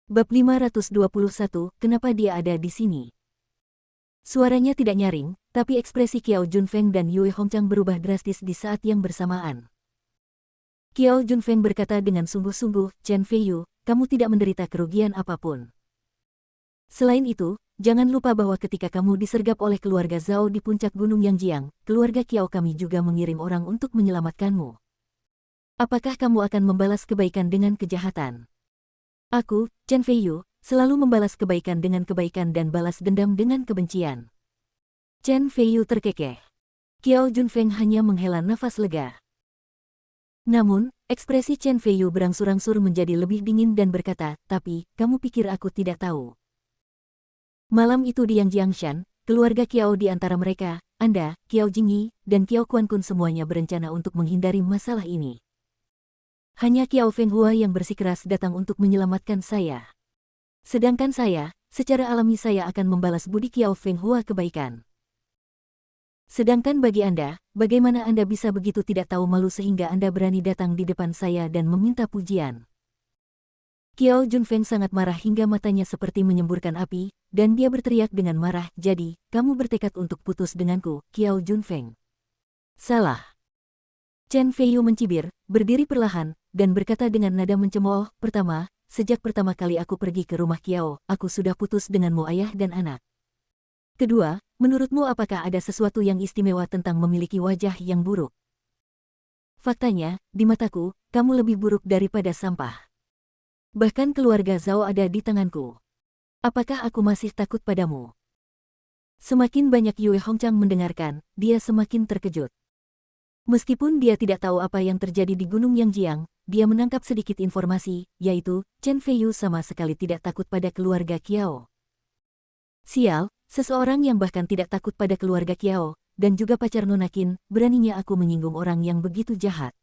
Bab 521, kenapa dia ada di sini? Suaranya tidak nyaring, tapi ekspresi Qiao Junfeng dan Yue Hongchang berubah drastis di saat yang bersamaan. Qiao Junfeng berkata dengan sungguh-sungguh, Chen Feiyu, kamu tidak menderita kerugian apapun. Selain itu, jangan lupa bahwa ketika kamu disergap oleh keluarga Zhao di puncak gunung Yangjiang, keluarga Qiao kami juga mengirim orang untuk menyelamatkanmu. Apakah kamu akan membalas kebaikan dengan kejahatan? Aku, Chen Feiyu, selalu membalas kebaikan dengan kebaikan dan balas dendam dengan kebencian. Chen Feiyu terkekeh. Qiao Junfeng hanya menghela nafas lega. Namun, ekspresi Chen Feiyu berangsur-angsur menjadi lebih dingin dan berkata, tapi, kamu pikir aku tidak tahu? Malam itu di Yangjiangshan, keluarga Qiao di antara mereka, Anda, Qiao Jingyi, dan Qiao Kuan-kun semuanya berencana untuk menghindari masalah ini. Hanya Qiao Fenghua yang bersikeras datang untuk menyelamatkan saya. Sedangkan saya, secara alami saya akan membalas budi Qiao Fenghua kebaikan. Sedangkan bagi Anda, bagaimana Anda bisa begitu tidak tahu malu sehingga Anda berani datang di depan saya dan meminta pujian? Qiao Junfeng sangat marah hingga matanya seperti menyemburkan api, dan dia berteriak dengan marah, jadi, kamu bertekad untuk putus denganku, Qiao Junfeng. Salah. Chen Feiyu mencibir, berdiri perlahan, dan berkata dengan nada mencemooh, pertama, sejak pertama kali aku pergi ke rumah Qiao, aku sudah putus denganmu ayah dan anak. Kedua, menurutmu apakah ada sesuatu yang istimewa tentang memiliki wajah yang buruk? Faktanya, di mataku, kamu lebih buruk daripada sampah. Bahkan keluarga Zhao ada di tanganku. Apakah aku masih takut padamu? Semakin banyak Yue Hongchang mendengarkan, dia semakin terkejut. Meskipun dia tidak tahu apa yang terjadi di Gunung Yangjiang, dia menangkap sedikit informasi, yaitu, Chen Feiyu sama sekali tidak takut pada keluarga Qiao. Sial, seseorang yang bahkan tidak takut pada keluarga Qiao, dan juga pacar Nona Qin, beraninya aku menyinggung orang yang begitu jahat.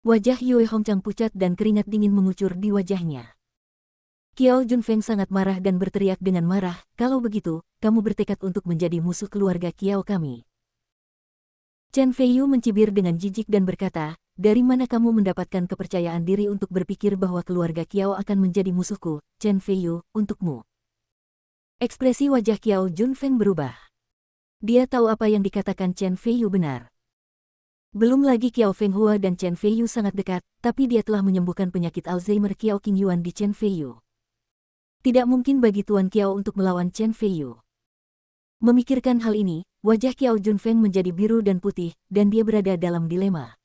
Wajah Yue Hongchang pucat dan keringat dingin mengucur di wajahnya. Qiao Junfeng sangat marah dan berteriak dengan marah, kalau begitu, kamu bertekad untuk menjadi musuh keluarga Qiao kami. Chen Feiyu mencibir dengan jijik dan berkata, dari mana kamu mendapatkan kepercayaan diri untuk berpikir bahwa keluarga Qiao akan menjadi musuhku, Chen Feiyu, untukmu? Ekspresi wajah Qiao Junfeng berubah. Dia tahu apa yang dikatakan Chen Feiyu benar. Belum lagi Qiao Fenghua dan Chen Feiyu sangat dekat, tapi dia telah menyembuhkan penyakit Alzheimer Qiao Qingyuan di Chen Feiyu. Tidak mungkin bagi Tuan Qiao untuk melawan Chen Feiyu. Memikirkan hal ini, wajah Qiao Junfeng menjadi biru dan putih, dan dia berada dalam dilema.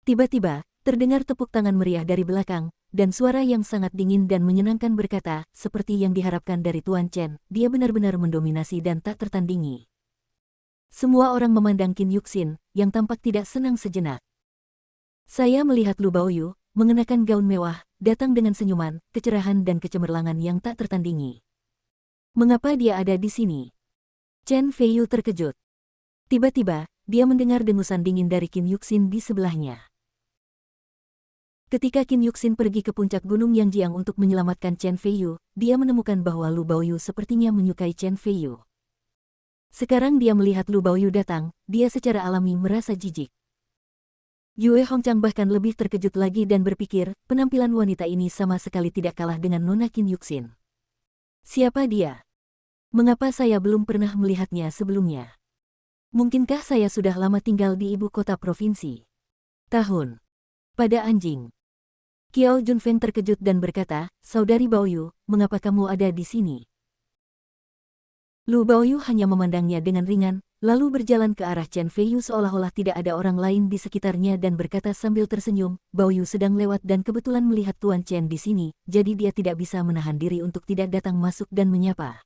Tiba-tiba, terdengar tepuk tangan meriah dari belakang, dan suara yang sangat dingin dan menyenangkan berkata, seperti yang diharapkan dari Tuan Chen, dia benar-benar mendominasi dan tak tertandingi. Semua orang memandang Qin Yuxin, yang tampak tidak senang sejenak. Saya melihat Lu Baoyu, mengenakan gaun mewah, datang dengan senyuman, kecerahan dan kecemerlangan yang tak tertandingi. Mengapa dia ada di sini? Chen Feiyu terkejut. Tiba-tiba, dia mendengar dengusan dingin dari Qin Yuxin di sebelahnya. Ketika Qin Yuxin pergi ke puncak gunung Yangjiang untuk menyelamatkan Chen Feiyu, dia menemukan bahwa Lu Baoyu sepertinya menyukai Chen Feiyu. Sekarang dia melihat Lu Baoyu datang, dia secara alami merasa jijik. Yue Hongchang bahkan lebih terkejut lagi dan berpikir, penampilan wanita ini sama sekali tidak kalah dengan Nona Qin Yuxin. Siapa dia? Mengapa saya belum pernah melihatnya sebelumnya? Mungkinkah saya sudah lama tinggal di ibu kota provinsi? Tahun. Pada anjing. Qiao Junfeng terkejut dan berkata, Saudari Baoyu, mengapa kamu ada di sini? Lu Baoyu hanya memandangnya dengan ringan, lalu berjalan ke arah Chen Feiyu seolah-olah tidak ada orang lain di sekitarnya dan berkata sambil tersenyum, Baoyu sedang lewat dan kebetulan melihat Tuan Chen di sini, jadi dia tidak bisa menahan diri untuk tidak datang masuk dan menyapa.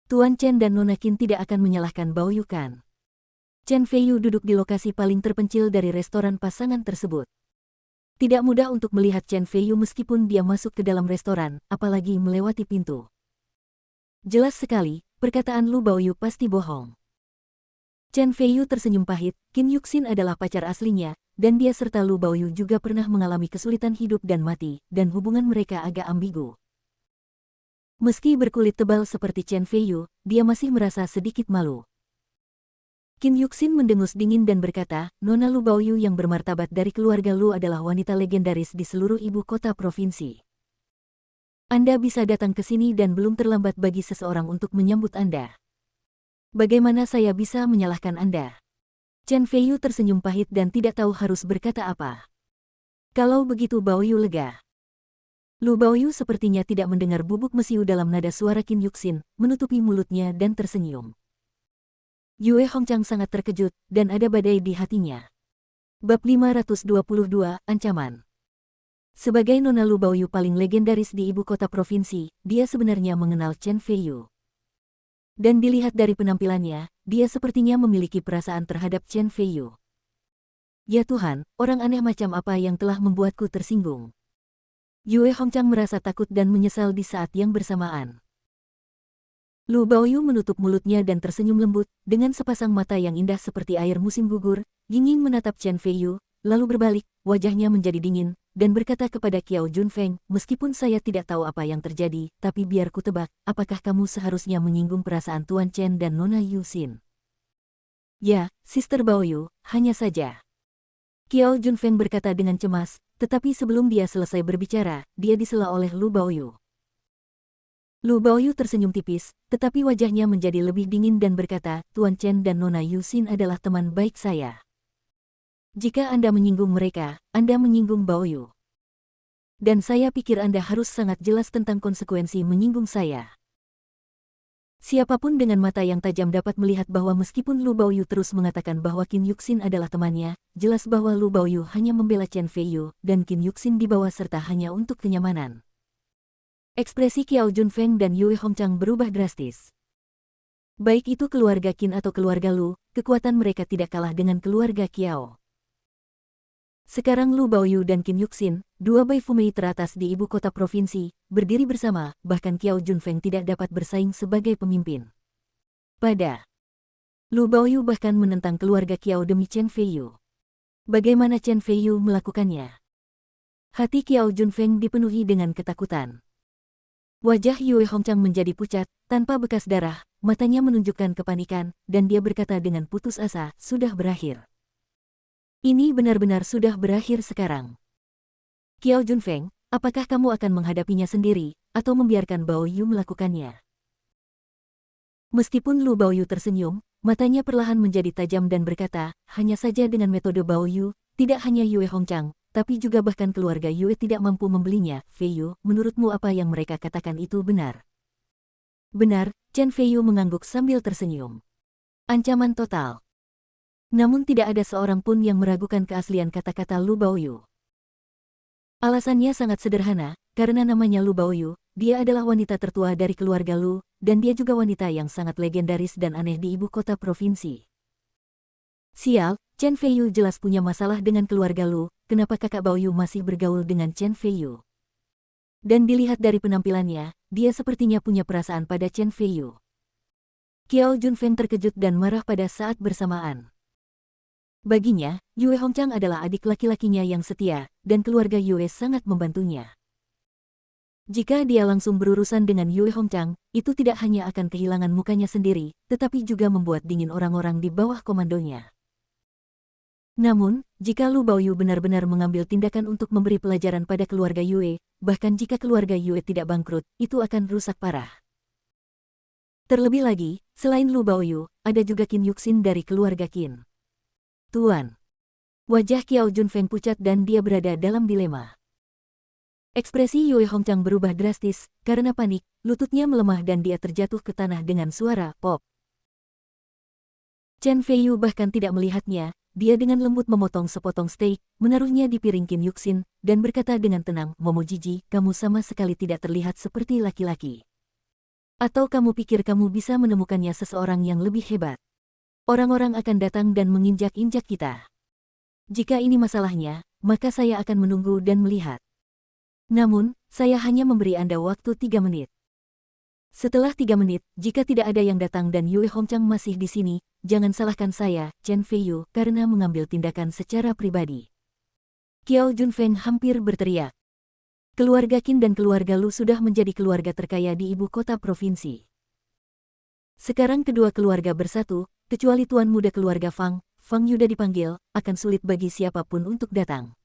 Tuan Chen dan Nona Qin tidak akan menyalahkan Baoyu kan? Chen Feiyu duduk di lokasi paling terpencil dari restoran pasangan tersebut. Tidak mudah untuk melihat Chen Feiyu meskipun dia masuk ke dalam restoran, apalagi melewati pintu. Jelas sekali, perkataan Lu Baoyu pasti bohong. Chen Feiyu tersenyum pahit, Qin Yuxin adalah pacar aslinya, dan dia serta Lu Baoyu juga pernah mengalami kesulitan hidup dan mati, dan hubungan mereka agak ambigu. Meski berkulit tebal seperti Chen Feiyu, dia masih merasa sedikit malu. Qin Yuxin mendengus dingin dan berkata, Nona Lu Baoyu yang bermartabat dari keluarga Lu adalah wanita legendaris di seluruh ibu kota provinsi. Anda bisa datang ke sini dan belum terlambat bagi seseorang untuk menyambut Anda. Bagaimana saya bisa menyalahkan Anda? Chen Feiyu tersenyum pahit dan tidak tahu harus berkata apa. Kalau begitu Baoyu lega. Lu Baoyu sepertinya tidak mendengar bubuk mesiu dalam nada suara Qin Yuxin, menutupi mulutnya dan tersenyum. Yue Hongchang sangat terkejut, dan ada badai di hatinya. Bab 522, Ancaman. Sebagai nona Lu Baoyu paling legendaris di ibu kota provinsi, dia sebenarnya mengenal Chen Feiyu. Dan dilihat dari penampilannya, dia sepertinya memiliki perasaan terhadap Chen Feiyu. Ya Tuhan, orang aneh macam apa yang telah membuatku tersinggung? Yue Hongchang merasa takut dan menyesal di saat yang bersamaan. Lu Baoyu menutup mulutnya dan tersenyum lembut, dengan sepasang mata yang indah seperti air musim gugur. Yingyin menatap Chen Feiyu, lalu berbalik, wajahnya menjadi dingin, dan berkata kepada Qiao Junfeng, meskipun saya tidak tahu apa yang terjadi, tapi biar ku tebak, apakah kamu seharusnya menyinggung perasaan Tuan Chen dan Nona Yu Xin? Ya, Sister Baoyu, hanya saja. Qiao Junfeng berkata dengan cemas, tetapi sebelum dia selesai berbicara, dia disela oleh Lu Baoyu. Lu Baoyu tersenyum tipis, tetapi wajahnya menjadi lebih dingin dan berkata, Tuan Chen dan Nona Yu Xin adalah teman baik saya. Jika Anda menyinggung mereka, Anda menyinggung Baoyu. Dan saya pikir Anda harus sangat jelas tentang konsekuensi menyinggung saya. Siapapun dengan mata yang tajam dapat melihat bahwa meskipun Lu Baoyu terus mengatakan bahwa Qin Yuxin adalah temannya, jelas bahwa Lu Baoyu hanya membela Chen Feiyu, dan Qin Yuxin dibawa serta hanya untuk kenyamanan. Ekspresi Qiao Junfeng dan Yue Hongchang berubah drastis. Baik itu keluarga Qin atau keluarga Lu, kekuatan mereka tidak kalah dengan keluarga Qiao. Sekarang Lu Baoyu dan Qin Yuxin, dua Baifumei teratas di ibu kota provinsi, berdiri bersama, bahkan Qiao Junfeng tidak dapat bersaing sebagai pemimpin. Lu Baoyu bahkan menentang keluarga Qiao demi Chen Feiyu. Bagaimana Chen Feiyu melakukannya? Hati Qiao Junfeng dipenuhi dengan ketakutan. Wajah Yue Hongchang menjadi pucat, tanpa bekas darah, matanya menunjukkan kepanikan, dan dia berkata dengan putus asa, sudah berakhir. Ini benar-benar sudah berakhir sekarang. Qiao Junfeng, apakah kamu akan menghadapinya sendiri, atau membiarkan Baoyu melakukannya? Meskipun Lu Baoyu tersenyum, matanya perlahan menjadi tajam dan berkata, hanya saja dengan metode Baoyu, tidak hanya Yue Hongchang, tapi juga bahkan keluarga Yue tidak mampu membelinya. Feiyu, menurutmu apa yang mereka katakan itu benar? Benar, Chen Feiyu mengangguk sambil tersenyum. Ancaman total. Namun tidak ada seorang pun yang meragukan keaslian kata-kata Lu Baoyu. Alasannya sangat sederhana, karena namanya Lu Baoyu, dia adalah wanita tertua dari keluarga Lu, dan dia juga wanita yang sangat legendaris dan aneh di ibu kota provinsi. Sial, Chen Feiyu jelas punya masalah dengan keluarga Lu, kenapa kakak Baoyu masih bergaul dengan Chen Feiyu? Dan dilihat dari penampilannya, dia sepertinya punya perasaan pada Chen Feiyu. Qiao Junfeng terkejut dan marah pada saat bersamaan. Baginya, Yue Hongchang adalah adik laki-lakinya yang setia, dan keluarga Yue sangat membantunya. Jika dia langsung berurusan dengan Yue Hongchang, itu tidak hanya akan kehilangan mukanya sendiri, tetapi juga membuat dingin orang-orang di bawah komandonya. Namun, jika Lu Baoyu benar-benar mengambil tindakan untuk memberi pelajaran pada keluarga Yue, bahkan jika keluarga Yue tidak bangkrut, itu akan rusak parah. Terlebih lagi, selain Lu Baoyu, ada juga Qin Yuxin dari keluarga Qin. Tuan. Wajah Qiao Junfeng pucat dan dia berada dalam dilema. Ekspresi Yue Hongchang berubah drastis, karena panik, lututnya melemah dan dia terjatuh ke tanah dengan suara pop. Chen Feiyu bahkan tidak melihatnya, dia dengan lembut memotong sepotong steak, menaruhnya di piring Qin Yuxin, dan berkata dengan tenang, Momo Jiji, kamu sama sekali tidak terlihat seperti laki-laki. Atau kamu pikir kamu bisa menemukannya seseorang yang lebih hebat? Orang-orang akan datang dan menginjak-injak kita. Jika ini masalahnya, maka saya akan menunggu dan melihat. Namun, saya hanya memberi Anda waktu 3 menit. Setelah 3 menit, jika tidak ada yang datang dan Yue Hongchang masih di sini, jangan salahkan saya, Chen Feiyu, karena mengambil tindakan secara pribadi. Qiao Junfeng hampir berteriak. Keluarga Qin dan keluarga Lu sudah menjadi keluarga terkaya di ibu kota provinsi. Sekarang kedua keluarga bersatu, kecuali tuan muda keluarga Fang Yuda dipanggil, akan sulit bagi siapapun untuk datang.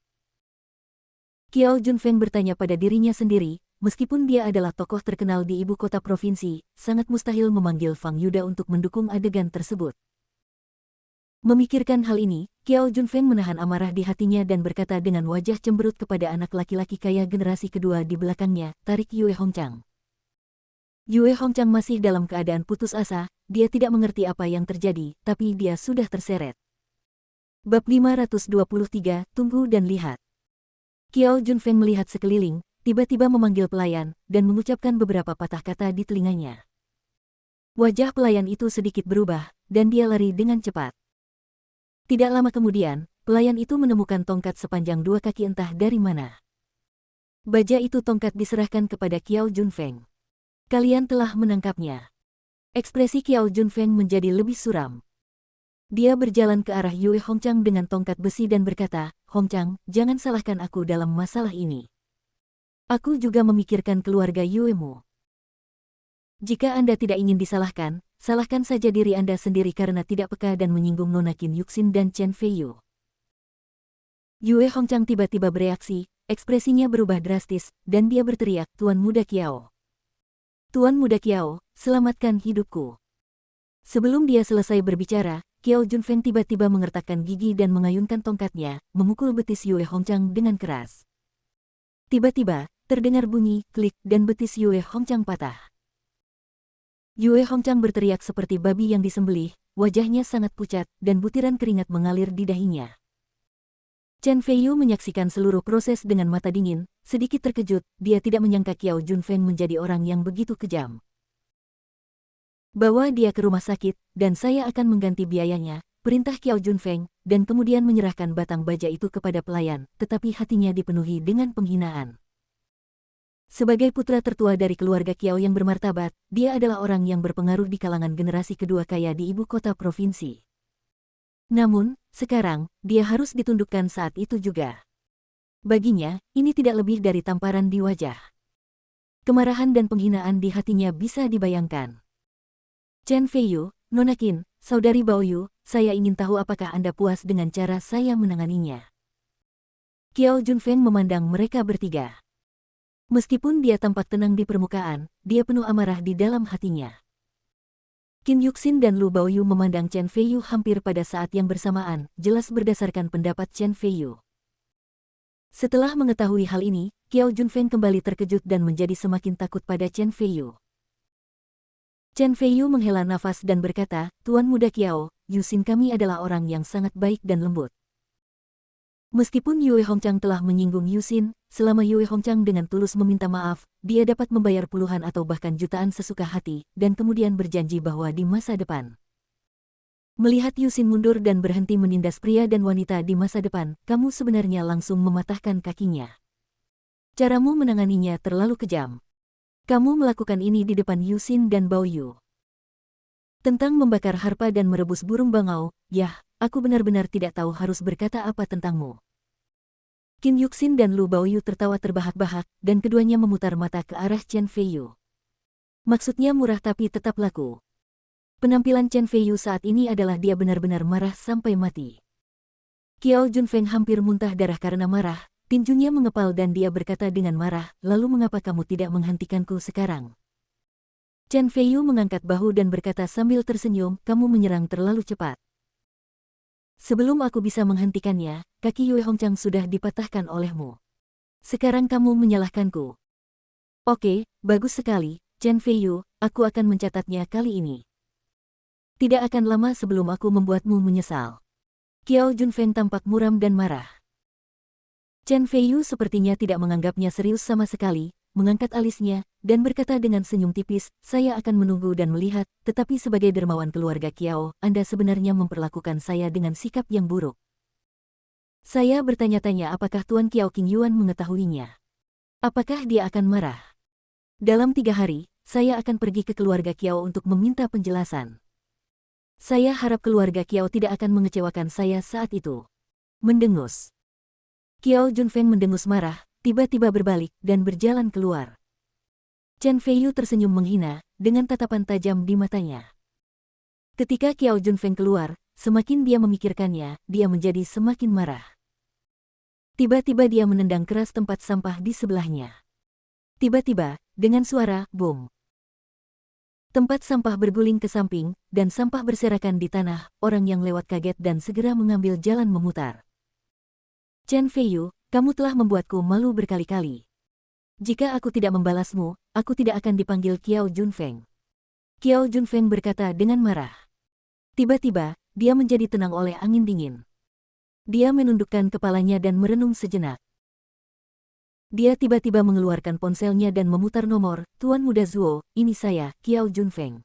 Qiao Junfeng bertanya pada dirinya sendiri, meskipun dia adalah tokoh terkenal di ibu kota provinsi, sangat mustahil memanggil Fang Yuda untuk mendukung adegan tersebut. Memikirkan hal ini, Qiao Junfeng menahan amarah di hatinya dan berkata dengan wajah cemberut kepada anak laki-laki kaya generasi kedua di belakangnya, tarik Yue Hongchang. Yue Hongchang masih dalam keadaan putus asa, dia tidak mengerti apa yang terjadi, tapi dia sudah terseret. Bab 523, Tunggu dan Lihat. Qiao Junfeng melihat sekeliling, tiba-tiba memanggil pelayan, dan mengucapkan beberapa patah kata di telinganya. Wajah pelayan itu sedikit berubah, dan dia lari dengan cepat. Tidak lama kemudian, pelayan itu menemukan tongkat sepanjang 2 kaki entah dari mana. Baja itu tongkat diserahkan kepada Qiao Junfeng. Kalian telah menangkapnya. Ekspresi Qiao Junfeng menjadi lebih suram. Dia berjalan ke arah Yue Hongchang dengan tongkat besi dan berkata, Hongchang, jangan salahkan aku dalam masalah ini. Aku juga memikirkan keluarga Yue-mu. Jika Anda tidak ingin disalahkan, salahkan saja diri Anda sendiri karena tidak peka dan menyinggung Nona Qin Yuxin dan Chen Feiyu. Yue Hongchang tiba-tiba bereaksi, ekspresinya berubah drastis, dan dia berteriak, Tuan Muda Qiao. Tuan Muda Qiao, selamatkan hidupku. Sebelum dia selesai berbicara, Qiao Junfeng tiba-tiba mengertakkan gigi dan mengayunkan tongkatnya, memukul betis Yue Hongchang dengan keras. Tiba-tiba, terdengar bunyi, klik, dan betis Yue Hongchang patah. Yue Hongchang berteriak seperti babi yang disembelih, wajahnya sangat pucat, dan butiran keringat mengalir di dahinya. Chen Feiyu menyaksikan seluruh proses dengan mata dingin, sedikit terkejut, dia tidak menyangka Qiao Junfeng menjadi orang yang begitu kejam. Bawa dia ke rumah sakit, dan saya akan mengganti biayanya, perintah Qiao Junfeng, dan kemudian menyerahkan batang baja itu kepada pelayan, tetapi hatinya dipenuhi dengan penghinaan. Sebagai putra tertua dari keluarga Qiao yang bermartabat, dia adalah orang yang berpengaruh di kalangan generasi kedua kaya di ibu kota provinsi. Namun, sekarang, dia harus ditundukkan saat itu juga. Baginya, ini tidak lebih dari tamparan di wajah. Kemarahan dan penghinaan di hatinya bisa dibayangkan. Chen Feiyu, Nona Qin, Saudari Baoyu, saya ingin tahu apakah Anda puas dengan cara saya menanganinya. Qiao Junfeng memandang mereka bertiga. Meskipun dia tampak tenang di permukaan, dia penuh amarah di dalam hatinya. Qin Yuxin dan Lu Baoyu memandang Chen Feiyu hampir pada saat yang bersamaan, jelas berdasarkan pendapat Chen Feiyu. Setelah mengetahui hal ini, Qiao Junfeng kembali terkejut dan menjadi semakin takut pada Chen Feiyu. Chen Feiyu menghela nafas dan berkata, Tuan Muda Qiao, Yuxin kami adalah orang yang sangat baik dan lembut. Meskipun Yue Hongchang telah menyinggung Yuxin, selama Yue Hongchang dengan tulus meminta maaf, dia dapat membayar puluhan atau bahkan jutaan sesuka hati, dan kemudian berjanji bahwa di masa depan. Melihat Yuxin mundur dan berhenti menindas pria dan wanita di masa depan, kamu sebenarnya langsung mematahkan kakinya. Caramu menanganinya terlalu kejam. Kamu melakukan ini di depan Yuxin dan Baoyu. Tentang membakar harpa dan merebus burung bangau, yah, aku benar-benar tidak tahu harus berkata apa tentangmu. Qin Yuxin dan Lu Baoyu tertawa terbahak-bahak, dan keduanya memutar mata ke arah Chen Feiyu. Maksudnya murah tapi tetap laku. Penampilan Chen Feiyu saat ini adalah dia benar-benar marah sampai mati. Qiao Junfeng hampir muntah darah karena marah, tinjunya mengepal dan dia berkata dengan marah, lalu mengapa kamu tidak menghentikanku sekarang? Chen Feiyu mengangkat bahu dan berkata sambil tersenyum, kamu menyerang terlalu cepat. Sebelum aku bisa menghentikannya, kaki Yue Hongchang sudah dipatahkan olehmu. Sekarang kamu menyalahkanku. Oke, bagus sekali, Chen Feiyu, aku akan mencatatnya kali ini. Tidak akan lama sebelum aku membuatmu menyesal. Qiao Junfeng tampak muram dan marah. Chen Feiyu sepertinya tidak menganggapnya serius sama sekali, mengangkat alisnya, dan berkata dengan senyum tipis, saya akan menunggu dan melihat, tetapi sebagai dermawan keluarga Qiao, Anda sebenarnya memperlakukan saya dengan sikap yang buruk. Saya bertanya-tanya apakah Tuan Qiao Qingyuan mengetahuinya. Apakah dia akan marah? Dalam 3 hari, saya akan pergi ke keluarga Qiao untuk meminta penjelasan. Saya harap keluarga Qiao tidak akan mengecewakan saya saat itu. Mendengus. Qiao Junfeng mendengus marah, tiba-tiba berbalik dan berjalan keluar. Chen Feiyu tersenyum menghina, dengan tatapan tajam di matanya. Ketika Qiao Junfeng keluar, semakin dia memikirkannya, dia menjadi semakin marah. Tiba-tiba dia menendang keras tempat sampah di sebelahnya. Tiba-tiba, dengan suara boom, tempat sampah berguling ke samping, dan sampah berserakan di tanah. Orang yang lewat kaget dan segera mengambil jalan memutar. Chen Feiyu, kamu telah membuatku malu berkali-kali. Jika aku tidak membalasmu, aku tidak akan dipanggil Qiao Junfeng. Qiao Junfeng berkata dengan marah. Tiba-tiba, dia menjadi tenang oleh angin dingin. Dia menundukkan kepalanya dan merenung sejenak. Dia tiba-tiba mengeluarkan ponselnya dan memutar nomor, Tuan Muda Zuo, ini saya, Qiao Junfeng.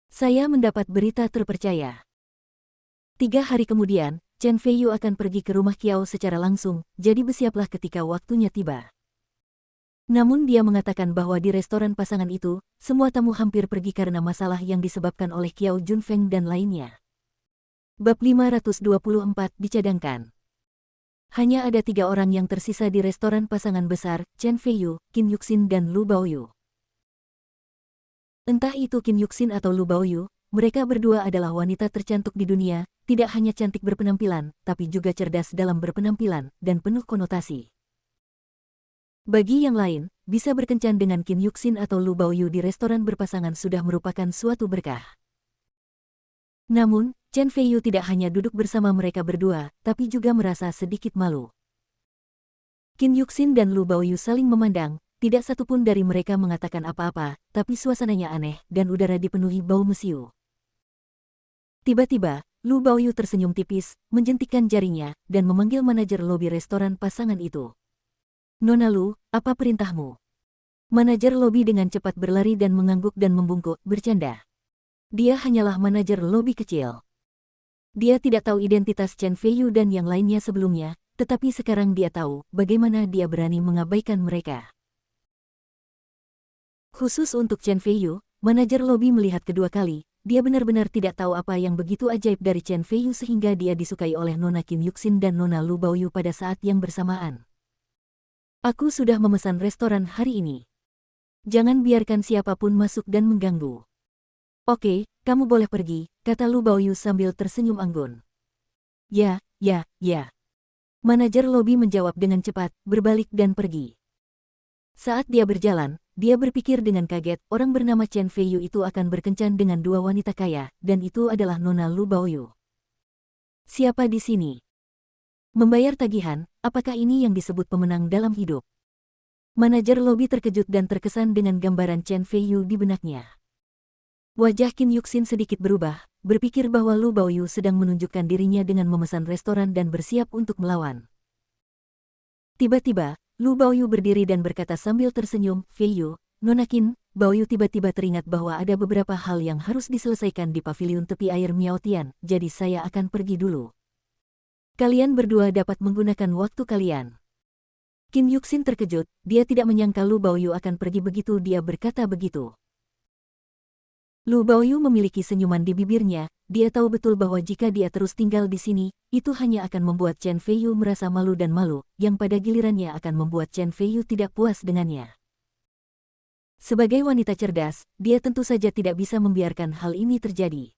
Saya mendapat berita terpercaya. 3 hari kemudian, Chen Feiyu akan pergi ke rumah Qiao secara langsung, jadi bersiaplah ketika waktunya tiba. Namun dia mengatakan bahwa di restoran pasangan itu, semua tamu hampir pergi karena masalah yang disebabkan oleh Qiao Junfeng dan lainnya. Bab 524 dicadangkan. Hanya ada 3 orang yang tersisa di restoran pasangan besar, Chen Feiyu, Qin Yuxin dan Lu Baoyu. Entah itu Qin Yuxin atau Lu Baoyu, mereka berdua adalah wanita tercantik di dunia, tidak hanya cantik berpenampilan, tapi juga cerdas dalam berpenampilan, dan penuh konotasi. Bagi yang lain, bisa berkencan dengan Qin Yuxin atau Lu Baoyu di restoran berpasangan sudah merupakan suatu berkah. Namun, Chen Feiyu tidak hanya duduk bersama mereka berdua, tapi juga merasa sedikit malu. Qin Yuxin dan Lu Baoyu saling memandang, tidak satupun dari mereka mengatakan apa-apa, tapi suasananya aneh dan udara dipenuhi bau mesiu. Tiba-tiba, Lu Baoyu tersenyum tipis, menjentikkan jarinya, dan memanggil manajer lobi restoran pasangan itu. Nona Lu, apa perintahmu? Manajer lobi dengan cepat berlari dan mengangguk dan membungkuk, bercanda. Dia hanyalah manajer lobi kecil. Dia tidak tahu identitas Chen Feiyu dan yang lainnya sebelumnya, tetapi sekarang dia tahu bagaimana dia berani mengabaikan mereka. Khusus untuk Chen Feiyu, manajer lobi melihat kedua kali, dia benar-benar tidak tahu apa yang begitu ajaib dari Chen Feiyu sehingga dia disukai oleh Nona Qin Yuxin dan Nona Lu Baoyu pada saat yang bersamaan. Aku sudah memesan restoran hari ini. Jangan biarkan siapapun masuk dan mengganggu. Oke, kamu boleh pergi, kata Lu Baoyu sambil tersenyum anggun. Ya. Manajer lobi menjawab dengan cepat, berbalik dan pergi. Saat dia berjalan, dia berpikir dengan kaget, orang bernama Chen Feiyu itu akan berkencan dengan 2 wanita kaya, dan itu adalah Nona Lu Baoyu. Siapa di sini? Membayar tagihan, apakah ini yang disebut pemenang dalam hidup? Manajer lobi terkejut dan terkesan dengan gambaran Chen Feiyu di benaknya. Wajah Qin Yuxin sedikit berubah, berpikir bahwa Lu Baoyu sedang menunjukkan dirinya dengan memesan restoran dan bersiap untuk melawan. Tiba-tiba, Lu Baoyu berdiri dan berkata sambil tersenyum, Feiyu, Nona Qin, Baoyu tiba-tiba teringat bahwa ada beberapa hal yang harus diselesaikan di pavilion tepi air Miaotian, jadi saya akan pergi dulu. Kalian berdua dapat menggunakan waktu kalian. Qin Yuxin terkejut, dia tidak menyangka Lu Baoyu akan pergi begitu dia berkata begitu. Lu Baoyu memiliki senyuman di bibirnya, dia tahu betul bahwa jika dia terus tinggal di sini, itu hanya akan membuat Chen Feiyu merasa malu dan malu, yang pada gilirannya akan membuat Chen Feiyu tidak puas dengannya. Sebagai wanita cerdas, dia tentu saja tidak bisa membiarkan hal ini terjadi.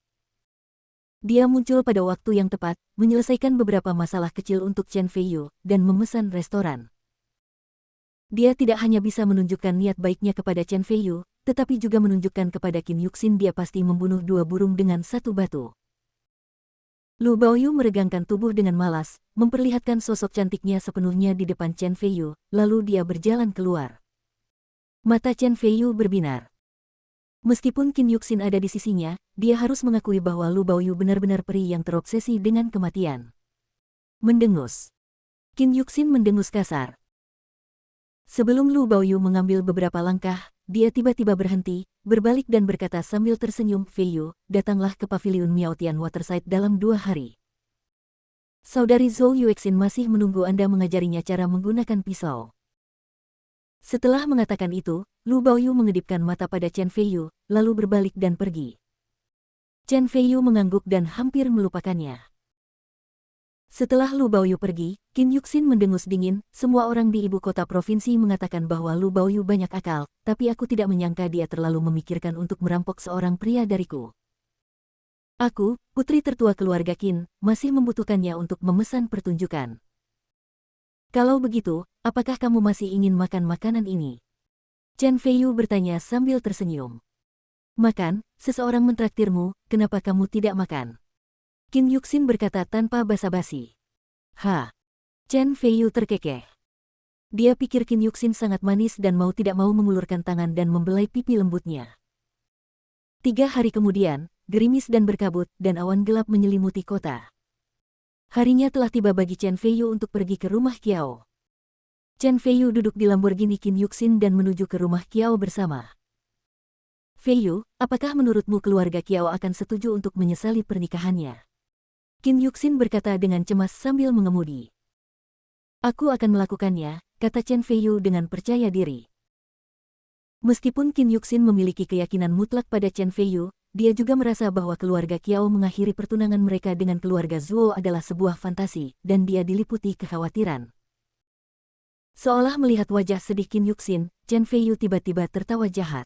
Dia muncul pada waktu yang tepat, menyelesaikan beberapa masalah kecil untuk Chen Feiyu, dan memesan restoran. Dia tidak hanya bisa menunjukkan niat baiknya kepada Chen Feiyu, tetapi juga menunjukkan kepada Qin Yuxin dia pasti membunuh 2 burung dengan 1 batu. Lu Baoyu meregangkan tubuh dengan malas, memperlihatkan sosok cantiknya sepenuhnya di depan Chen Feiyu, lalu dia berjalan keluar. Mata Chen Feiyu berbinar. Meskipun Qin Yuxin ada di sisinya, dia harus mengakui bahwa Lu Baoyu benar-benar peri yang terobsesi dengan kematian. Mendengus. Qin Yuxin mendengus kasar. Sebelum Lu Baoyu mengambil beberapa langkah, dia tiba-tiba berhenti, berbalik dan berkata sambil tersenyum, Feiyu, datanglah ke pavilion Miaotian Waterside dalam 2 hari. Saudari Zhou Yuexin masih menunggu Anda mengajarinya cara menggunakan pisau. Setelah mengatakan itu, Lu Baoyu mengedipkan mata pada Chen Feiyu, lalu berbalik dan pergi. Chen Feiyu mengangguk dan hampir melupakannya. Setelah Lu Baoyu pergi, Qin Yuxin mendengus dingin, semua orang di ibu kota provinsi mengatakan bahwa Lu Baoyu banyak akal, tapi aku tidak menyangka dia terlalu memikirkan untuk merampok seorang pria dariku. Aku, putri tertua keluarga Qin, masih membutuhkannya untuk memesan pertunjukan. Kalau begitu, apakah kamu masih ingin makan makanan ini? Chen Feiyu bertanya sambil tersenyum. Makan, seseorang mentraktirmu, kenapa kamu tidak makan? Qin Yuxin berkata tanpa basa-basi. Chen Feiyu terkekeh. Dia pikir Qin Yuxin sangat manis dan mau tidak mau mengulurkan tangan dan membelai pipi lembutnya. 3 hari kemudian, gerimis dan berkabut dan awan gelap menyelimuti kota. Harinya telah tiba bagi Chen Feiyu untuk pergi ke rumah Qiao. Chen Feiyu duduk di Lamborghini Qin Yuxin dan menuju ke rumah Qiao bersama. Feiyu, apakah menurutmu keluarga Qiao akan setuju untuk menyesali pernikahannya? Qin Yuxin berkata dengan cemas sambil mengemudi. Aku akan melakukannya, kata Chen Feiyu dengan percaya diri. Meskipun Qin Yuxin memiliki keyakinan mutlak pada Chen Feiyu, dia juga merasa bahwa keluarga Qiao mengakhiri pertunangan mereka dengan keluarga Zhuo adalah sebuah fantasi, dan dia diliputi kekhawatiran. Seolah melihat wajah sedih Qin Yuxin, Chen Feiyu tiba-tiba tertawa jahat.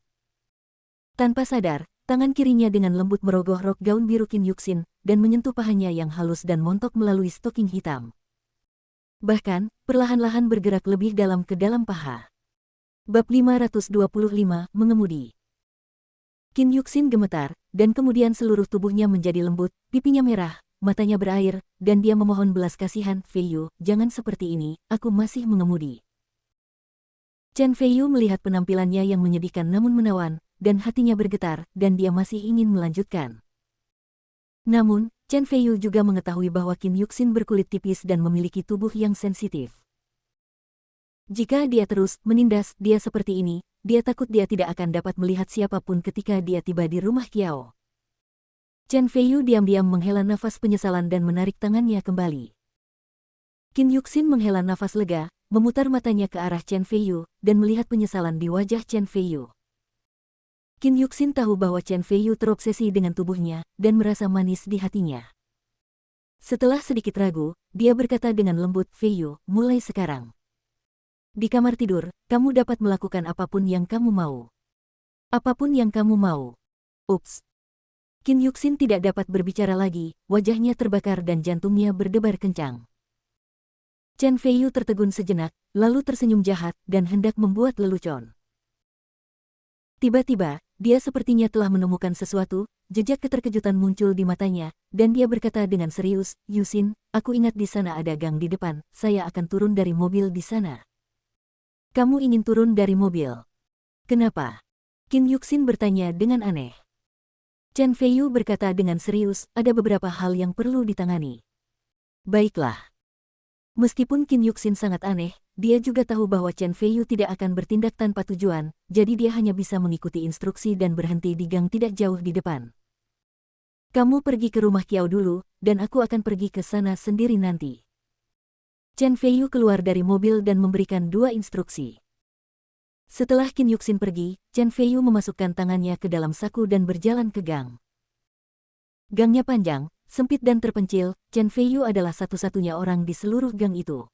Tanpa sadar, tangan kirinya dengan lembut merogoh rok gaun biru Qin Yuxin, dan menyentuh pahanya yang halus dan montok melalui stoking hitam. Bahkan, perlahan-lahan bergerak lebih dalam ke dalam paha. Bab 525, mengemudi. Qin Yuxin gemetar, dan kemudian seluruh tubuhnya menjadi lembut, pipinya merah, matanya berair, dan dia memohon belas kasihan, Feiyu, jangan seperti ini, aku masih mengemudi. Chen Feiyu melihat penampilannya yang menyedihkan namun menawan, dan hatinya bergetar, dan dia masih ingin melanjutkan. Namun, Chen Feiyu juga mengetahui bahwa Qin Yuxin berkulit tipis dan memiliki tubuh yang sensitif. Jika dia terus menindas dia seperti ini, dia takut dia tidak akan dapat melihat siapapun ketika dia tiba di rumah Qiao. Chen Feiyu diam-diam menghela nafas penyesalan dan menarik tangannya kembali. Qin Yuxin menghela nafas lega, memutar matanya ke arah Chen Feiyu, dan melihat penyesalan di wajah Chen Feiyu. Qin Yuxin tahu bahwa Chen Feiyu terobsesi dengan tubuhnya, dan merasa manis di hatinya. Setelah sedikit ragu, dia berkata dengan lembut, Feiyu, mulai sekarang. Di kamar tidur, kamu dapat melakukan apapun yang kamu mau. Apapun yang kamu mau. Ups. Qin Yuxin tidak dapat berbicara lagi, wajahnya terbakar dan jantungnya berdebar kencang. Chen Feiyu tertegun sejenak, lalu tersenyum jahat dan hendak membuat lelucon. Tiba-tiba, dia sepertinya telah menemukan sesuatu, jejak keterkejutan muncul di matanya, dan dia berkata dengan serius, Yuxin, aku ingat di sana ada gang di depan, saya akan turun dari mobil di sana. Kamu ingin turun dari mobil? Kenapa? Qin Yuxin bertanya dengan aneh. Chen Feiyu berkata dengan serius, ada beberapa hal yang perlu ditangani. Baiklah. Meskipun Qin Yuxin sangat aneh, dia juga tahu bahwa Chen Feiyu tidak akan bertindak tanpa tujuan, jadi dia hanya bisa mengikuti instruksi dan berhenti di gang tidak jauh di depan. Kamu pergi ke rumah Qiao dulu, dan aku akan pergi ke sana sendiri nanti. Chen Feiyu keluar dari mobil dan memberikan 2 instruksi. Setelah Qin Yuxin pergi, Chen Feiyu memasukkan tangannya ke dalam saku dan berjalan ke gang. Gangnya panjang, sempit dan terpencil, Chen Feiyu adalah satu-satunya orang di seluruh gang itu.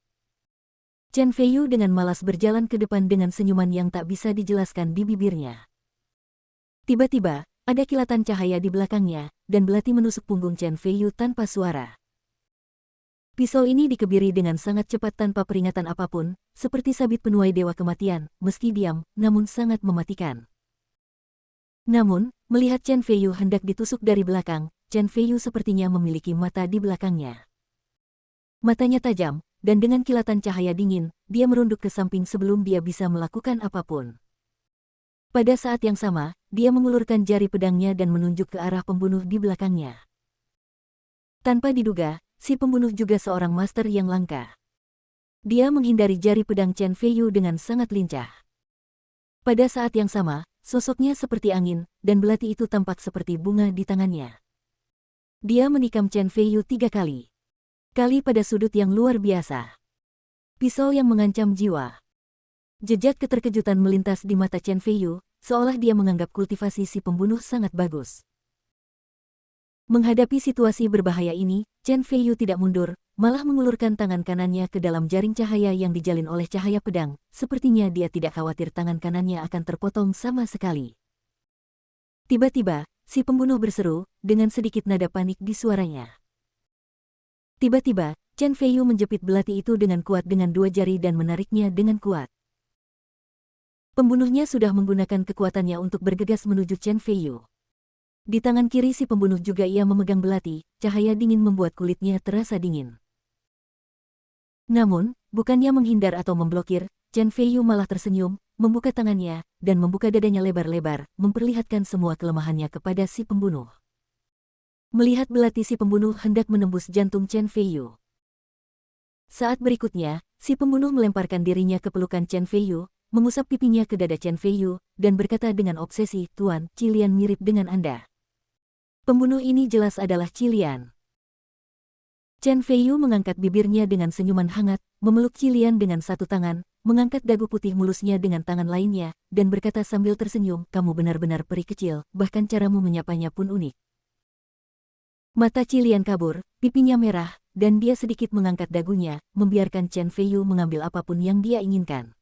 Chen Feiyu dengan malas berjalan ke depan dengan senyuman yang tak bisa dijelaskan di bibirnya. Tiba-tiba, ada kilatan cahaya di belakangnya, dan belati menusuk punggung Chen Feiyu tanpa suara. Pisau ini dikebiri dengan sangat cepat tanpa peringatan apapun, seperti sabit penuai dewa kematian, meski diam, namun sangat mematikan. Namun, melihat Chen Feiyu hendak ditusuk dari belakang, Chen Feiyu sepertinya memiliki mata di belakangnya. Matanya tajam, dan dengan kilatan cahaya dingin, dia merunduk ke samping sebelum dia bisa melakukan apapun. Pada saat yang sama, dia mengulurkan jari pedangnya dan menunjuk ke arah pembunuh di belakangnya. Tanpa diduga, si pembunuh juga seorang master yang langka. Dia menghindari jari pedang Chen Feiyu dengan sangat lincah. Pada saat yang sama, sosoknya seperti angin, dan belati itu tampak seperti bunga di tangannya. Dia menikam Chen Feiyu 3 kali. Kali pada sudut yang luar biasa. Pisau yang mengancam jiwa. Jejak keterkejutan melintas di mata Chen Feiyu, seolah dia menganggap kultivasi si pembunuh sangat bagus. Menghadapi situasi berbahaya ini, Chen Feiyu tidak mundur, malah mengulurkan tangan kanannya ke dalam jaring cahaya yang dijalin oleh cahaya pedang, sepertinya dia tidak khawatir tangan kanannya akan terpotong sama sekali. Tiba-tiba, si pembunuh berseru, dengan sedikit nada panik di suaranya. Tiba-tiba, Chen Feiyu menjepit belati itu dengan kuat dengan 2 jari dan menariknya dengan kuat. Pembunuhnya sudah menggunakan kekuatannya untuk bergegas menuju Chen Feiyu. Di tangan kiri si pembunuh juga ia memegang belati, cahaya dingin membuat kulitnya terasa dingin. Namun, bukannya menghindar atau memblokir, Chen Feiyu malah tersenyum, membuka tangannya, dan membuka dadanya lebar-lebar, memperlihatkan semua kelemahannya kepada si pembunuh. Melihat belati si pembunuh hendak menembus jantung Chen Feiyu. Saat berikutnya, si pembunuh melemparkan dirinya ke pelukan Chen Feiyu, mengusap pipinya ke dada Chen Feiyu, dan berkata dengan obsesi, "Tuan, Qilian mirip dengan Anda." Pembunuh ini jelas adalah Qilian. Chen Feiyu mengangkat bibirnya dengan senyuman hangat, memeluk Qilian dengan satu tangan, mengangkat dagu putih mulusnya dengan tangan lainnya, dan berkata sambil tersenyum, "Kamu benar-benar peri kecil, bahkan caramu menyapanya pun unik." Mata Qilian kabur, pipinya merah, dan dia sedikit mengangkat dagunya, membiarkan Chen Feiyu mengambil apapun yang dia inginkan.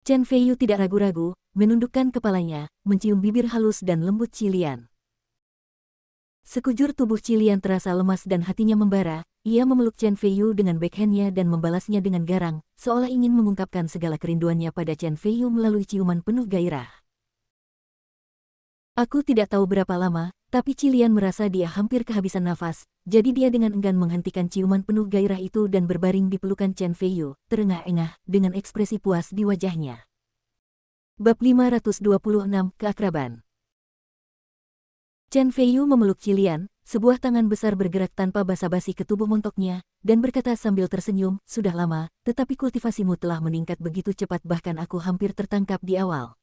Chen Feiyu tidak ragu-ragu, menundukkan kepalanya, mencium bibir halus dan lembut Qilian. Sekujur tubuh Qilian terasa lemas dan hatinya membara, ia memeluk Chen Feiyu dengan backhandnya dan membalasnya dengan garang, seolah ingin mengungkapkan segala kerinduannya pada Chen Feiyu melalui ciuman penuh gairah. Aku tidak tahu berapa lama, tapi Qilian merasa dia hampir kehabisan nafas, jadi dia dengan enggan menghentikan ciuman penuh gairah itu dan berbaring di pelukan Chen Feiyu, terengah-engah, dengan ekspresi puas di wajahnya. Bab 526, Keakraban. Chen Feiyu memeluk Qilian, sebuah tangan besar bergerak tanpa basa-basi ke tubuh montoknya, dan berkata sambil tersenyum, "Sudah lama, tetapi kultivasimu telah meningkat begitu cepat bahkan aku hampir tertangkap di awal."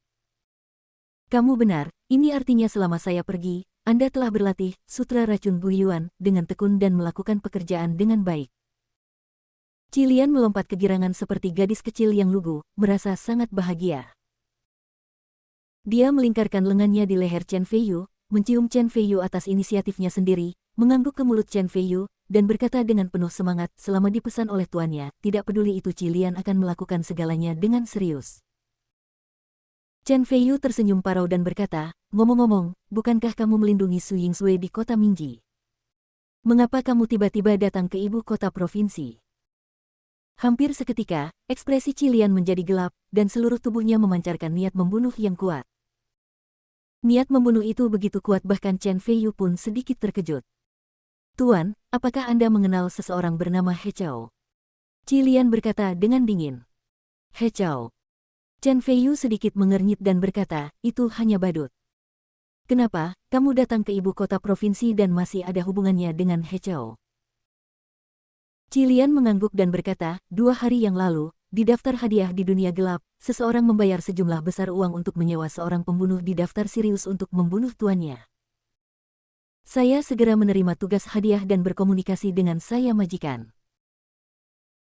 "Kamu benar, ini artinya selama saya pergi, Anda telah berlatih sutra racun Guiyuan dengan tekun dan melakukan pekerjaan dengan baik." Qilian melompat kegirangan seperti gadis kecil yang lugu, merasa sangat bahagia. Dia melingkarkan lengannya di leher Chen Feiyu, mencium Chen Feiyu atas inisiatifnya sendiri, mengangguk ke mulut Chen Feiyu, dan berkata dengan penuh semangat, selama dipesan oleh tuannya, tidak peduli itu Qilian akan melakukan segalanya dengan serius. Chen Feiyu tersenyum parau dan berkata, "Ngomong-ngomong, bukankah kamu melindungi Su Yingsui di kota Mingji? Mengapa kamu tiba-tiba datang ke ibu kota provinsi?" Hampir seketika, ekspresi Qilian menjadi gelap, dan seluruh tubuhnya memancarkan niat membunuh yang kuat. Niat membunuh itu begitu kuat bahkan Chen Feiyu pun sedikit terkejut. "Tuan, apakah Anda mengenal seseorang bernama He Chao?" Qilian berkata dengan dingin. "He Chao." Chen Feiyu sedikit mengernyit dan berkata, "Itu hanya badut." "Kenapa, kamu datang ke ibu kota provinsi dan masih ada hubungannya dengan He Chao?" Qilian mengangguk dan berkata, 2 hari yang lalu, di daftar hadiah di dunia gelap, seseorang membayar sejumlah besar uang untuk menyewa seorang pembunuh di daftar Sirius untuk membunuh tuannya. Saya segera menerima tugas hadiah dan berkomunikasi dengan saya majikan.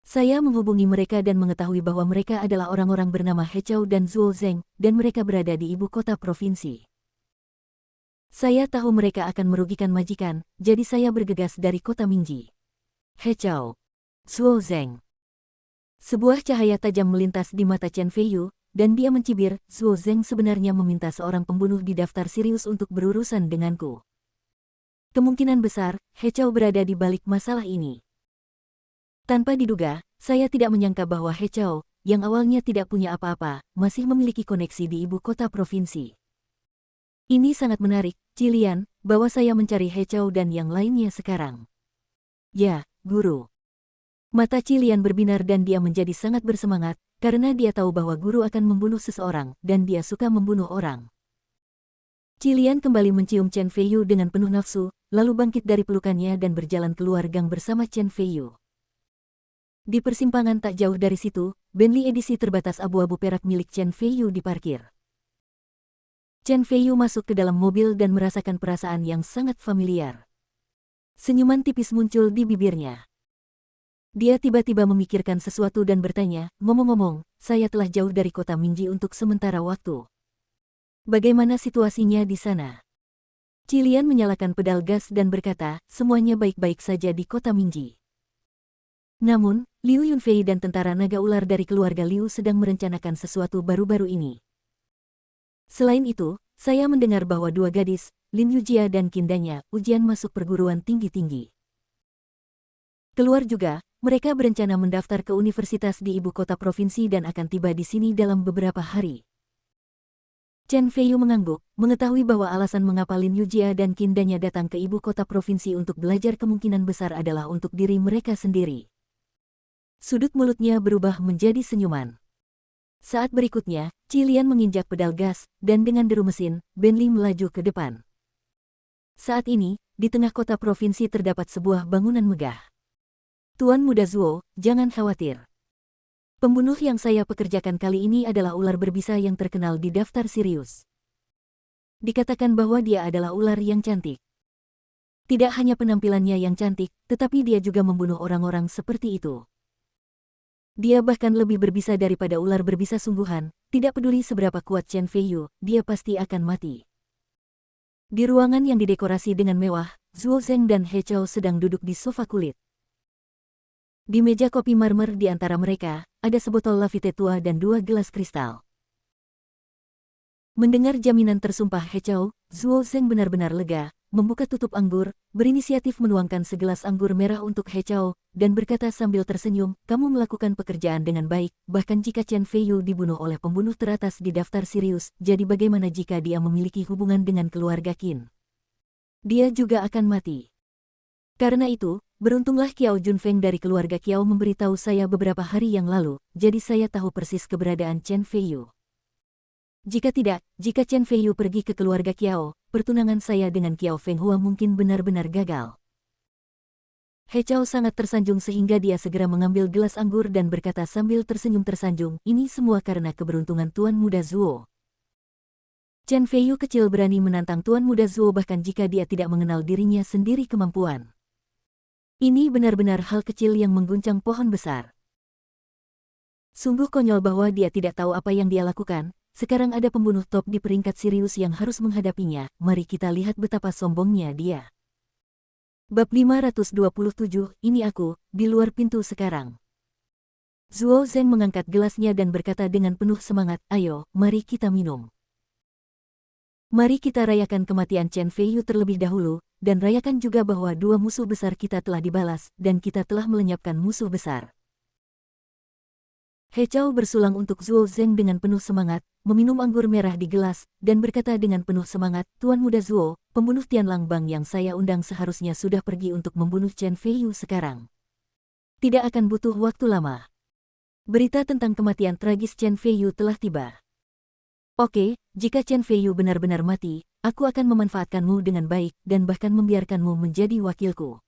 Saya menghubungi mereka dan mengetahui bahwa mereka adalah orang-orang bernama He Chao dan Zuo Zeng, dan mereka berada di ibu kota provinsi. Saya tahu mereka akan merugikan majikan, jadi saya bergegas dari kota Mingji. He Chao, Zuo Zeng. Sebuah cahaya tajam melintas di mata Chen Feiyu, dan dia mencibir, "Zuo Zeng sebenarnya meminta seorang pembunuh di daftar Sirius untuk berurusan denganku. Kemungkinan besar, He Chao berada di balik masalah ini." Tanpa diduga, saya tidak menyangka bahwa He Chao, yang awalnya tidak punya apa-apa, masih memiliki koneksi di ibu kota provinsi. Ini sangat menarik, Qilian, bahwa saya mencari He Chao dan yang lainnya sekarang. Ya, Guru. Mata Qilian berbinar dan dia menjadi sangat bersemangat, karena dia tahu bahwa guru akan membunuh seseorang, dan dia suka membunuh orang. Qilian kembali mencium Chen Feiyu dengan penuh nafsu, lalu bangkit dari pelukannya dan berjalan keluar gang bersama Chen Feiyu. Di persimpangan tak jauh dari situ, Bentley edisi terbatas abu-abu perak milik Chen Feiyu diparkir. Chen Feiyu masuk ke dalam mobil dan merasakan perasaan yang sangat familiar. Senyuman tipis muncul di bibirnya. Dia tiba-tiba memikirkan sesuatu dan bertanya, "Ngomong-ngomong, saya telah jauh dari kota Mingji untuk sementara waktu. Bagaimana situasinya di sana?" Qilian menyalakan pedal gas dan berkata, "Semuanya baik-baik saja di kota Mingji. Namun, Liu Yunfei dan tentara naga ular dari keluarga Liu sedang merencanakan sesuatu baru-baru ini. Selain itu, saya mendengar bahwa 2 gadis, Lin Yujia dan Kindanya, ujian masuk perguruan tinggi-tinggi. Keluar juga, Mereka berencana mendaftar ke universitas di ibu kota provinsi dan akan tiba di sini dalam beberapa hari. Chen Feiyu mengangguk, mengetahui bahwa alasan mengapa Lin Yujia dan Qin Danya datang ke ibu kota provinsi untuk belajar kemungkinan besar adalah untuk diri mereka sendiri. Sudut mulutnya berubah menjadi senyuman. Saat berikutnya, Cilian menginjak pedal gas, dan dengan deru mesin, Benli melaju ke depan. Saat ini, di tengah kota provinsi terdapat sebuah bangunan megah. Tuan Muda Zuo, jangan khawatir. Pembunuh yang saya pekerjakan kali ini adalah ular berbisa yang terkenal di daftar Sirius. Dikatakan bahwa dia adalah ular yang cantik. Tidak hanya penampilannya yang cantik, tetapi dia juga membunuh orang-orang seperti itu. Dia bahkan lebih berbisa daripada ular berbisa sungguhan, tidak peduli seberapa kuat Chen Feiyu, dia pasti akan mati. Di ruangan yang didekorasi dengan mewah, Zuo Zeng dan He Chao sedang duduk di sofa kulit. Di meja kopi marmer di antara mereka, ada sebotol lafite tua dan 2 gelas kristal. Mendengar jaminan tersumpah He Chao, Zuo Zeng benar-benar lega, membuka tutup anggur, berinisiatif menuangkan segelas anggur merah untuk He Chao, dan berkata sambil tersenyum, kamu melakukan pekerjaan dengan baik, bahkan jika Chen Feiyu dibunuh oleh pembunuh teratas di daftar Sirius, jadi bagaimana jika dia memiliki hubungan dengan keluarga Qin? Dia juga akan mati. Karena itu, beruntunglah Qiao Junfeng dari keluarga Qiao memberitahu saya beberapa hari yang lalu, jadi saya tahu persis keberadaan Chen Feiyu. Jika tidak, jika Chen Feiyu pergi ke keluarga Qiao, pertunangan saya dengan Qiao Fenghua mungkin benar-benar gagal. He Chao sangat tersanjung sehingga dia segera mengambil gelas anggur dan berkata sambil tersenyum tersanjung, ini semua karena keberuntungan Tuan Muda Zuo. Chen Feiyu kecil berani menantang Tuan Muda Zuo bahkan jika dia tidak mengenal dirinya sendiri kemampuan. Ini benar-benar hal kecil yang mengguncang pohon besar. Sungguh konyol bahwa dia tidak tahu apa yang dia lakukan. Sekarang ada pembunuh top di peringkat Sirius yang harus menghadapinya. Mari kita lihat betapa sombongnya dia. Bab 527, ini aku, di luar pintu sekarang. Zuo Zeng mengangkat gelasnya dan berkata dengan penuh semangat, ayo, mari kita minum. Mari kita rayakan kematian Chen Feiyu terlebih dahulu, dan rayakan juga bahwa 2 musuh besar kita telah dibalas, dan kita telah melenyapkan musuh besar. He Chao bersulang untuk Zuo Zeng dengan penuh semangat, meminum anggur merah di gelas, dan berkata dengan penuh semangat, Tuan Muda Zuo, pembunuh Tianlang Bang yang saya undang seharusnya sudah pergi untuk membunuh Chen Feiyu sekarang. Tidak akan butuh waktu lama. Berita tentang kematian tragis Chen Feiyu telah tiba. Oke, jika Chen Feiyu benar-benar mati, aku akan memanfaatkanmu dengan baik dan bahkan membiarkanmu menjadi wakilku.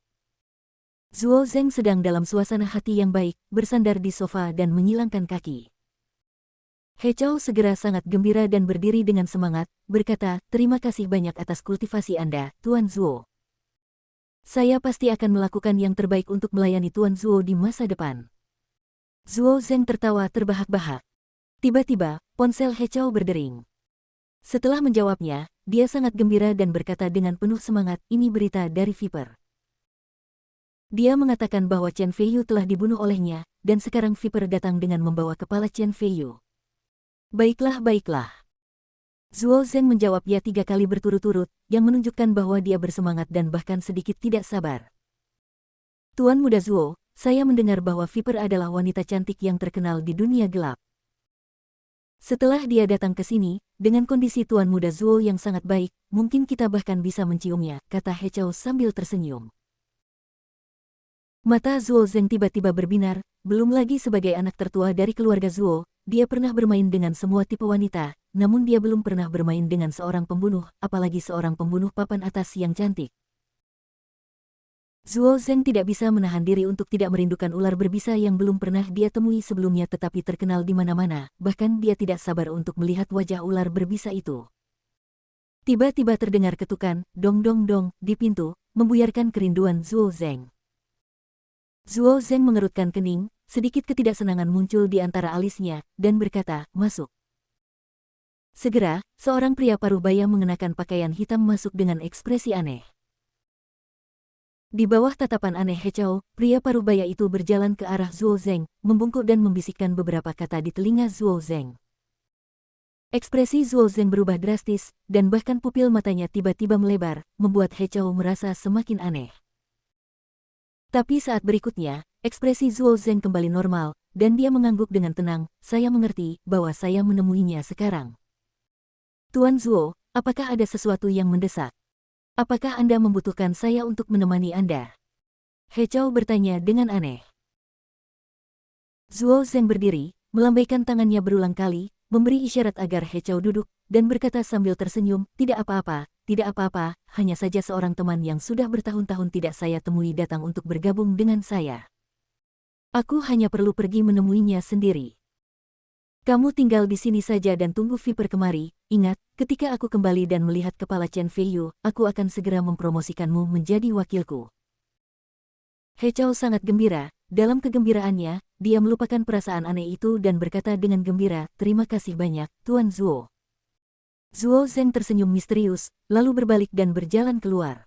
Zuo Zeng sedang dalam suasana hati yang baik, bersandar di sofa dan menyilangkan kaki. He Chao segera sangat gembira dan berdiri dengan semangat, berkata, terima kasih banyak atas kultivasi Anda, Tuan Zuo. Saya pasti akan melakukan yang terbaik untuk melayani Tuan Zuo di masa depan. Zuo Zeng tertawa terbahak-bahak. Tiba-tiba, ponsel He Chao berdering. Setelah menjawabnya, dia sangat gembira dan berkata dengan penuh semangat, ini berita dari Viper. Dia mengatakan bahwa Chen Feiyu telah dibunuh olehnya, dan sekarang Viper datang dengan membawa kepala Chen Feiyu. Baiklah, baiklah. Zuo Zeng menjawab ya 3 kali berturut-turut, yang menunjukkan bahwa dia bersemangat dan bahkan sedikit tidak sabar. Tuan Muda Zuo, saya mendengar bahwa Viper adalah wanita cantik yang terkenal di dunia gelap. Setelah dia datang ke sini, dengan kondisi Tuan Muda Zuo yang sangat baik, mungkin kita bahkan bisa menciumnya, kata He Chao sambil tersenyum. Mata Zuo Zeng tiba-tiba berbinar, belum lagi sebagai anak tertua dari keluarga Zuo, dia pernah bermain dengan semua tipe wanita, namun dia belum pernah bermain dengan seorang pembunuh, apalagi seorang pembunuh papan atas yang cantik. Zuo Zeng tidak bisa menahan diri untuk tidak merindukan ular berbisa yang belum pernah dia temui sebelumnya tetapi terkenal di mana-mana, bahkan dia tidak sabar untuk melihat wajah ular berbisa itu. Tiba-tiba terdengar ketukan, dong-dong-dong, di pintu, membuyarkan kerinduan Zuo Zeng. Zuo Zeng mengerutkan kening, sedikit ketidaksenangan muncul di antara alisnya, dan berkata, masuk. Segera, seorang pria paruh baya mengenakan pakaian hitam masuk dengan ekspresi aneh. Di bawah tatapan aneh He Chao, pria parubaya itu berjalan ke arah Zuo Zeng, membungkuk dan membisikkan beberapa kata di telinga Zuo Zeng. Ekspresi Zuo Zeng berubah drastis, dan bahkan pupil matanya tiba-tiba melebar, membuat He Chao merasa semakin aneh. Tapi saat berikutnya, Ekspresi Zuo Zeng kembali normal, dan dia mengangguk dengan tenang. Saya mengerti bahwa saya menemuinya sekarang. Tuan Zuo, apakah ada sesuatu yang mendesak? Apakah Anda membutuhkan saya untuk menemani Anda? He Chao bertanya dengan aneh. Zuo Zeng berdiri, melambaikan tangannya berulang kali, memberi isyarat agar He Chao duduk, dan berkata sambil tersenyum, tidak apa-apa, hanya saja seorang teman yang sudah bertahun-tahun tidak saya temui datang untuk bergabung dengan saya. Aku hanya perlu pergi menemuinya sendiri. Kamu tinggal di sini saja dan tunggu Viper kemari. Ingat, ketika aku kembali dan melihat kepala Chen Feiyu, aku akan segera mempromosikanmu menjadi wakilku. He Chao sangat gembira. Dalam kegembiraannya, dia melupakan perasaan aneh itu dan berkata dengan gembira, terima kasih banyak, Tuan Zuo. Zuo Zeng tersenyum misterius, lalu berbalik dan berjalan keluar.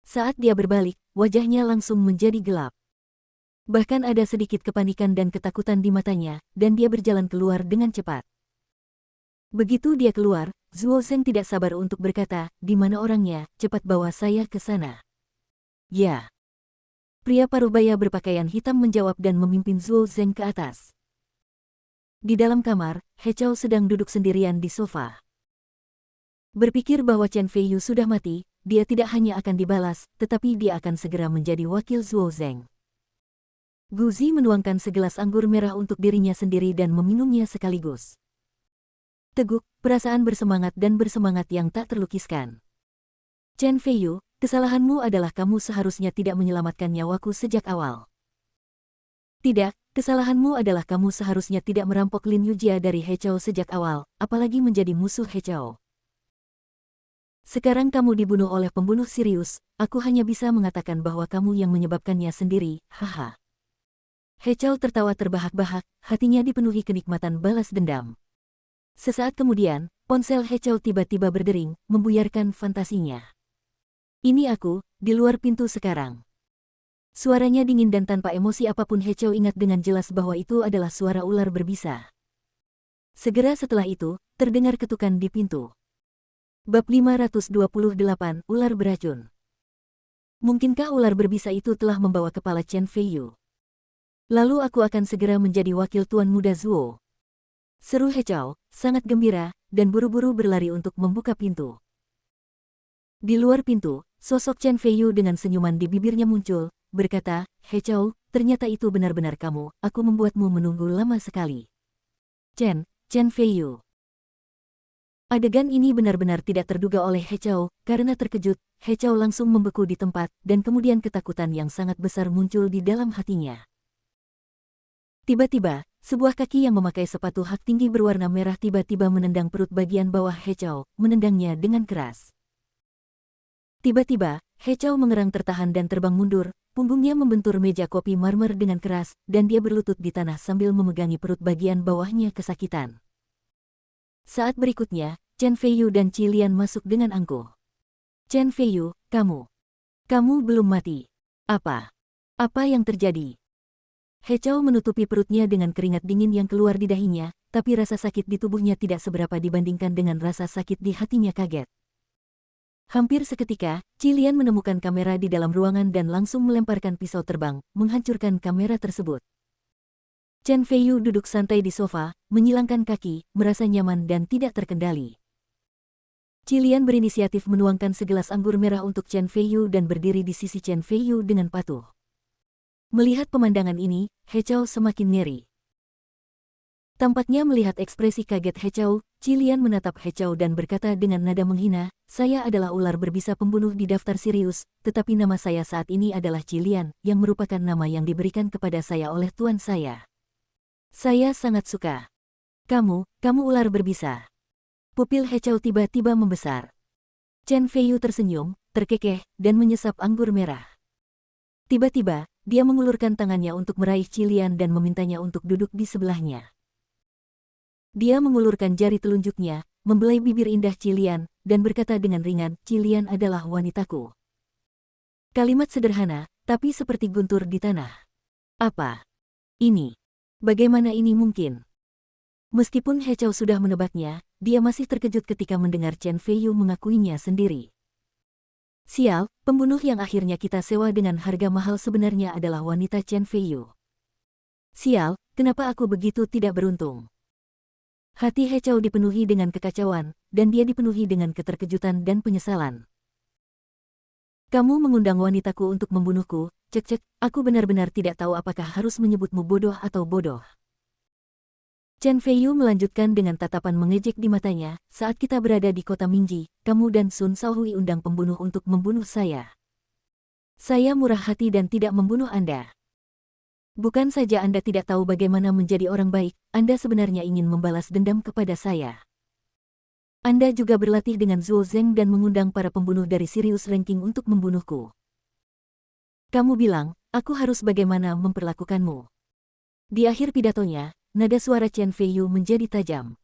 Saat dia berbalik, wajahnya langsung menjadi gelap. Bahkan ada sedikit kepanikan dan ketakutan di matanya, dan dia berjalan keluar dengan cepat. Begitu dia keluar, Zuo Zeng tidak sabar untuk berkata, di mana orangnya, cepat bawa saya ke sana. Ya. Pria parubaya berpakaian hitam menjawab dan memimpin Zuo Zeng ke atas. Di dalam kamar, He Chao sedang duduk sendirian di sofa. Berpikir bahwa Chen Feiyu sudah mati, dia tidak hanya akan dibalas, tetapi dia akan segera menjadi wakil Zuo Zeng. Gu Zi menuangkan segelas anggur merah untuk dirinya sendiri dan meminumnya sekaligus. Teguk, perasaan bersemangat dan bersemangat yang tak terlukiskan. Chen Feiyu, kesalahanmu adalah kamu seharusnya tidak menyelamatkan nyawaku sejak awal. Tidak, kesalahanmu adalah kamu seharusnya tidak merampok Lin Yujia dari He Chao sejak awal, apalagi menjadi musuh He Chao. Sekarang kamu dibunuh oleh pembunuh Sirius, aku hanya bisa mengatakan bahwa kamu yang menyebabkannya sendiri, haha. He Chao tertawa terbahak-bahak, hatinya dipenuhi kenikmatan balas dendam. Sesaat kemudian, ponsel He Chao tiba-tiba berdering, membuyarkan fantasinya. Ini aku, di luar pintu sekarang. Suaranya dingin dan tanpa emosi apapun. He Chao ingat dengan jelas bahwa itu adalah suara ular berbisa. Segera setelah itu, terdengar ketukan di pintu. Bab 528, Ular Beracun. Mungkinkah ular berbisa itu telah membawa kepala Chen Feiyu? Lalu aku akan segera menjadi wakil Tuan Muda Zuo. Seru He Chao, sangat gembira, dan buru-buru berlari untuk membuka pintu. Di luar pintu, sosok Chen Feiyu dengan senyuman di bibirnya muncul, berkata, He Chao, ternyata itu benar-benar kamu, aku membuatmu menunggu lama sekali. Chen Feiyu. Adegan ini benar-benar tidak terduga oleh He Chao, karena terkejut, He Chao langsung membeku di tempat, dan kemudian ketakutan yang sangat besar muncul di dalam hatinya. Tiba-tiba, sebuah kaki yang memakai sepatu hak tinggi berwarna merah tiba-tiba menendang perut bagian bawah He Chao, menendangnya dengan keras. Tiba-tiba, He Chao mengerang tertahan dan terbang mundur, punggungnya membentur meja kopi marmer dengan keras, dan dia berlutut di tanah sambil memegangi perut bagian bawahnya kesakitan. Saat berikutnya, Chen Feiyu dan Qi Lian masuk dengan angkuh. Chen Feiyu, kamu belum mati. Apa yang terjadi? He Chao menutupi perutnya dengan keringat dingin yang keluar di dahinya, tapi rasa sakit di tubuhnya tidak seberapa dibandingkan dengan rasa sakit di hatinya. Kaget. Hampir seketika, Qi Lian menemukan kamera di dalam ruangan dan langsung melemparkan pisau terbang, menghancurkan kamera tersebut. Chen Feiyu duduk santai di sofa, menyilangkan kaki, merasa nyaman dan tidak terkendali. Qi Lian berinisiatif menuangkan segelas anggur merah untuk Chen Feiyu dan berdiri di sisi Chen Feiyu dengan patuh. Melihat pemandangan ini, He Chao semakin ngeri. Tampaknya melihat ekspresi kaget He Chao, Qi Lian menatap He Chao dan berkata dengan nada menghina, saya adalah ular berbisa pembunuh di daftar Sirius, tetapi nama saya saat ini adalah Qi Lian, yang merupakan nama yang diberikan kepada saya oleh tuan saya. Saya sangat suka. Kamu ular berbisa. Pupil He Chao tiba-tiba membesar. Chen Feiyu tersenyum, terkekeh, dan menyesap anggur merah. Tiba-tiba, dia mengulurkan tangannya untuk meraih Qi Lian dan memintanya untuk duduk di sebelahnya. Dia mengulurkan jari telunjuknya, membelai bibir indah Qi Lian, dan berkata dengan ringan, Qi Lian adalah wanitaku. Kalimat sederhana, tapi seperti guntur di tanah. Apa ini? Bagaimana ini mungkin? Meskipun He Chao sudah menebaknya, dia masih terkejut ketika mendengar Chen Feiyu mengakuinya sendiri. Sial, pembunuh yang akhirnya kita sewa dengan harga mahal sebenarnya adalah wanita Chen Feiyu. Sial, kenapa aku begitu tidak beruntung? Hati He Chao dipenuhi dengan kekacauan, dan dia dipenuhi dengan keterkejutan dan penyesalan. Kamu mengundang wanitaku untuk membunuhku, cek-cek, aku benar-benar tidak tahu apakah harus menyebutmu bodoh atau bodoh. Chen Feiyu melanjutkan dengan tatapan mengejek di matanya, saat kita berada di kota Mingji, kamu dan Sun Shaohui undang pembunuh untuk membunuh saya. Saya murah hati dan tidak membunuh Anda. Bukan saja Anda tidak tahu bagaimana menjadi orang baik, Anda sebenarnya ingin membalas dendam kepada saya. Anda juga berlatih dengan Zhuo Zeng dan mengundang para pembunuh dari Sirius Ranking untuk membunuhku. Kamu bilang, aku harus bagaimana memperlakukanmu. Di akhir pidatonya, nada suara Chen Feiyu menjadi tajam.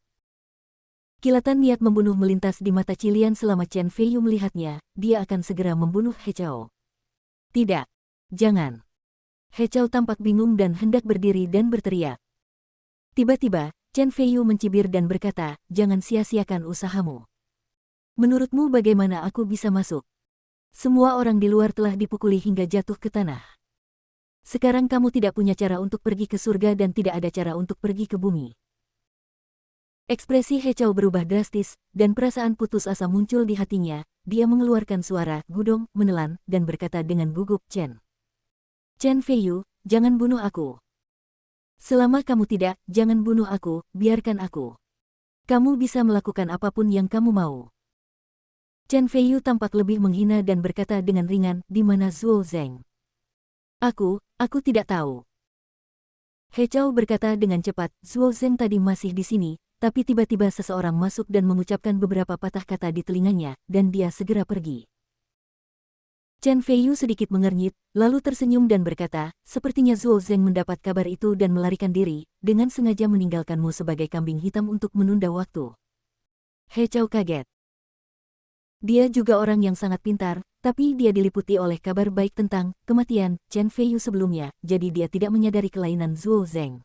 Kilatan niat membunuh melintas di mata Cilian selama Chen Feiyu melihatnya, dia akan segera membunuh He Chao. Tidak. Jangan. He Chao tampak bingung dan hendak berdiri dan berteriak. Tiba-tiba, Chen Feiyu mencibir dan berkata, jangan sia-siakan usahamu. Menurutmu bagaimana aku bisa masuk? Semua orang di luar telah dipukuli hingga jatuh ke tanah. Sekarang kamu tidak punya cara untuk pergi ke surga dan tidak ada cara untuk pergi ke bumi. Ekspresi He Chao berubah drastis, dan perasaan putus asa muncul di hatinya. Dia mengeluarkan suara gudong, menelan, dan berkata dengan gugup, Chen Feiyu, jangan bunuh aku. Selama kamu tidak, jangan bunuh aku, biarkan aku. Kamu bisa melakukan apapun yang kamu mau. Chen Feiyu tampak lebih menghina dan berkata dengan ringan, di mana Zhuo Zeng? Aku tidak tahu. He Chao berkata dengan cepat, Zhuo Zeng tadi masih di sini, tapi tiba-tiba seseorang masuk dan mengucapkan beberapa patah kata di telinganya, dan dia segera pergi. Chen Feiyu sedikit mengernyit, lalu tersenyum dan berkata, sepertinya Zhuo Zeng mendapat kabar itu dan melarikan diri, dengan sengaja meninggalkanmu sebagai kambing hitam untuk menunda waktu. He Chao kaget. Dia juga orang yang sangat pintar, tapi dia diliputi oleh kabar baik tentang kematian Chen Feiyu sebelumnya, jadi dia tidak menyadari kelainan Zhuo Zeng.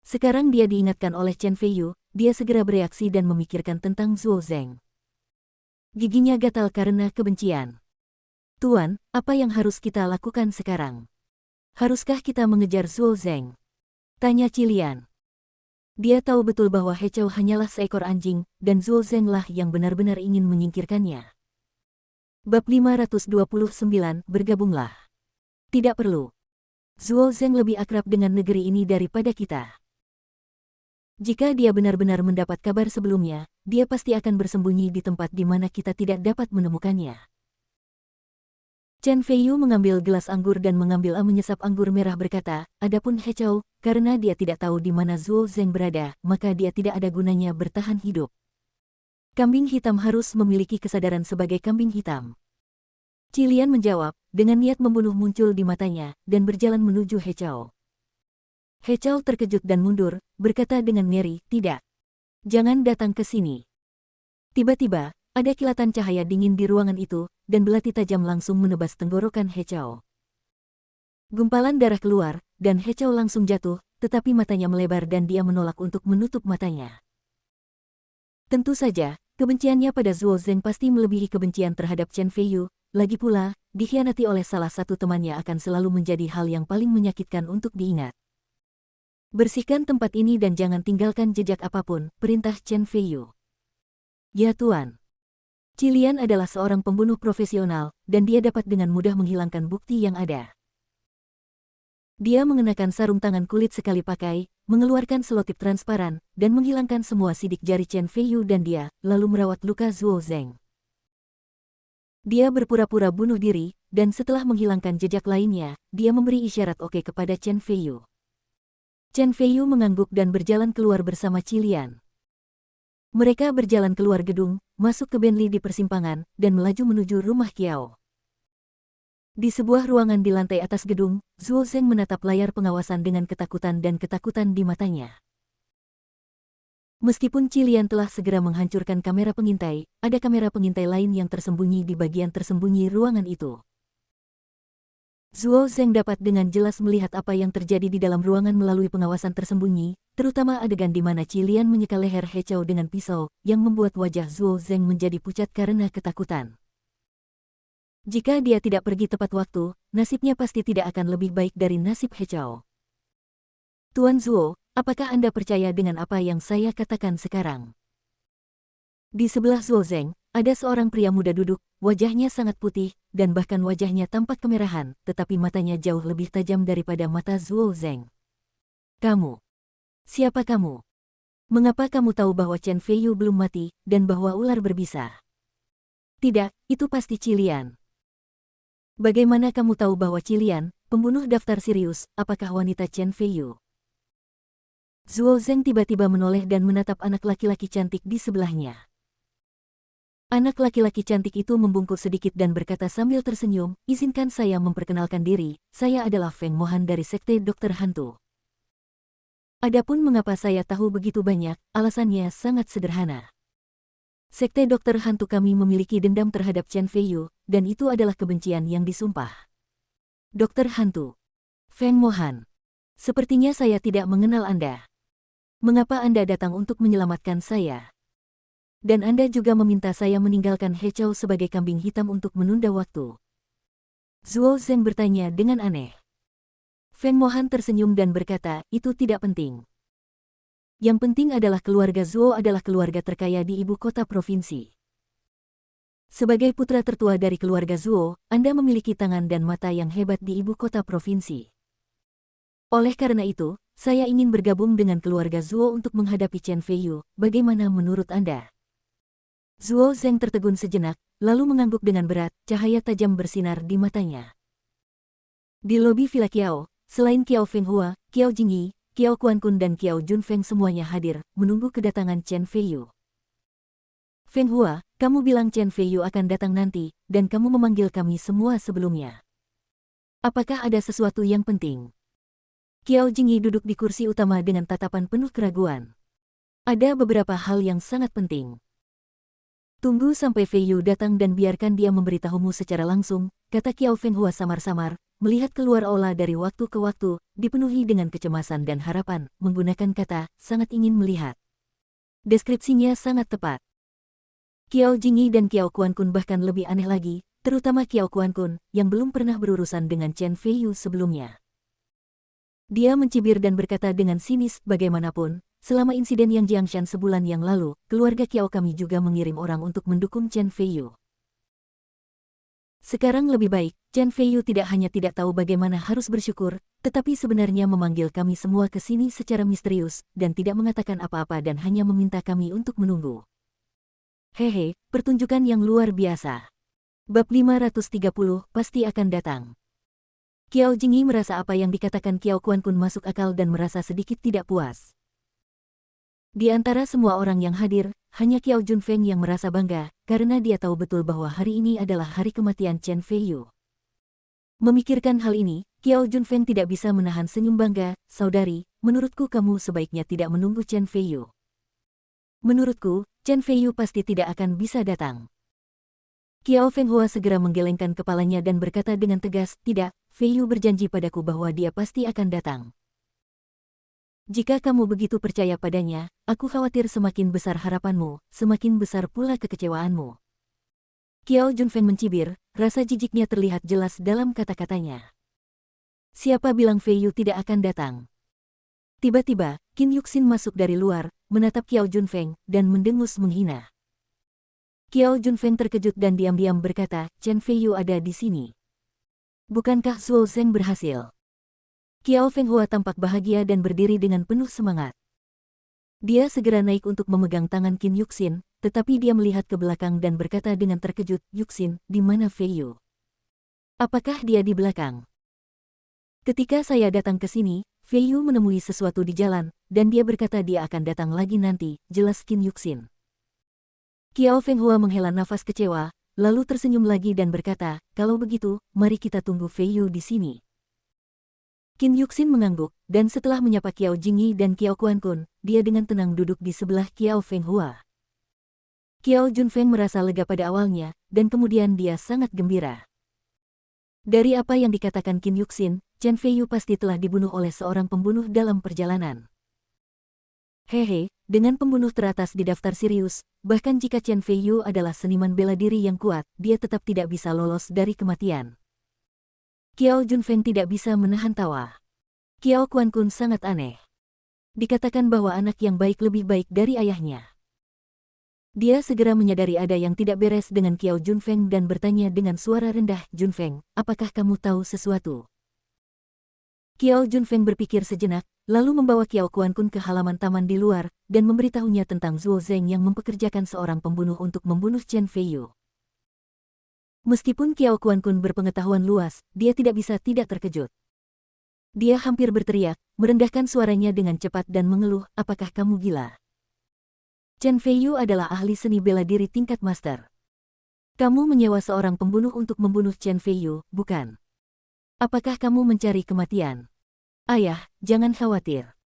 Sekarang dia diingatkan oleh Chen Feiyu, dia segera bereaksi dan memikirkan tentang Zhuo Zeng. Giginya gatal karena kebencian. Tuan, apa yang harus kita lakukan sekarang? Haruskah kita mengejar Zhuo Zeng? Tanya Cilian. Dia tahu betul bahwa He Chao hanyalah seekor anjing, dan Zhuo Zeng lah yang benar-benar ingin menyingkirkannya. Bab 529, bergabunglah. Tidak perlu. Zhuo Zeng lebih akrab dengan negeri ini daripada kita. Jika dia benar-benar mendapat kabar sebelumnya, dia pasti akan bersembunyi di tempat di mana kita tidak dapat menemukannya. Chen Feiyu mengambil gelas anggur dan mengambil menyesap anggur merah berkata, adapun He Chao, karena dia tidak tahu di mana Zhuo Zeng berada, maka dia tidak ada gunanya bertahan hidup. Kambing hitam harus memiliki kesadaran sebagai kambing hitam. Cilian menjawab, dengan niat membunuh muncul di matanya, dan berjalan menuju He Chao. He Chao terkejut dan mundur, berkata dengan ngeri, tidak. Jangan datang ke sini. Tiba-tiba, ada kilatan cahaya dingin di ruangan itu, dan belati tajam langsung menebas tenggorokan He Chao. Gumpalan darah keluar, dan He Chao langsung jatuh, tetapi matanya melebar dan dia menolak untuk menutup matanya. Tentu saja, kebenciannya pada Zhuo Zeng pasti melebihi kebencian terhadap Chen Feiyu, lagi pula, dikhianati oleh salah satu temannya akan selalu menjadi hal yang paling menyakitkan untuk diingat. Bersihkan tempat ini dan jangan tinggalkan jejak apapun, perintah Chen Feiyu. Ya Tuan. Cilian adalah seorang pembunuh profesional, dan dia dapat dengan mudah menghilangkan bukti yang ada. Dia mengenakan sarung tangan kulit sekali pakai, mengeluarkan selotip transparan, dan menghilangkan semua sidik jari Chen Feiyu dan dia, lalu merawat luka Zhuo Zeng. Dia berpura-pura bunuh diri, dan setelah menghilangkan jejak lainnya, dia memberi isyarat oke kepada Chen Feiyu. Chen Feiyu mengangguk dan berjalan keluar bersama Cilian. Mereka berjalan keluar gedung, masuk ke Bentley di persimpangan, dan melaju menuju rumah Kiao. Di sebuah ruangan di lantai atas gedung, Zhuo Zeng menatap layar pengawasan dengan ketakutan dan ketakutan di matanya. Meskipun Cilian telah segera menghancurkan kamera pengintai, ada kamera pengintai lain yang tersembunyi di bagian tersembunyi ruangan itu. Zhuo Zeng dapat dengan jelas melihat apa yang terjadi di dalam ruangan melalui pengawasan tersembunyi, terutama adegan di mana Cilian menyeka leher He Chao dengan pisau, yang membuat wajah Zhuo Zeng menjadi pucat karena ketakutan. Jika dia tidak pergi tepat waktu, nasibnya pasti tidak akan lebih baik dari nasib He Chao. Tuan Zuo, apakah Anda percaya dengan apa yang saya katakan sekarang? Di sebelah Zuo Zeng, ada seorang pria muda duduk, wajahnya sangat putih, dan bahkan wajahnya tampak kemerahan, tetapi matanya jauh lebih tajam daripada mata Zuo Zeng. Kamu. Siapa kamu? Mengapa kamu tahu bahwa Chen Feiyu belum mati, dan bahwa ular berbisa? Tidak, itu pasti Cilian. Bagaimana kamu tahu bahwa Cilian, pembunuh daftar Sirius, apakah wanita Chen Feiyu? Zuo Zeng tiba-tiba menoleh dan menatap anak laki-laki cantik di sebelahnya. Anak laki-laki cantik itu membungkuk sedikit dan berkata sambil tersenyum, izinkan saya memperkenalkan diri, saya adalah Feng Mohan dari Sekte Dokter Hantu. Adapun mengapa saya tahu begitu banyak, alasannya sangat sederhana. Sekte Dokter Hantu kami memiliki dendam terhadap Chen Feiyu, dan itu adalah kebencian yang disumpah. Dokter Hantu. Feng Mohan. Sepertinya saya tidak mengenal Anda. Mengapa Anda datang untuk menyelamatkan saya? Dan Anda juga meminta saya meninggalkan He Chao sebagai kambing hitam untuk menunda waktu. Zuo Zeng bertanya dengan aneh. Feng Mohan tersenyum dan berkata, itu tidak penting. Yang penting adalah keluarga Zuo adalah keluarga terkaya di ibu kota provinsi. Sebagai putra tertua dari keluarga Zuo, Anda memiliki tangan dan mata yang hebat di ibu kota provinsi. Oleh karena itu, saya ingin bergabung dengan keluarga Zuo untuk menghadapi Chen Feiyu. Bagaimana menurut Anda? Zuo Zeng tertegun sejenak, lalu mengangguk dengan berat, cahaya tajam bersinar di matanya. Di lobi Villa Kiao, selain Kiao Feng Hua, Kiao Jingyi, Kiao Kuan-kun dan Kiao Junfeng semuanya hadir, menunggu kedatangan Chen Feiyu. Feng Hua, kamu bilang Chen Feiyu akan datang nanti, dan kamu memanggil kami semua sebelumnya. Apakah ada sesuatu yang penting? Kiao Jingyi duduk di kursi utama dengan tatapan penuh keraguan. Ada beberapa hal yang sangat penting. Tunggu sampai Feiyu datang dan biarkan dia memberitahumu secara langsung, kata Kiao Feng Hua samar-samar, melihat keluar aula dari waktu ke waktu, dipenuhi dengan kecemasan dan harapan, menggunakan kata, sangat ingin melihat. Deskripsinya sangat tepat. Kiao Jingyi dan Kiao Kuan-kun bahkan lebih aneh lagi, terutama Kiao Kuan-kun, yang belum pernah berurusan dengan Chen Feiyu sebelumnya. Dia mencibir dan berkata dengan sinis, bagaimanapun, selama insiden yang Jiangshan sebulan yang lalu, keluarga Kiao kami juga mengirim orang untuk mendukung Chen Feiyu. Sekarang lebih baik, Chen Feiyu tidak hanya tidak tahu bagaimana harus bersyukur, tetapi sebenarnya memanggil kami semua ke sini secara misterius, dan tidak mengatakan apa-apa dan hanya meminta kami untuk menunggu. Hehe, pertunjukan yang luar biasa. Bab 530 pasti akan datang. Kiao Jingyi merasa apa yang dikatakan Kiao Kuan-kun masuk akal dan merasa sedikit tidak puas. Di antara semua orang yang hadir, hanya Kiao Junfeng yang merasa bangga, karena dia tahu betul bahwa hari ini adalah hari kematian Chen Feiyu. Memikirkan hal ini, Kiao Junfeng tidak bisa menahan senyum bangga, saudari, menurutku kamu sebaiknya tidak menunggu Chen Feiyu. Menurutku, Chen Feiyu pasti tidak akan bisa datang. Kiao Feng Hua segera menggelengkan kepalanya dan berkata dengan tegas, tidak, Feiyu berjanji padaku bahwa dia pasti akan datang. Jika kamu begitu percaya padanya, aku khawatir semakin besar harapanmu, semakin besar pula kekecewaanmu. Kiao Junfeng mencibir, rasa jijiknya terlihat jelas dalam kata-katanya. Siapa bilang Feiyu tidak akan datang? Tiba-tiba, Qin Yuxin masuk dari luar, menatap Kiao Junfeng, dan mendengus menghina. Kiao Junfeng terkejut dan diam-diam berkata, Chen Feiyu ada di sini. Bukankah Zuo Zeng berhasil? Kiao Feng Hua tampak bahagia dan berdiri dengan penuh semangat. Dia segera naik untuk memegang tangan Qin Yuxin, tetapi dia melihat ke belakang dan berkata dengan terkejut, Yuxin, di mana Feiyu? Apakah dia di belakang? Ketika saya datang ke sini, Feiyu menemui sesuatu di jalan, dan dia berkata dia akan datang lagi nanti, jelas Qin Yuxin. Kiao Feng Hua menghela nafas kecewa, lalu tersenyum lagi dan berkata, kalau begitu, mari kita tunggu Feiyu di sini. Qin Yuxin mengangguk, dan setelah menyapa Kiao Jingyi dan Kiao Kuan-kun, dia dengan tenang duduk di sebelah Kiao Feng Hua. Kiao Junfeng merasa lega pada awalnya, dan kemudian dia sangat gembira. Dari apa yang dikatakan Qin Yuxin, Chen Feiyu pasti telah dibunuh oleh seorang pembunuh dalam perjalanan. Hehe, dengan pembunuh teratas di daftar Sirius, bahkan jika Chen Feiyu adalah seniman bela diri yang kuat, dia tetap tidak bisa lolos dari kematian. Qiao Junfeng tidak bisa menahan tawa. Qiao Kuan-kun sangat aneh. Dikatakan bahwa anak yang baik lebih baik dari ayahnya. Dia segera menyadari ada yang tidak beres dengan Qiao Junfeng dan bertanya dengan suara rendah, "Junfeng, apakah kamu tahu sesuatu?" Qiao Junfeng berpikir sejenak, lalu membawa Qiao Kuan-kun ke halaman taman di luar, dan memberitahunya tentang Zhuo Zeng yang mempekerjakan seorang pembunuh untuk membunuh Chen Feiyu. Meskipun Qiao Kuan-kun berpengetahuan luas, dia tidak bisa tidak terkejut. Dia hampir berteriak, merendahkan suaranya dengan cepat dan mengeluh, "Apakah kamu gila? Chen Feiyu adalah ahli seni bela diri tingkat master. Kamu menyewa seorang pembunuh untuk membunuh Chen Feiyu, bukan? Apakah kamu mencari kematian?" "Ayah, jangan khawatir.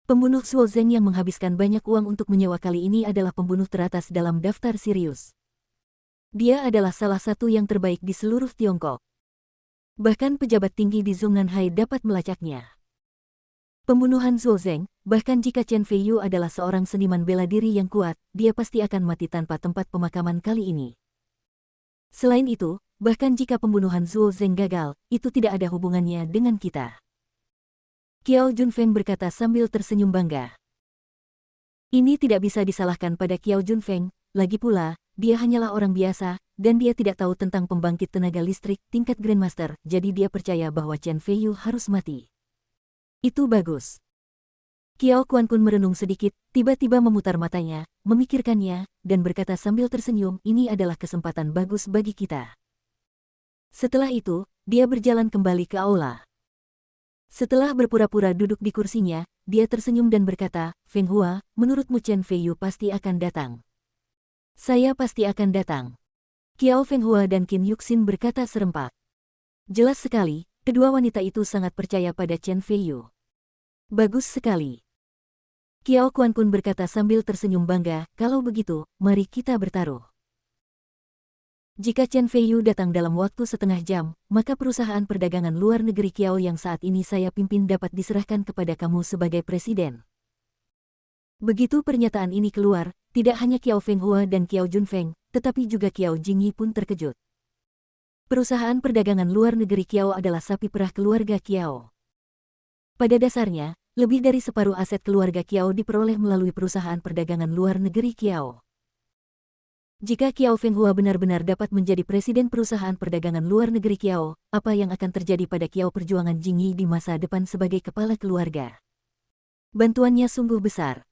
Pembunuh Zhuo Zeng yang menghabiskan banyak uang untuk menyewa kali ini adalah pembunuh teratas dalam daftar Sirius. Dia adalah salah satu yang terbaik di seluruh Tiongkok. Bahkan pejabat tinggi di Zhongnanhai dapat melacaknya. Pembunuhan Zhuo Zeng, bahkan jika Chen Feiyu adalah seorang seniman bela diri yang kuat, dia pasti akan mati tanpa tempat pemakaman kali ini. Selain itu, bahkan jika pembunuhan Zhuo Zeng gagal, itu tidak ada hubungannya dengan kita." Qiao Junfeng berkata sambil tersenyum bangga. Ini tidak bisa disalahkan pada Qiao Junfeng, lagi pula, dia hanyalah orang biasa, dan dia tidak tahu tentang pembangkit tenaga listrik tingkat Grandmaster, jadi dia percaya bahwa Chen Feiyu harus mati. Itu bagus. Qiao Kuan-kun merenung sedikit, tiba-tiba memutar matanya, memikirkannya, dan berkata sambil tersenyum, "Ini adalah kesempatan bagus bagi kita." Setelah itu, dia berjalan kembali ke aula. Setelah berpura-pura duduk di kursinya, dia tersenyum dan berkata, "Feng Hua, menurutmu Chen Feiyu pasti akan datang?" "Saya pasti akan datang." Qiao Feng Hua dan Qin Yuxin berkata serempak. Jelas sekali, kedua wanita itu sangat percaya pada Chen Feiyu. Bagus sekali. Qiao Kuan-kun berkata sambil tersenyum bangga, "Kalau begitu, mari kita bertaruh. Jika Chen Feiyu datang dalam waktu setengah jam, maka perusahaan perdagangan luar negeri Qiao yang saat ini saya pimpin dapat diserahkan kepada kamu sebagai presiden." Begitu pernyataan ini keluar, tidak hanya Qiao Feng Hua dan Qiao Junfeng, tetapi juga Qiao Jingyi pun terkejut. Perusahaan perdagangan luar negeri Qiao adalah sapi perah keluarga Qiao. Pada dasarnya, lebih dari separuh aset keluarga Qiao diperoleh melalui perusahaan perdagangan luar negeri Qiao. Jika Qiao Feng Hua benar-benar dapat menjadi presiden perusahaan perdagangan luar negeri Qiao, apa yang akan terjadi pada Qiao perjuangan Jingyi di masa depan sebagai kepala keluarga? Bantuannya sungguh besar.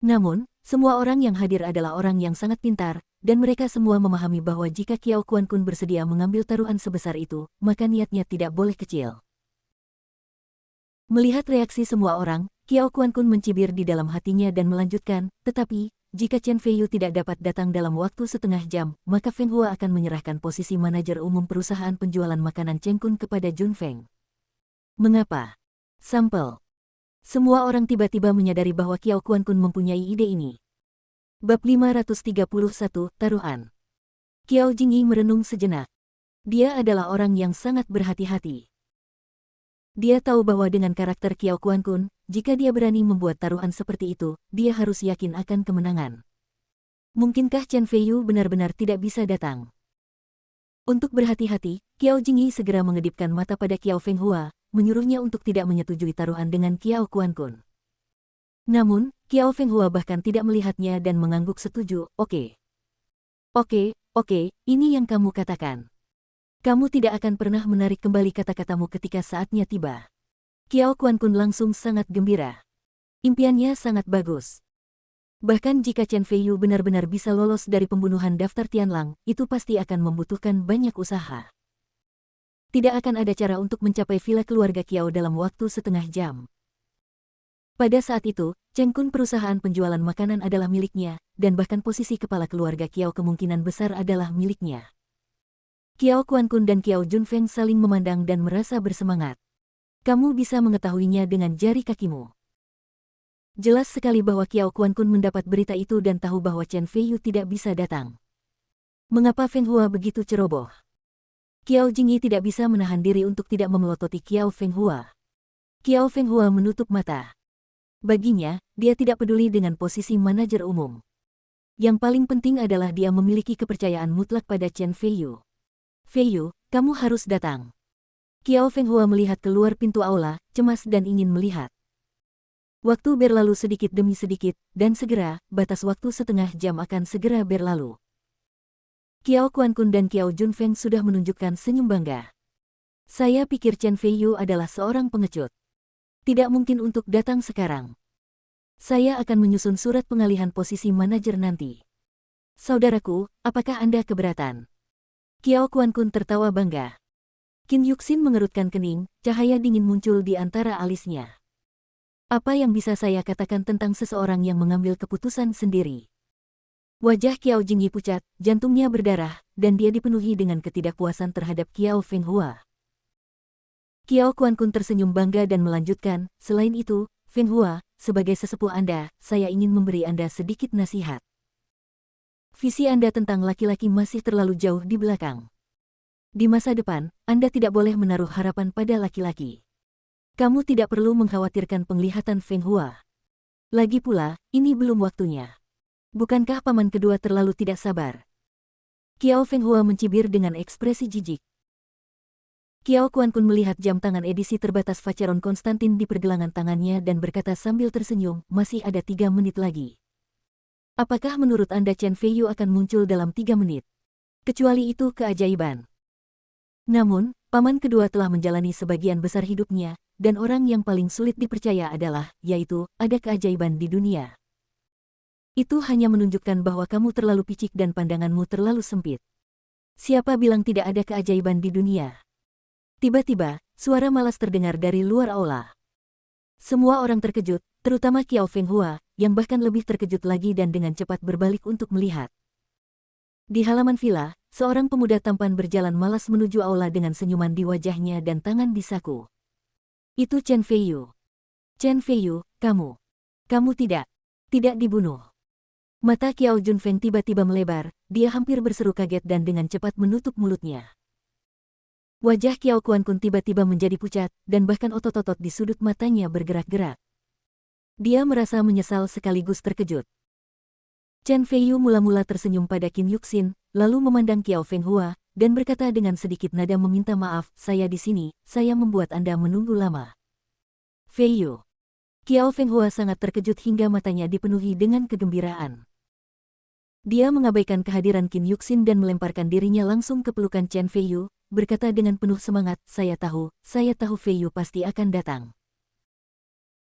Namun, semua orang yang hadir adalah orang yang sangat pintar, dan mereka semua memahami bahwa jika Qiao Kuan-kun bersedia mengambil taruhan sebesar itu, maka niatnya tidak boleh kecil. Melihat reaksi semua orang, Qiao Kuan-kun mencibir di dalam hatinya dan melanjutkan, "Tetapi, jika Chen Feiyu tidak dapat datang dalam waktu setengah jam, maka Feng Hua akan menyerahkan posisi manajer umum perusahaan penjualan makanan Cheng Kun kepada Jun Feng." Mengapa? Sampel. Semua orang tiba-tiba menyadari bahwa Qiao Kuan-kun mempunyai ide ini. Bab 531, Taruhan. Qiao Jingyi merenung sejenak. Dia adalah orang yang sangat berhati-hati. Dia tahu bahwa dengan karakter Qiao Kuan-kun, jika dia berani membuat taruhan seperti itu, dia harus yakin akan kemenangan. Mungkinkah Chen Feiyu benar-benar tidak bisa datang? Untuk berhati-hati, Qiao Jingyi segera mengedipkan mata pada Qiao Feng Hua, menyuruhnya untuk tidak menyetujui taruhan dengan Qiao Kuan-kun. Namun, Qiao Feng Hua bahkan tidak melihatnya dan mengangguk setuju, "Oke. Oke, ini yang kamu katakan. Kamu tidak akan pernah menarik kembali kata-katamu ketika saatnya tiba." Qiao Kuan-kun langsung sangat gembira. Impiannya sangat bagus. Bahkan jika Chen Feiyu benar-benar bisa lolos dari pembunuhan daftar Tianlang, itu pasti akan membutuhkan banyak usaha. Tidak akan ada cara untuk mencapai villa keluarga Qiao dalam waktu setengah jam. Pada saat itu, Cheng Kun perusahaan penjualan makanan adalah miliknya, dan bahkan posisi kepala keluarga Qiao kemungkinan besar adalah miliknya. Qiao Kuan-kun dan Qiao Junfeng saling memandang dan merasa bersemangat. "Kamu bisa mengetahuinya dengan jari kakimu." Jelas sekali bahwa Qiao Kuan-kun mendapat berita itu dan tahu bahwa Chen Feiyu tidak bisa datang. Mengapa Feng Hua begitu ceroboh? Qiao Jingyi tidak bisa menahan diri untuk tidak memelototi Qiao Feng Hua. Qiao Feng Hua menutup mata. Baginya, dia tidak peduli dengan posisi manajer umum. Yang paling penting adalah dia memiliki kepercayaan mutlak pada Chen Feiyu. Feiyu, kamu harus datang. Qiao Fenghua melihat keluar pintu aula, cemas dan ingin melihat. Waktu berlalu sedikit demi sedikit, dan segera, batas waktu setengah jam akan segera berlalu. Qiao Kuan-kun dan Qiao Junfeng sudah menunjukkan senyum bangga. Saya pikir Chen Feiyu adalah seorang pengecut. Tidak mungkin untuk datang sekarang. Saya akan menyusun surat pengalihan posisi manajer nanti. Saudaraku, apakah Anda keberatan? Qiao Kuan-kun tertawa bangga. Qin Yuxin mengerutkan kening, cahaya dingin muncul di antara alisnya. Apa yang bisa saya katakan tentang seseorang yang mengambil keputusan sendiri? Wajah Qiao Jingyi pucat, jantungnya berdarah, dan dia dipenuhi dengan ketidakpuasan terhadap Qiao Fenghua. Qiao Kuan-kun tersenyum bangga dan melanjutkan, selain itu, Fenghua, sebagai sesepuh Anda, saya ingin memberi Anda sedikit nasihat. Visi Anda tentang laki-laki masih terlalu jauh di belakang. Di masa depan, Anda tidak boleh menaruh harapan pada laki-laki. Kamu tidak perlu mengkhawatirkan penglihatan Fenghua. Lagi pula, ini belum waktunya. Bukankah paman kedua terlalu tidak sabar? Qiao Fenghua mencibir dengan ekspresi jijik. Qiao Kuan-kun melihat jam tangan edisi terbatas Vacheron Konstantin di pergelangan tangannya dan berkata sambil tersenyum, masih ada 3 menit lagi. Apakah menurut Anda Chen Feiyu akan muncul dalam 3 menit? Kecuali itu keajaiban. Namun, paman kedua telah menjalani sebagian besar hidupnya, dan orang yang paling sulit dipercaya adalah, yaitu, ada keajaiban di dunia. Itu hanya menunjukkan bahwa kamu terlalu picik dan pandanganmu terlalu sempit. Siapa bilang tidak ada keajaiban di dunia? Tiba-tiba, suara malas terdengar dari luar aula. Semua orang terkejut, terutama Qiao Fenghua, yang bahkan lebih terkejut lagi dan dengan cepat berbalik untuk melihat. Di halaman villa, seorang pemuda tampan berjalan malas menuju aula dengan senyuman di wajahnya dan tangan di saku. Itu Chen Feiyu. Chen Feiyu, kamu tidak dibunuh. Mata Qiao Junfeng tiba-tiba melebar, dia hampir berseru kaget dan dengan cepat menutup mulutnya. Wajah Qiao Kuan-kun tiba-tiba menjadi pucat, dan bahkan otot-otot di sudut matanya bergerak-gerak. Dia merasa menyesal sekaligus terkejut. Chen Feiyu mula-mula tersenyum pada Qin Yuxin, lalu memandang Qiao Fenghua, dan berkata dengan sedikit nada meminta maaf, saya di sini, saya membuat Anda menunggu lama. Feiyu. Qiao Fenghua sangat terkejut hingga matanya dipenuhi dengan kegembiraan. Dia mengabaikan kehadiran Qin Yuxin dan melemparkan dirinya langsung ke pelukan Chen Feiyu, berkata dengan penuh semangat, saya tahu Feiyu pasti akan datang.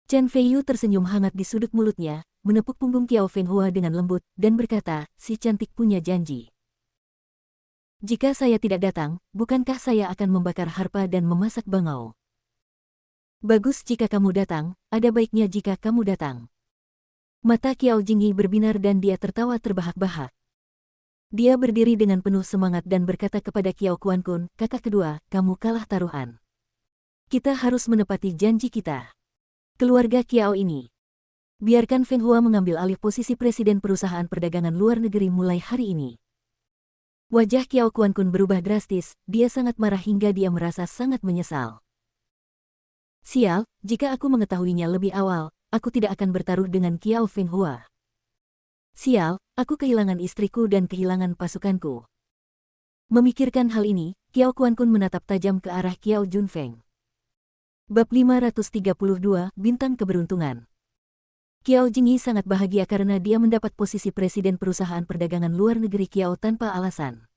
Chen Feiyu tersenyum hangat di sudut mulutnya, menepuk punggung Qiao Fenghua dengan lembut, dan berkata, si cantik punya janji. Jika saya tidak datang, bukankah saya akan membakar harpa dan memasak bangau? Bagus jika kamu datang, ada baiknya jika kamu datang. Mata Qiao Jingyi berbinar dan dia tertawa terbahak-bahak. Dia berdiri dengan penuh semangat dan berkata kepada Qiao Kuan-kun, kakak kedua, kamu kalah taruhan. Kita harus menepati janji kita. Keluarga Qiao ini. Biarkan Fenghua mengambil alih posisi presiden perusahaan perdagangan luar negeri mulai hari ini. Wajah Qiao Kuan-kun berubah drastis, dia sangat marah hingga dia merasa sangat menyesal. Sial, jika aku mengetahuinya lebih awal, aku tidak akan bertaruh dengan Qiao Fenghua. Sial, aku kehilangan istriku dan kehilangan pasukanku. Memikirkan hal ini, Qiao Kuan-kun menatap tajam ke arah Qiao Junfeng. Bab 532, Bintang Keberuntungan. Qiao Jingyi sangat bahagia karena dia mendapat posisi presiden perusahaan perdagangan luar negeri Qiao tanpa alasan.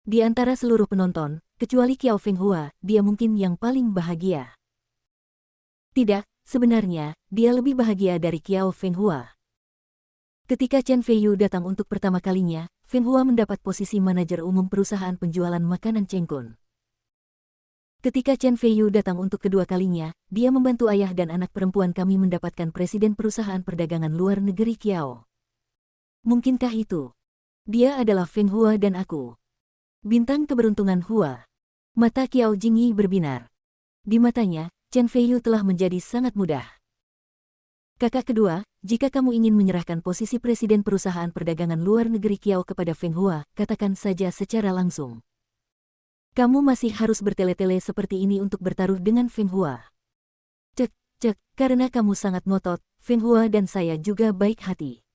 Di antara seluruh penonton, kecuali Qiao Fenghua, dia mungkin yang paling bahagia. Tidak, sebenarnya, dia lebih bahagia dari Qiao Fenghua. Ketika Chen Feiyu datang untuk pertama kalinya, Fenghua mendapat posisi manajer umum perusahaan penjualan makanan Chengkun. Ketika Chen Feiyu datang untuk kedua kalinya, dia membantu ayah dan anak perempuan kami mendapatkan presiden perusahaan perdagangan luar negeri Qiao. Mungkinkah itu? Dia adalah Fenghua dan aku. Bintang keberuntungan Hua. Mata Qiao Jingyi berbinar. Di matanya, Chen Feiyu telah menjadi sangat mudah. Kakak kedua, jika kamu ingin menyerahkan posisi presiden perusahaan perdagangan luar negeri Qiao kepada Fenghua, katakan saja secara langsung. Kamu masih harus bertele-tele seperti ini untuk bertaruh dengan Fenghua. Cek, karena kamu sangat ngotot, Feng Hua dan saya juga baik hati.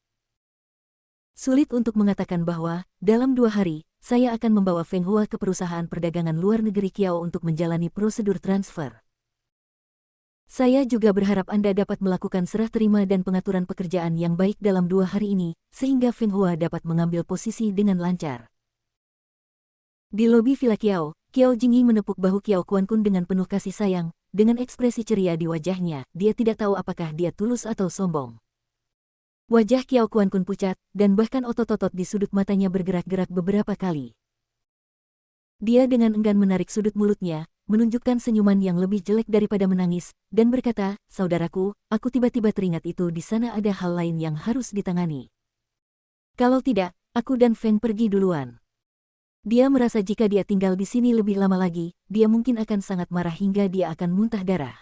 Sulit untuk mengatakan bahwa, dalam 2 hari, saya akan membawa Feng Hua ke perusahaan perdagangan luar negeri Kiao untuk menjalani prosedur transfer. Saya juga berharap Anda dapat melakukan serah terima dan pengaturan pekerjaan yang baik dalam 2 hari ini, sehingga Feng Hua dapat mengambil posisi dengan lancar. Di lobi Villa Kiao, Kiao Jingyi menepuk bahu Kiao Kuan-kun dengan penuh kasih sayang, dengan ekspresi ceria di wajahnya, dia tidak tahu apakah dia tulus atau sombong. Wajah Kiao Kuan-kun pucat, dan bahkan otot-otot di sudut matanya bergerak-gerak beberapa kali. Dia dengan enggan menarik sudut mulutnya, menunjukkan senyuman yang lebih jelek daripada menangis, dan berkata, "Saudaraku, aku tiba-tiba teringat itu di sana ada hal lain yang harus ditangani. Kalau tidak, aku dan Feng pergi duluan." Dia merasa jika dia tinggal di sini lebih lama lagi, dia mungkin akan sangat marah hingga dia akan muntah darah.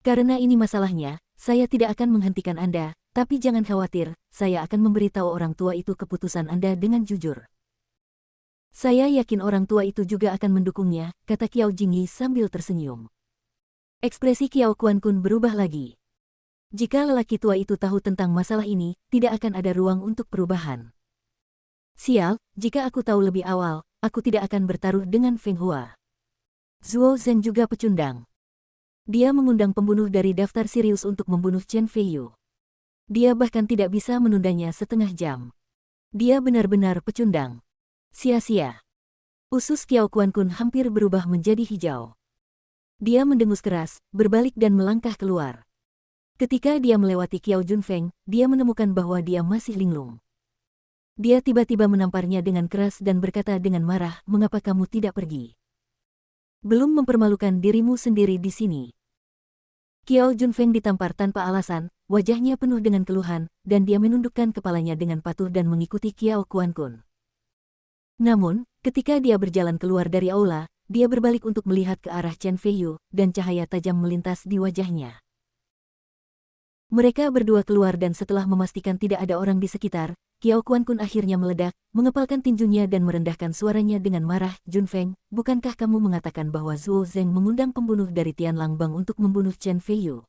Karena ini masalahnya, saya tidak akan menghentikan Anda, tapi jangan khawatir, saya akan memberitahu orang tua itu keputusan Anda dengan jujur. Saya yakin orang tua itu juga akan mendukungnya, kata Kiao Jingyi sambil tersenyum. Ekspresi Kiao Kuan-kun berubah lagi. Jika lelaki tua itu tahu tentang masalah ini, tidak akan ada ruang untuk perubahan. Sial, jika aku tahu lebih awal, aku tidak akan bertaruh dengan Feng Hua. Zhuo Zeng juga pecundang. Dia mengundang pembunuh dari daftar Sirius untuk membunuh Chen Feiyu. Dia bahkan tidak bisa menundanya setengah jam. Dia benar-benar pecundang. Sia-sia. Usus Kiao Kuan-kun hampir berubah menjadi hijau. Dia mendengus keras, berbalik dan melangkah keluar. Ketika dia melewati Kiao Junfeng, dia menemukan bahwa dia masih linglung. Dia tiba-tiba menamparnya dengan keras dan berkata dengan marah, "Mengapa kamu tidak pergi? Belum mempermalukan dirimu sendiri di sini." Kiao Junfeng ditampar tanpa alasan, wajahnya penuh dengan keluhan, dan dia menundukkan kepalanya dengan patuh dan mengikuti Kiao Kuan-kun. Namun, ketika dia berjalan keluar dari aula, dia berbalik untuk melihat ke arah Chen Feiyu, dan cahaya tajam melintas di wajahnya. Mereka berdua keluar dan setelah memastikan tidak ada orang di sekitar, Kiao Kuan-kun akhirnya meledak, mengepalkan tinjunya dan merendahkan suaranya dengan marah, "Junfeng, bukankah kamu mengatakan bahwa Zhuo Zeng mengundang pembunuh dari Tianlangbang untuk membunuh Chen Feiyu?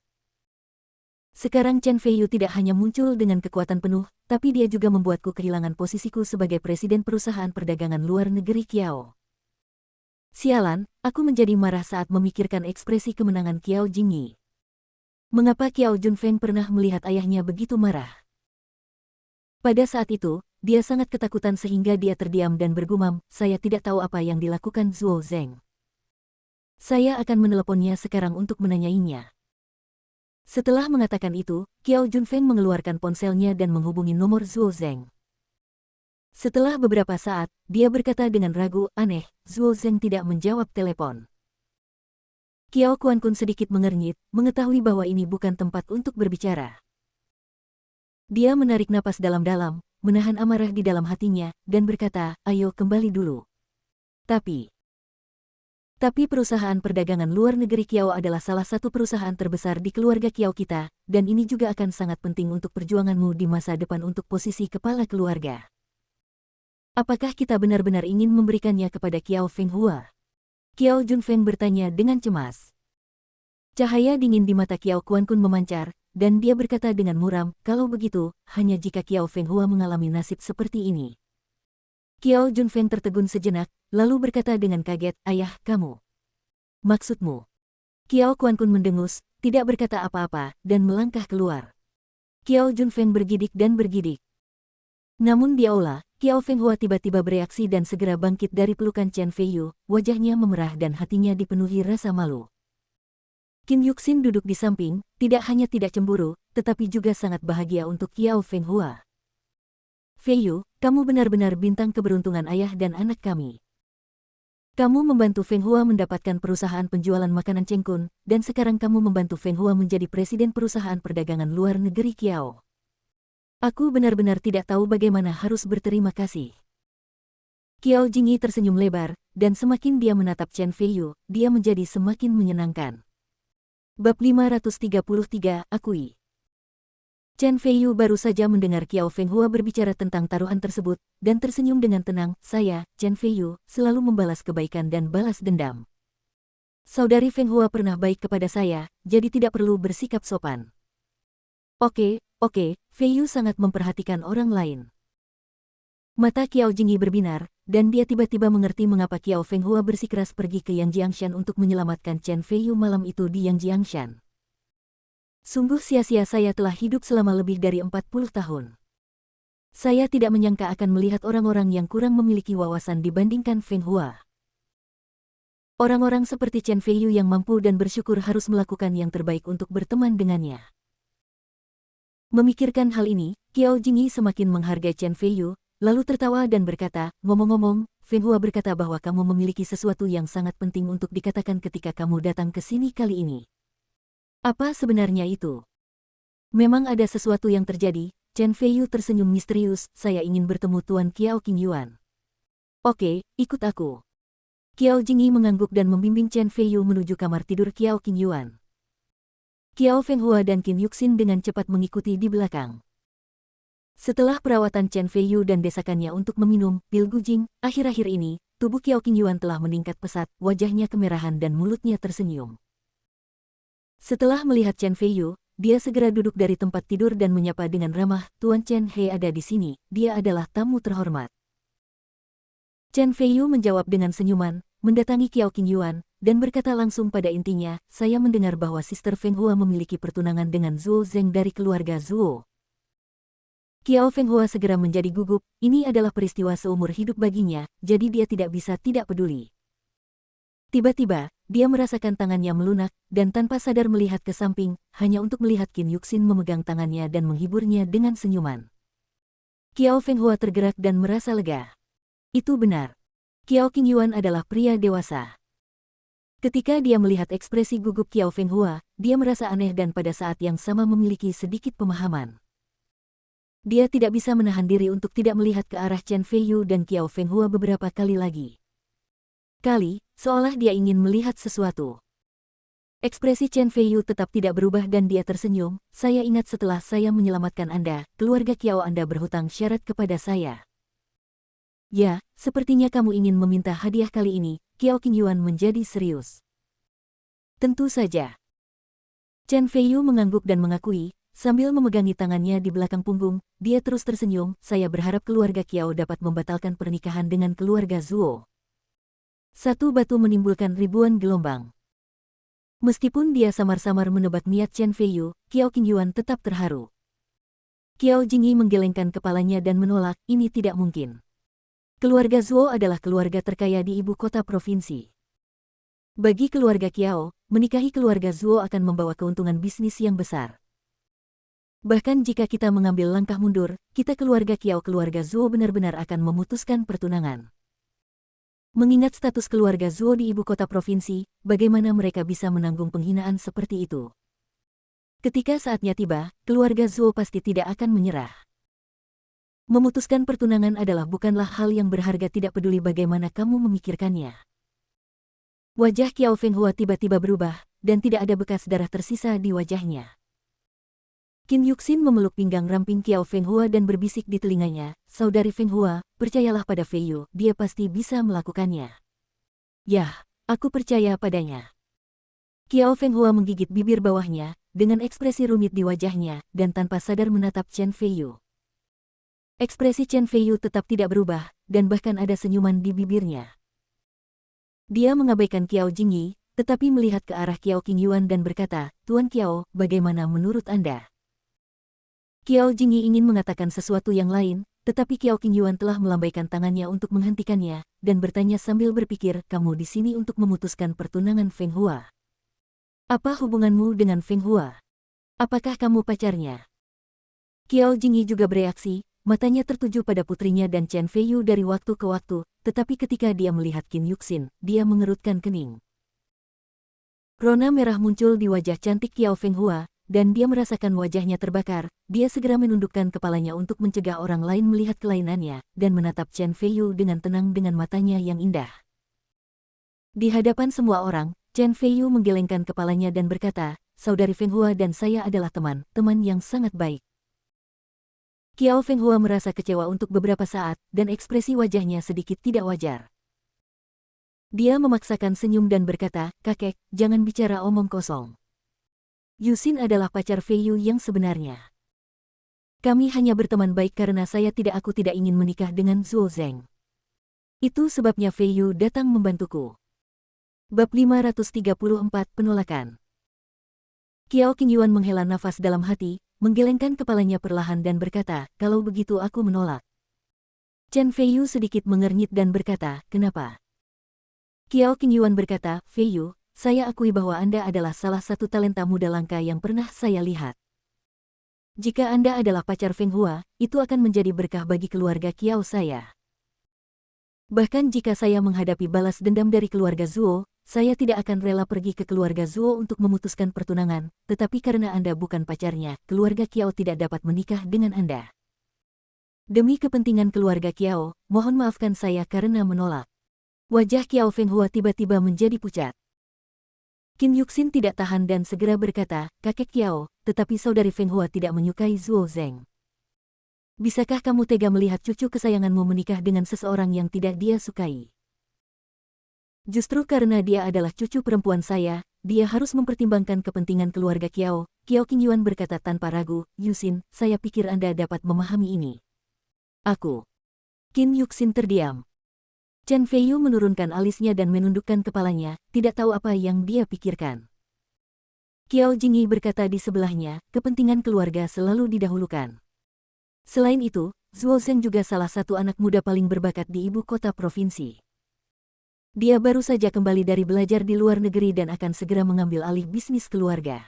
Sekarang Chen Feiyu tidak hanya muncul dengan kekuatan penuh, tapi dia juga membuatku kehilangan posisiku sebagai presiden perusahaan perdagangan luar negeri Kiao." Sialan, aku menjadi marah saat memikirkan ekspresi kemenangan Kiao Jingyi. Mengapa Kiao Junfeng pernah melihat ayahnya begitu marah? Pada saat itu, dia sangat ketakutan sehingga dia terdiam dan bergumam, "Saya tidak tahu apa yang dilakukan Zhuo Zeng. Saya akan meneleponnya sekarang untuk menanyainya." Setelah mengatakan itu, Kiao Junfeng mengeluarkan ponselnya dan menghubungi nomor Zhuo Zeng. Setelah beberapa saat, dia berkata dengan ragu, "Aneh, Zhuo Zeng tidak menjawab telepon." Kiao Kuan-kun sedikit mengernyit, mengetahui bahwa ini bukan tempat untuk berbicara. Dia menarik napas dalam-dalam, menahan amarah di dalam hatinya, dan berkata, "Ayo kembali dulu." Tapi perusahaan perdagangan luar negeri Kiao adalah salah satu perusahaan terbesar di keluarga Kiao kita, dan ini juga akan sangat penting untuk perjuanganmu di masa depan untuk posisi kepala keluarga. Apakah kita benar-benar ingin memberikannya kepada Kiao Feng Hua? Kiao Junfeng bertanya dengan cemas. Cahaya dingin di mata Kiao Kuan-kun memancar, dan dia berkata dengan muram, "Kalau begitu, hanya jika Kiao Feng Hua mengalami nasib seperti ini." Kiao Junfeng tertegun sejenak, lalu berkata dengan kaget, "Ayah, kamu. Maksudmu?" Kiao Kuan-kun mendengus, tidak berkata apa-apa, dan melangkah keluar. Kiao Junfeng bergidik dan bergidik. Namun di aula, Kiao Feng Hua tiba-tiba bereaksi dan segera bangkit dari pelukan Chen Feiyu, wajahnya memerah dan hatinya dipenuhi rasa malu. Qin Yuxin duduk di samping, tidak hanya tidak cemburu, tetapi juga sangat bahagia untuk Kiao Feng Hua. "Feiyu, kamu benar-benar bintang keberuntungan ayah dan anak kami. Kamu membantu Feng Hua mendapatkan perusahaan penjualan makanan Chengkun, dan sekarang kamu membantu Feng Hua menjadi presiden perusahaan perdagangan luar negeri Kiao. Aku benar-benar tidak tahu bagaimana harus berterima kasih." Kiao Jingyi tersenyum lebar, dan semakin dia menatap Chen Feiyu, dia menjadi semakin menyenangkan. Bab 533, Akui. Chen Feiyu baru saja mendengar Kiao Feng Hua berbicara tentang taruhan tersebut, dan tersenyum dengan tenang, "Saya, Chen Feiyu, selalu membalas kebaikan dan balas dendam. Saudari Feng Hua pernah baik kepada saya, jadi tidak perlu bersikap sopan. Oke, Fei Yu sangat memperhatikan orang lain. Mata Kiao Jingyi berbinar, dan dia tiba-tiba mengerti mengapa Kiao Feng Hua bersikeras pergi ke Yang Jiangshan untuk menyelamatkan Chen Fei Yu malam itu di Yang Jiangshan. Sungguh sia-sia saya telah hidup selama lebih dari 40 tahun. Saya tidak menyangka akan melihat orang-orang yang kurang memiliki wawasan dibandingkan Feng Hua. Orang-orang seperti Chen Fei Yu yang mampu dan bersyukur harus melakukan yang terbaik untuk berteman dengannya. Memikirkan hal ini, Kiao Jingyi semakin menghargai Chen Fei Yu, lalu tertawa dan berkata, ngomong-ngomong, Feng Hua berkata bahwa kamu memiliki sesuatu yang sangat penting untuk dikatakan ketika kamu datang ke sini kali ini. Apa sebenarnya itu? Memang ada sesuatu yang terjadi. Chen Fei Yu tersenyum misterius, saya ingin bertemu Tuan Kiao Qingyuan. Oke, ikut aku. Kiao Jingyi mengangguk dan membimbing Chen Fei Yu menuju kamar tidur Kiao Qingyuan. Kiao Feng Hua dan Qin Yuxin dengan cepat mengikuti di belakang. Setelah perawatan Chen Fei Yu dan desakannya untuk meminum pil gujing, akhir-akhir ini, tubuh Kiao Qingyuan telah meningkat pesat, wajahnya kemerahan dan mulutnya tersenyum. Setelah melihat Chen Fei Yu, dia segera duduk dari tempat tidur dan menyapa dengan ramah, Tuan Chen He ada di sini, dia adalah tamu terhormat. Chen Fei Yu menjawab dengan senyuman, mendatangi Kiao Qingyuan, dan berkata langsung pada intinya, saya mendengar bahwa Sister Feng Hua memiliki pertunangan dengan Zhuo Zeng dari keluarga Zhuo. Kiao Feng Hua segera menjadi gugup, ini adalah peristiwa seumur hidup baginya, jadi dia tidak bisa tidak peduli. Tiba-tiba, dia merasakan tangannya melunak, dan tanpa sadar melihat ke samping, hanya untuk melihat Qin Yuxin memegang tangannya dan menghiburnya dengan senyuman. Kiao Feng Hua tergerak dan merasa lega. Itu benar. Kiao Qingyuan adalah pria dewasa. Ketika dia melihat ekspresi gugup Kiao Feng Hua, dia merasa aneh dan pada saat yang sama memiliki sedikit pemahaman. Dia tidak bisa menahan diri untuk tidak melihat ke arah Chen Fei Yu dan Kiao Feng Hua beberapa kali lagi. Seolah dia ingin melihat sesuatu. Ekspresi Chen Fei Yu tetap tidak berubah dan dia tersenyum, saya ingat setelah saya menyelamatkan Anda, keluarga Kiao Anda berhutang syarat kepada saya. Ya, sepertinya kamu ingin meminta hadiah kali ini, Kiao Qingyuan menjadi serius. Tentu saja. Chen Fei Yu mengangguk dan mengakui, sambil memegangi tangannya di belakang punggung, dia terus tersenyum, saya berharap keluarga Kiao dapat membatalkan pernikahan dengan keluarga Zhuo. Satu batu menimbulkan ribuan gelombang. Meskipun dia samar-samar menebak niat Chen Fei Yu, Kiao Qingyuan tetap terharu. Kiao Jingyi menggelengkan kepalanya dan menolak, ini tidak mungkin. Keluarga Zhuo adalah keluarga terkaya di ibu kota provinsi. Bagi keluarga Kiao, menikahi keluarga Zhuo akan membawa keuntungan bisnis yang besar. Bahkan jika kita mengambil langkah mundur, kita keluarga Kiao keluarga Zhuo benar-benar akan memutuskan pertunangan. Mengingat status keluarga Zhuo di ibu kota provinsi, bagaimana mereka bisa menanggung penghinaan seperti itu? Ketika saatnya tiba, keluarga Zhuo pasti tidak akan menyerah. Memutuskan pertunangan adalah bukanlah hal yang berharga tidak peduli bagaimana kamu memikirkannya. Wajah Kiao Feng Hua tiba-tiba berubah, dan tidak ada bekas darah tersisa di wajahnya. Qin Yuxin memeluk pinggang ramping Kiao Feng Hua dan berbisik di telinganya, saudari Feng Hua, percayalah pada Fei Yu, dia pasti bisa melakukannya. Yah, aku percaya padanya. Kiao Feng Hua menggigit bibir bawahnya, dengan ekspresi rumit di wajahnya, dan tanpa sadar menatap Chen Fei Yu. Ekspresi Chen Fei Yu tetap tidak berubah, dan bahkan ada senyuman di bibirnya. Dia mengabaikan Kiao Jingyi, tetapi melihat ke arah Kiao Qingyuan dan berkata, Tuan Kiao, bagaimana menurut Anda? Kiao Jingyi ingin mengatakan sesuatu yang lain, tetapi Kiao Qingyuan telah melambaikan tangannya untuk menghentikannya, dan bertanya sambil berpikir, kamu di sini untuk memutuskan pertunangan Feng Hua. Apa hubunganmu dengan Feng Hua? Apakah kamu pacarnya? Kiao Jingyi juga bereaksi, matanya tertuju pada putrinya dan Chen Fei Yu dari waktu ke waktu, tetapi ketika dia melihat Qin Yuxin, dia mengerutkan kening. Rona merah muncul di wajah cantik Kiao Feng Hua, dan dia merasakan wajahnya terbakar, dia segera menundukkan kepalanya untuk mencegah orang lain melihat kelainannya, dan menatap Chen Fei Yu dengan tenang dengan matanya yang indah. Di hadapan semua orang, Chen Fei Yu menggelengkan kepalanya dan berkata, saudari Feng Hua dan saya adalah teman yang sangat baik. Kiao Feng Hua merasa kecewa untuk beberapa saat, dan ekspresi wajahnya sedikit tidak wajar. Dia memaksakan senyum dan berkata, "Kakek, jangan bicara omong kosong. Yusin adalah pacar Fei Yu yang sebenarnya. Kami hanya berteman baik karena aku tidak ingin menikah dengan Zhuo Zeng. Itu sebabnya Fei Yu datang membantuku." Bab 534 Penolakan. Qiao Qingyuan menghela nafas dalam hati, menggelengkan kepalanya perlahan dan berkata, "Kalau begitu aku menolak." Chen Fei Yu sedikit mengernyit dan berkata, "Kenapa?" Qiao Qingyuan berkata, "Fei Yu, saya akui bahwa Anda adalah salah satu talenta muda langka yang pernah saya lihat. Jika Anda adalah pacar Feng Hua, itu akan menjadi berkah bagi keluarga Qiao saya. Bahkan jika saya menghadapi balas dendam dari keluarga Zhuo, saya tidak akan rela pergi ke keluarga Zhuo untuk memutuskan pertunangan, tetapi karena Anda bukan pacarnya, keluarga Qiao tidak dapat menikah dengan Anda. Demi kepentingan keluarga Qiao, mohon maafkan saya karena menolak." Wajah Qiao Feng Hua tiba-tiba menjadi pucat. Qin Yuxin tidak tahan dan segera berkata, "Kakek Qiao, tetapi saudari Feng Hua tidak menyukai Zhuo Zeng. Bisakah kamu tega melihat cucu kesayanganmu menikah dengan seseorang yang tidak dia sukai? Justru karena dia adalah cucu perempuan saya, dia harus mempertimbangkan kepentingan keluarga Qiao." Qiao Qingyuan berkata tanpa ragu, "Yusin, saya pikir Anda dapat memahami ini." "Aku." Qin Yuxin terdiam. Chen Fei Yu menurunkan alisnya dan menundukkan kepalanya, tidak tahu apa yang dia pikirkan. Qiao Jingyi berkata di sebelahnya, "Kepentingan keluarga selalu didahulukan. Selain itu, Zhuo Zeng juga salah satu anak muda paling berbakat di ibu kota provinsi. Dia baru saja kembali dari belajar di luar negeri dan akan segera mengambil alih bisnis keluarga.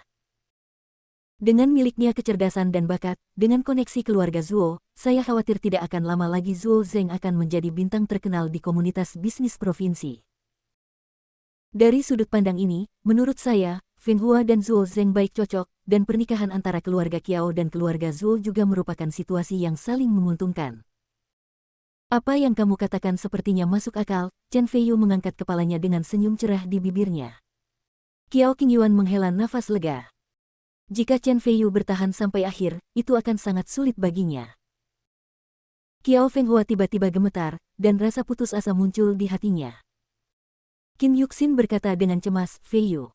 Dengan miliknya kecerdasan dan bakat, dengan koneksi keluarga Zhuo, saya khawatir tidak akan lama lagi Zhuo Zeng akan menjadi bintang terkenal di komunitas bisnis provinsi. Dari sudut pandang ini, menurut saya, Feng Hua dan Zhuo Zeng baik cocok, dan pernikahan antara keluarga Qiao dan keluarga Zhuo juga merupakan situasi yang saling menguntungkan." "Apa yang kamu katakan sepertinya masuk akal." Chen Fei Yu mengangkat kepalanya dengan senyum cerah di bibirnya. Qiao Qingyuan menghela nafas lega. Jika Chen Fei Yu bertahan sampai akhir, itu akan sangat sulit baginya. Qiao Feng Hua tiba-tiba gemetar, dan rasa putus asa muncul di hatinya. Qin Yuxin berkata dengan cemas, "Fei Yu."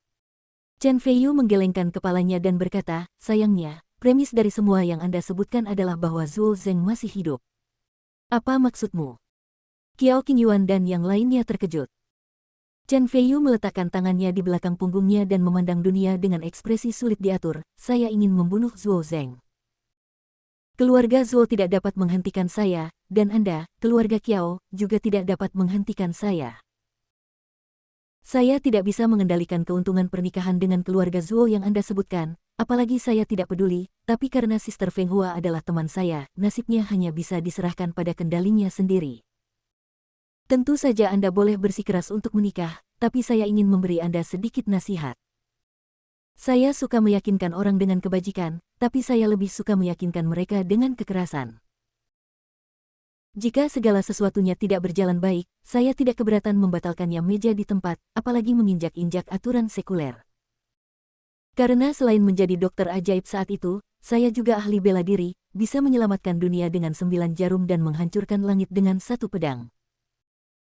Chen Fei Yu menggelengkan kepalanya dan berkata, "Sayangnya, premis dari semua yang Anda sebutkan adalah bahwa Zhuo Zeng masih hidup." "Apa maksudmu?" Qiao Qingyuan dan yang lainnya terkejut. Chen Fei Yu meletakkan tangannya di belakang punggungnya dan memandang dunia dengan ekspresi sulit diatur, "Saya ingin membunuh Zhuo Zeng. Keluarga Zhuo tidak dapat menghentikan saya, dan Anda, keluarga Qiao, juga tidak dapat menghentikan saya. Saya tidak bisa mengendalikan keuntungan pernikahan dengan keluarga Zhuo yang Anda sebutkan, apalagi saya tidak peduli, tapi karena Sister Feng Hua adalah teman saya, nasibnya hanya bisa diserahkan pada kendalinya sendiri. Tentu saja Anda boleh bersikeras untuk menikah, tapi saya ingin memberi Anda sedikit nasihat. Saya suka meyakinkan orang dengan kebajikan, tapi saya lebih suka meyakinkan mereka dengan kekerasan. Jika segala sesuatunya tidak berjalan baik, saya tidak keberatan membatalkannya meja di tempat, apalagi menginjak-injak aturan sekuler. Karena selain menjadi dokter ajaib saat itu, saya juga ahli bela diri, bisa menyelamatkan dunia dengan 9 jarum dan menghancurkan langit dengan 1 pedang.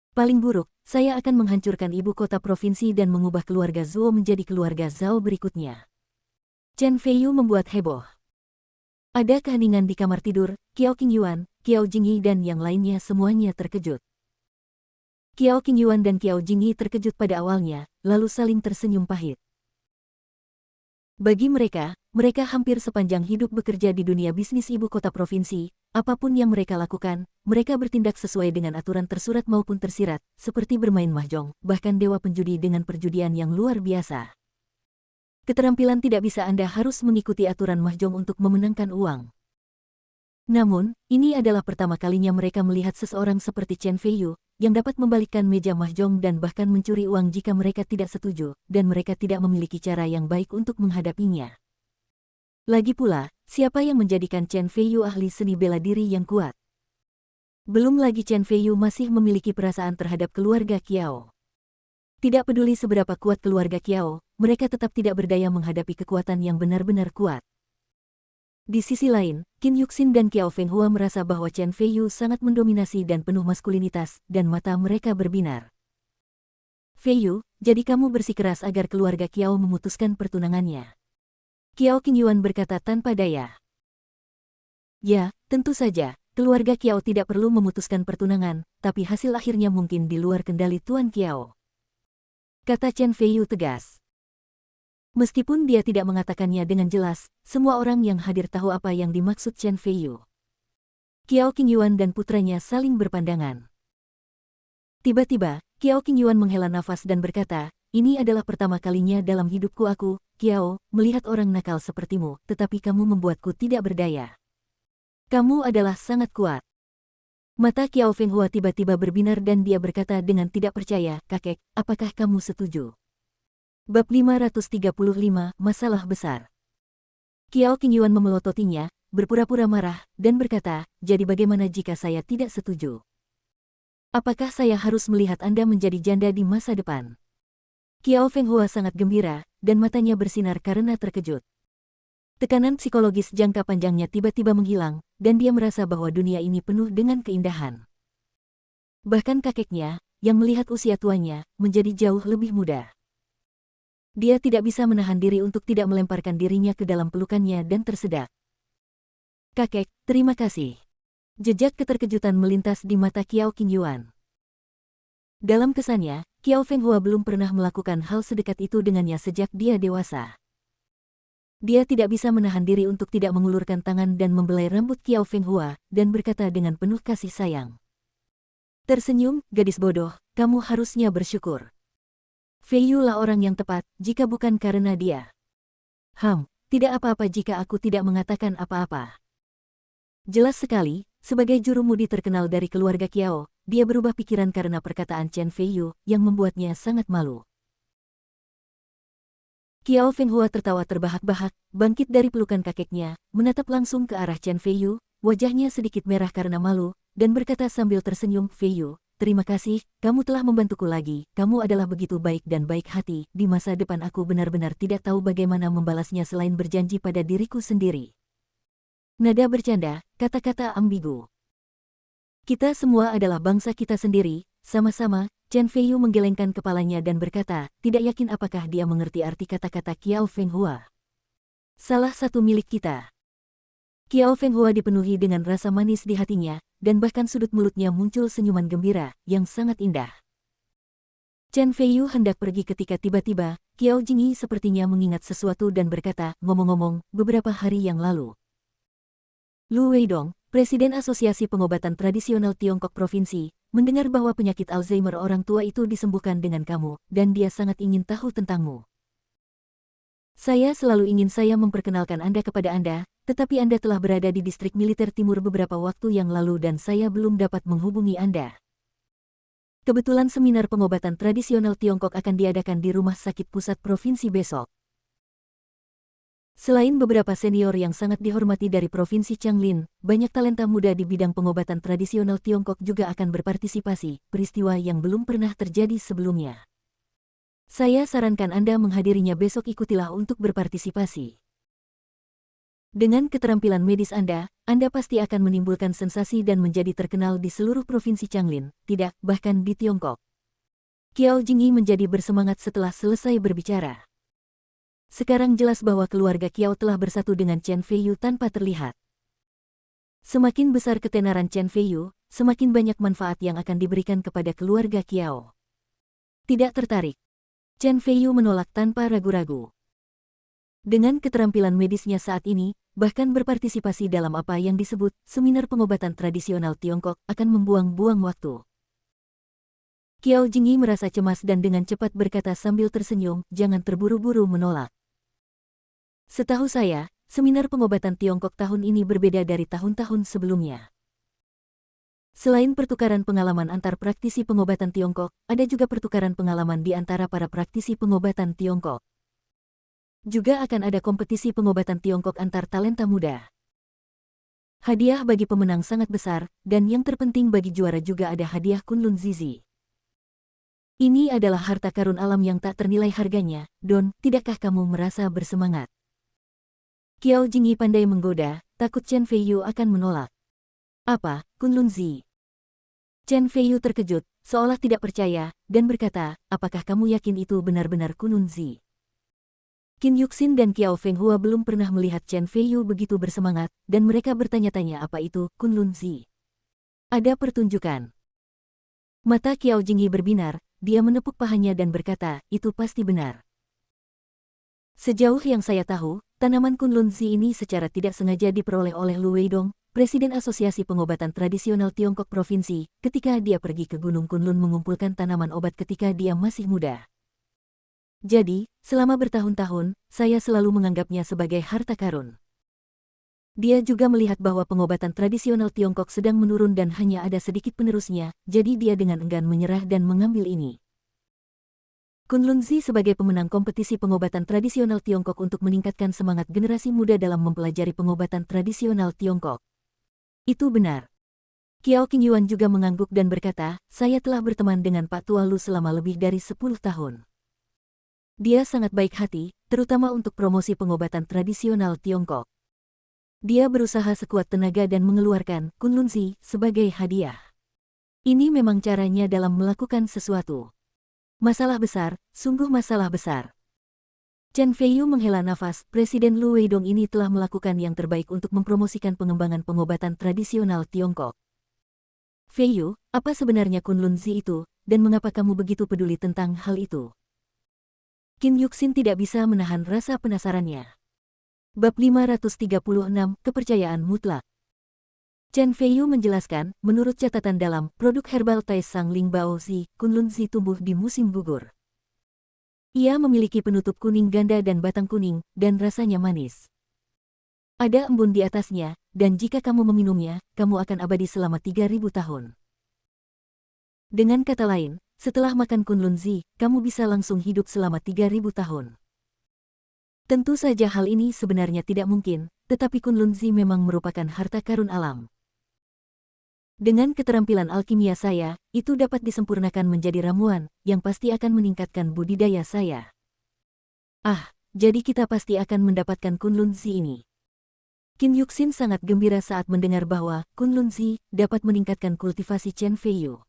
Paling buruk, saya akan menghancurkan ibu kota provinsi dan mengubah keluarga Zhuo menjadi keluarga Zhao berikutnya." Chen Fei Yu membuat heboh. Ada keheningan di kamar tidur, Qiao Qingyuan, Qiao Jingyi dan yang lainnya semuanya terkejut. Qiao Qingyuan dan Qiao Jingyi terkejut pada awalnya, lalu saling tersenyum pahit. Bagi mereka hampir sepanjang hidup bekerja di dunia bisnis ibu kota provinsi, apapun yang mereka lakukan, mereka bertindak sesuai dengan aturan tersurat maupun tersirat, seperti bermain mahjong, bahkan dewa penjudi dengan perjudian yang luar biasa. Keterampilan tidak bisa Anda harus mengikuti aturan mahjong untuk memenangkan uang. Namun, ini adalah pertama kalinya mereka melihat seseorang seperti Chen Fei Yu, yang dapat membalikkan meja mahjong dan bahkan mencuri uang jika mereka tidak setuju, dan mereka tidak memiliki cara yang baik untuk menghadapinya. Lagi pula, siapa yang menjadikan Chen Fei Yu ahli seni bela diri yang kuat? Belum lagi Chen Fei Yu masih memiliki perasaan terhadap keluarga Qiao. Tidak peduli seberapa kuat keluarga Qiao, mereka tetap tidak berdaya menghadapi kekuatan yang benar-benar kuat. Di sisi lain, Qin Yuxin dan Qiao Feng Hua merasa bahwa Chen Fei Yu sangat mendominasi dan penuh maskulinitas, dan mata mereka berbinar. Fei Yu, jadi kamu bersikeras agar keluarga Kiao memutuskan pertunangannya. Kiao Qingyuan berkata tanpa daya. Ya, tentu saja, keluarga Kiao tidak perlu memutuskan pertunangan, tapi hasil akhirnya mungkin di luar kendali Tuan Kiao. Kata Chen Fei Yu tegas. Meskipun dia tidak mengatakannya dengan jelas, semua orang yang hadir tahu apa yang dimaksud Chen Fei Yu. Kiao Qingyuan dan putranya saling berpandangan. Tiba-tiba, Kiao Qingyuan menghela nafas dan berkata, ini adalah pertama kalinya dalam hidupku aku, Kiao, melihat orang nakal sepertimu, tetapi kamu membuatku tidak berdaya. Kamu adalah sangat kuat. Mata Kiao Fenghua tiba-tiba berbinar dan dia berkata dengan tidak percaya, kakek, apakah kamu setuju? Bab 535, Masalah Besar. Kiao Qingyuan memelototinya, berpura-pura marah, dan berkata, jadi bagaimana jika saya tidak setuju? Apakah saya harus melihat Anda menjadi janda di masa depan? Kiao Fenghua sangat gembira, dan matanya bersinar karena terkejut. Tekanan psikologis jangka panjangnya tiba-tiba menghilang, dan dia merasa bahwa dunia ini penuh dengan keindahan. Bahkan kakeknya, yang melihat usia tuanya, menjadi jauh lebih muda. Dia tidak bisa menahan diri untuk tidak melemparkan dirinya ke dalam pelukannya dan tersedak. Kakek, terima kasih. Jejak keterkejutan melintas di mata Kiao Qingyuan. Dalam kesannya, Kiao Fenghua belum pernah melakukan hal sedekat itu dengannya sejak dia dewasa. Dia tidak bisa menahan diri untuk tidak mengulurkan tangan dan membelai rambut Kiao Fenghua, dan berkata dengan penuh kasih sayang. Tersenyum, gadis bodoh, kamu harusnya bersyukur. Fei Yu lah orang yang tepat, jika bukan karena dia. Tidak apa-apa jika aku tidak mengatakan apa-apa. Jelas sekali, sebagai jurumudi terkenal dari keluarga Kiao, dia berubah pikiran karena perkataan Chen Fei Yu yang membuatnya sangat malu. Kiao Fenghua tertawa terbahak-bahak, bangkit dari pelukan kakeknya, menatap langsung ke arah Chen Fei Yu, wajahnya sedikit merah karena malu, dan berkata sambil tersenyum, Fei Yu, terima kasih, kamu telah membantuku lagi, kamu adalah begitu baik dan baik hati, di masa depan aku benar-benar tidak tahu bagaimana membalasnya selain berjanji pada diriku sendiri. Nada bercanda, kata-kata ambigu. Kita semua adalah bangsa kita sendiri, sama-sama. Chen Fei Yu menggelengkan kepalanya dan berkata, tidak yakin apakah dia mengerti arti kata-kata Kiao Fenghua. Salah satu milik kita. Kiao Fenghua dipenuhi dengan rasa manis di hatinya, dan bahkan sudut mulutnya muncul senyuman gembira, yang sangat indah. Chen Fei Yu hendak pergi ketika tiba-tiba, Kiao Jingyi sepertinya mengingat sesuatu dan berkata, ngomong-ngomong, beberapa hari yang lalu. Lu Weidong, Presiden Asosiasi Pengobatan Tradisional Tiongkok Provinsi, mendengar bahwa penyakit Alzheimer orang tua itu disembuhkan dengan kamu, dan dia sangat ingin tahu tentangmu. Saya selalu ingin saya memperkenalkan Anda kepada Anda, tetapi Anda telah berada di distrik militer timur beberapa waktu yang lalu dan saya belum dapat menghubungi Anda. Kebetulan seminar pengobatan tradisional Tiongkok akan diadakan di Rumah Sakit Pusat Provinsi besok. Selain beberapa senior yang sangat dihormati dari Provinsi Changlin, banyak talenta muda di bidang pengobatan tradisional Tiongkok juga akan berpartisipasi, peristiwa yang belum pernah terjadi sebelumnya. Saya sarankan Anda menghadirinya besok, ikutilah untuk berpartisipasi. Dengan keterampilan medis Anda pasti akan menimbulkan sensasi dan menjadi terkenal di seluruh Provinsi Changlin, tidak, bahkan di Tiongkok. Kiao Jingyi menjadi bersemangat setelah selesai berbicara. Sekarang jelas bahwa keluarga Kiao telah bersatu dengan Chen Fei Yu tanpa terlihat. Semakin besar ketenaran Chen Fei Yu, semakin banyak manfaat yang akan diberikan kepada keluarga Kiao. Tidak tertarik. Chen Fei Yu menolak tanpa ragu-ragu. Dengan keterampilan medisnya saat ini, bahkan berpartisipasi dalam apa yang disebut seminar pengobatan tradisional Tiongkok akan membuang-buang waktu. Kiao Jingyi merasa cemas dan dengan cepat berkata sambil tersenyum, jangan terburu-buru menolak. Setahu saya, seminar pengobatan Tiongkok tahun ini berbeda dari tahun-tahun sebelumnya. Selain pertukaran pengalaman antar praktisi pengobatan Tiongkok, ada juga pertukaran pengalaman di antara para praktisi pengobatan Tiongkok. Juga akan ada kompetisi pengobatan Tiongkok antar talenta muda. Hadiah bagi pemenang sangat besar, dan yang terpenting bagi juara juga ada hadiah Kunlun Zizi. Ini adalah harta karun alam yang tak ternilai harganya, Don, tidakkah kamu merasa bersemangat? Kiao Jingyi pandai menggoda, takut Chen Fei Yu akan menolak. Apa, Kunlun Zi? Chen Fei Yu terkejut, seolah tidak percaya, dan berkata, apakah kamu yakin itu benar-benar Kunlunzi? Qin Yuxin dan Qiao Fenghua belum pernah melihat Chen Feiyu begitu bersemangat, dan mereka bertanya-tanya apa itu Kunlunzi. Ada pertunjukan. Mata Qiao Jingyi berbinar, dia menepuk pahanya dan berkata, itu pasti benar. Sejauh yang saya tahu, tanaman Kunlunzi ini secara tidak sengaja diperoleh oleh Lu Weidong, Presiden Asosiasi Pengobatan Tradisional Tiongkok Provinsi, ketika dia pergi ke Gunung Kunlun mengumpulkan tanaman obat ketika dia masih muda. Jadi, selama bertahun-tahun, saya selalu menganggapnya sebagai harta karun. Dia juga melihat bahwa pengobatan tradisional Tiongkok sedang menurun dan hanya ada sedikit penerusnya, jadi dia dengan enggan menyerah dan mengambil ini. Kunlunzi sebagai pemenang kompetisi pengobatan tradisional Tiongkok untuk meningkatkan semangat generasi muda dalam mempelajari pengobatan tradisional Tiongkok. Itu benar. Qiao Qingyuan juga mengangguk dan berkata, saya telah berteman dengan Pak Tua Lu selama lebih dari 10 tahun. Dia sangat baik hati, terutama untuk promosi pengobatan tradisional Tiongkok. Dia berusaha sekuat tenaga dan mengeluarkan Kunlunzi sebagai hadiah. Ini memang caranya dalam melakukan sesuatu. Masalah besar, sungguh masalah besar. Chen Feiyu menghela nafas, Presiden Lu Weidong ini telah melakukan yang terbaik untuk mempromosikan pengembangan pengobatan tradisional Tiongkok. Feiyu, apa sebenarnya Kunlunzi itu, dan mengapa kamu begitu peduli tentang hal itu? Qin Yuxin tidak bisa menahan rasa penasarannya. Bab 536, Kepercayaan Mutlak. Chen Feiyu menjelaskan, menurut catatan dalam produk herbal Taisang Ling Baozi, Kunlunzi tumbuh di musim gugur. Ia memiliki penutup kuning ganda dan batang kuning, dan rasanya manis. Ada embun di atasnya, dan jika kamu meminumnya, kamu akan abadi selama 3000 tahun. Dengan kata lain, setelah makan Kunlunzi, kamu bisa langsung hidup selama 3000 tahun. Tentu saja hal ini sebenarnya tidak mungkin, tetapi Kunlunzi memang merupakan harta karun alam. Dengan keterampilan alkimia saya, itu dapat disempurnakan menjadi ramuan, yang pasti akan meningkatkan budidaya saya. Ah, jadi kita pasti akan mendapatkan Kunlunzi ini. Qin Yuxin sangat gembira saat mendengar bahwa Kunlunzi dapat meningkatkan kultivasi Chen Feiyu.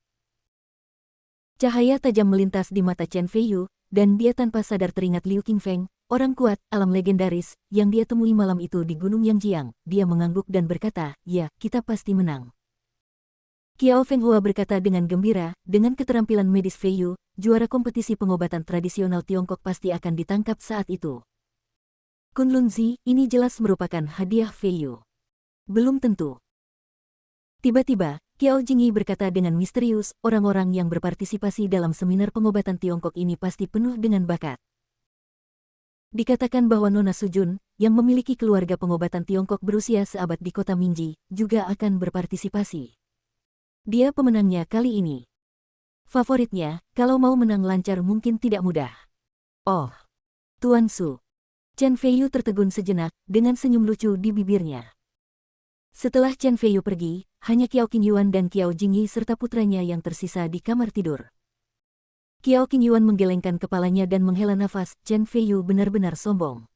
Cahaya tajam melintas di mata Chen Feiyu, dan dia tanpa sadar teringat Liu Qingfeng, orang kuat, alam legendaris, yang dia temui malam itu di Gunung Yangjiang. Dia mengangguk dan berkata, ya, kita pasti menang. Qiao Fenghua berkata dengan gembira, dengan keterampilan medis Feiyu, juara kompetisi pengobatan tradisional Tiongkok pasti akan ditangkap saat itu. Kunlunzi, ini jelas merupakan hadiah Feiyu. Belum tentu. Tiba-tiba, Qiao Jingyi berkata dengan misterius, orang-orang yang berpartisipasi dalam seminar pengobatan Tiongkok ini pasti penuh dengan bakat. Dikatakan bahwa Nona Sujun, yang memiliki keluarga pengobatan Tiongkok berusia seabad di kota Minji, juga akan berpartisipasi. Dia pemenangnya kali ini. Favoritnya, kalau mau menang lancar mungkin tidak mudah. Oh, Tuan Su. Chen Feiyu tertegun sejenak, dengan senyum lucu di bibirnya. Setelah Chen Feiyu pergi, hanya Qiao Qingyuan dan Qiao Jingyi serta putranya yang tersisa di kamar tidur. Qiao Qingyuan menggelengkan kepalanya dan menghela nafas, Chen Feiyu benar-benar sombong.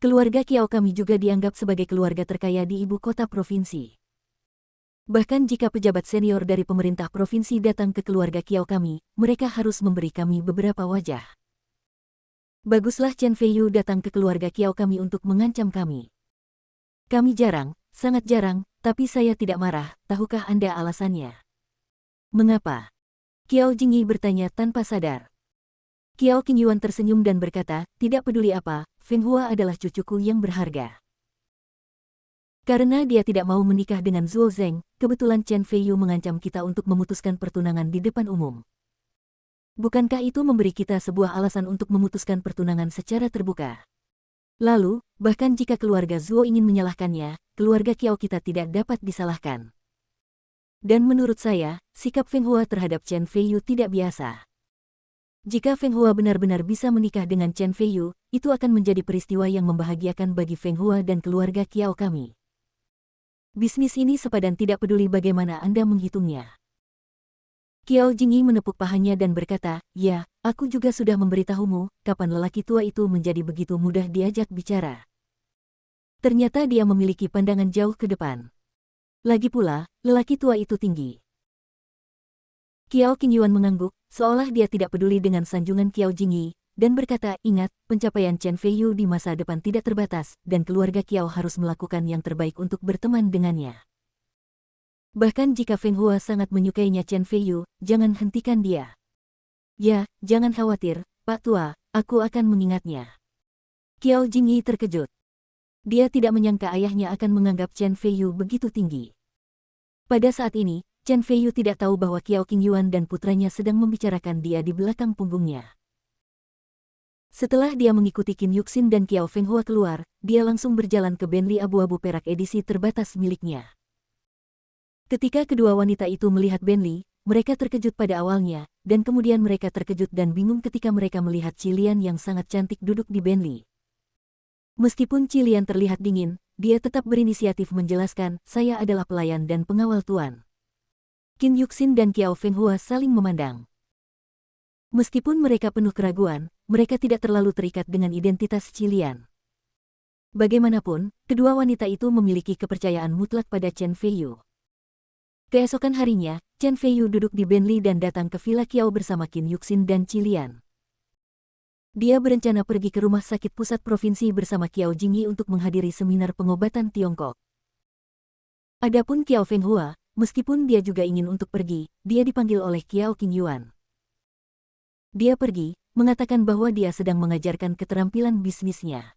Keluarga Qiao kami juga dianggap sebagai keluarga terkaya di ibu kota provinsi. Bahkan jika pejabat senior dari pemerintah provinsi datang ke keluarga Qiao kami, mereka harus memberi kami beberapa wajah. Baguslah Chen Feiyu datang ke keluarga Qiao kami untuk mengancam kami. Kami jarang, sangat jarang, tapi saya tidak marah, tahukah Anda alasannya? Mengapa? Qiao Jingyi bertanya tanpa sadar. Qiao Qingyuan tersenyum dan berkata, tidak peduli apa, Fenghua adalah cucuku yang berharga. Karena dia tidak mau menikah dengan Zhuo Zeng, kebetulan Chen Feiyu mengancam kita untuk memutuskan pertunangan di depan umum. Bukankah itu memberi kita sebuah alasan untuk memutuskan pertunangan secara terbuka? Lalu, bahkan jika keluarga Zhuo ingin menyalahkannya, keluarga Qiao kita tidak dapat disalahkan. Dan menurut saya, sikap Fenghua terhadap Chen Feiyu tidak biasa. Jika Fenghua benar-benar bisa menikah dengan Chen Feiyu, itu akan menjadi peristiwa yang membahagiakan bagi Fenghua dan keluarga Qiao kami. Bisnis ini sepadan tidak peduli bagaimana Anda menghitungnya. Qiao Jingyi menepuk pahanya dan berkata, ya, aku juga sudah memberitahumu, kapan lelaki tua itu menjadi begitu mudah diajak bicara. Ternyata dia memiliki pandangan jauh ke depan. Lagi pula, lelaki tua itu tinggi. Kiao Qingyuan mengangguk, seolah dia tidak peduli dengan sanjungan Qiao Jingyi, dan berkata, ingat, pencapaian Chen Feiyu di masa depan tidak terbatas, dan keluarga Qiao harus melakukan yang terbaik untuk berteman dengannya. Bahkan jika Feng Hua sangat menyukainya Chen Feiyu, jangan hentikan dia. Ya, jangan khawatir, Pak Tua, aku akan mengingatnya. Qiao Jingyi terkejut. Dia tidak menyangka ayahnya akan menganggap Chen Feiyu begitu tinggi. Pada saat ini, Chen Feiyu tidak tahu bahwa Qiao Qingyuan dan putranya sedang membicarakan dia di belakang punggungnya. Setelah dia mengikuti Qin Yuxin dan Qiao Fenghua keluar, dia langsung berjalan ke Bentley abu-abu perak edisi terbatas miliknya. Ketika kedua wanita itu melihat Bentley, mereka terkejut pada awalnya, dan kemudian mereka terkejut dan bingung ketika mereka melihat Cilian yang sangat cantik duduk di Bentley. Meskipun Cilian terlihat dingin, dia tetap berinisiatif menjelaskan, saya adalah pelayan dan pengawal Tuan. Qin Yuxin dan Qiao Fenghua saling memandang. Meskipun mereka penuh keraguan, mereka tidak terlalu terikat dengan identitas Cilian. Bagaimanapun, kedua wanita itu memiliki kepercayaan mutlak pada Chen Feiyu. Keesokan harinya, Chen Feiyu duduk di Bentley dan datang ke Villa Qiao bersama Qin Yuxin dan Cilian. Dia berencana pergi ke rumah sakit pusat provinsi bersama Qiao Jingyi untuk menghadiri seminar pengobatan Tiongkok. Adapun Qiao Fenghua, meskipun dia juga ingin untuk pergi, dia dipanggil oleh Qiao Qingyuan. Dia pergi, mengatakan bahwa dia sedang mengajarkan keterampilan bisnisnya.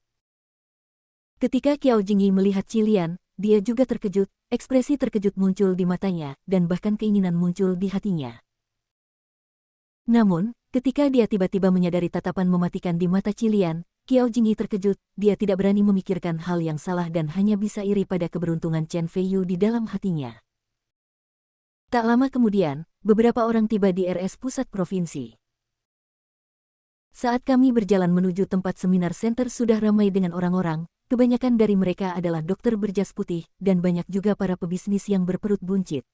Ketika Qiao Jingyi melihat Cilian, dia juga terkejut, ekspresi terkejut muncul di matanya, dan bahkan keinginan muncul di hatinya. Namun, ketika dia tiba-tiba menyadari tatapan mematikan di mata Cilian, Qiao Jingyi terkejut, dia tidak berani memikirkan hal yang salah dan hanya bisa iri pada keberuntungan Chen Feiyu di dalam hatinya. Tak lama kemudian, beberapa orang tiba di RS Pusat Provinsi. Saat kami berjalan menuju tempat seminar center sudah ramai dengan orang-orang, kebanyakan dari mereka adalah dokter berjas putih, dan banyak juga para pebisnis yang berperut buncit.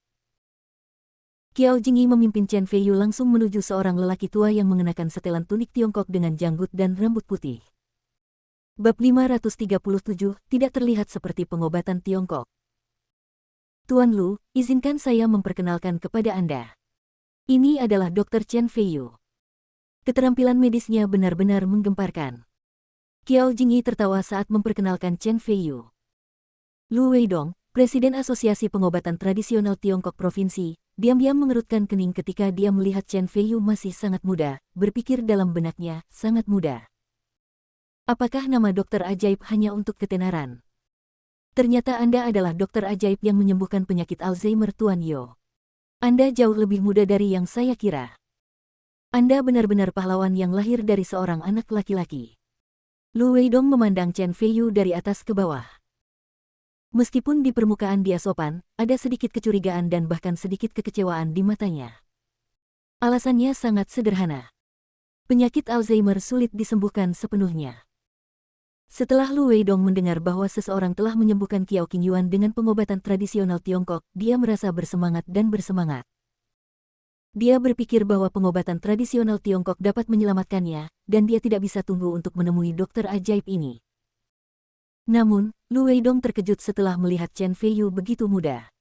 Qiao Jingyi memimpin Chen Feiyu langsung menuju seorang lelaki tua yang mengenakan setelan tunik Tiongkok dengan janggut dan rambut putih. Bab 537, tidak terlihat seperti pengobatan Tiongkok. Tuan Lu, izinkan saya memperkenalkan kepada Anda. Ini adalah Dr. Chen Feiyu. Keterampilan medisnya benar-benar menggemparkan. Qiao Jingyi tertawa saat memperkenalkan Chen Feiyu. Lu Weidong, Presiden Asosiasi Pengobatan Tradisional Tiongkok Provinsi, diam-diam mengerutkan kening ketika dia melihat Chen Feiyu masih sangat muda, berpikir dalam benaknya, sangat muda. Apakah nama dokter ajaib hanya untuk ketenaran? Ternyata Anda adalah dokter ajaib yang menyembuhkan penyakit Alzheimer Tuan Yo. Anda jauh lebih muda dari yang saya kira. Anda benar-benar pahlawan yang lahir dari seorang anak laki-laki. Lu Weidong memandang Chen Feiyu dari atas ke bawah. Meskipun di permukaan dia sopan, ada sedikit kecurigaan dan bahkan sedikit kekecewaan di matanya. Alasannya sangat sederhana. Penyakit Alzheimer sulit disembuhkan sepenuhnya. Setelah Lu Weidong mendengar bahwa seseorang telah menyembuhkan Qiao Qingyuan dengan pengobatan tradisional Tiongkok, dia merasa bersemangat dan bersemangat. Dia berpikir bahwa pengobatan tradisional Tiongkok dapat menyelamatkannya, dan dia tidak bisa tunggu untuk menemui dokter ajaib ini. Namun, Lu Weidong terkejut setelah melihat Chen Feiyu begitu muda.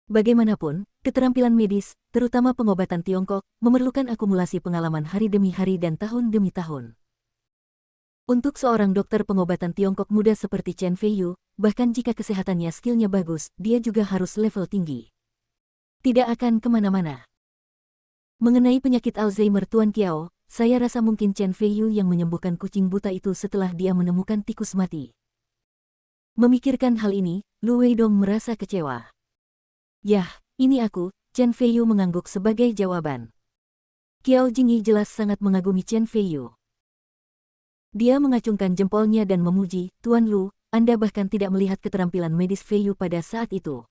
Bagaimanapun, keterampilan medis, terutama pengobatan Tiongkok, memerlukan akumulasi pengalaman hari demi hari dan tahun demi tahun. Untuk seorang dokter pengobatan Tiongkok muda seperti Chen Feiyu, bahkan jika kesehatannya skillnya bagus, dia juga harus level tinggi. Tidak akan kemana-mana. Mengenai penyakit Alzheimer Tuan Qiao, saya rasa mungkin Chen Feiyu yang menyembuhkan kucing buta itu setelah dia menemukan tikus mati. Memikirkan hal ini, Lu Weidong merasa kecewa. Yah, ini aku, Chen Feiyu mengangguk sebagai jawaban. Qiao Jingyi jelas sangat mengagumi Chen Feiyu. Dia mengacungkan jempolnya dan memuji, Tuan Lu, Anda bahkan tidak melihat keterampilan medis Feiyu pada saat itu.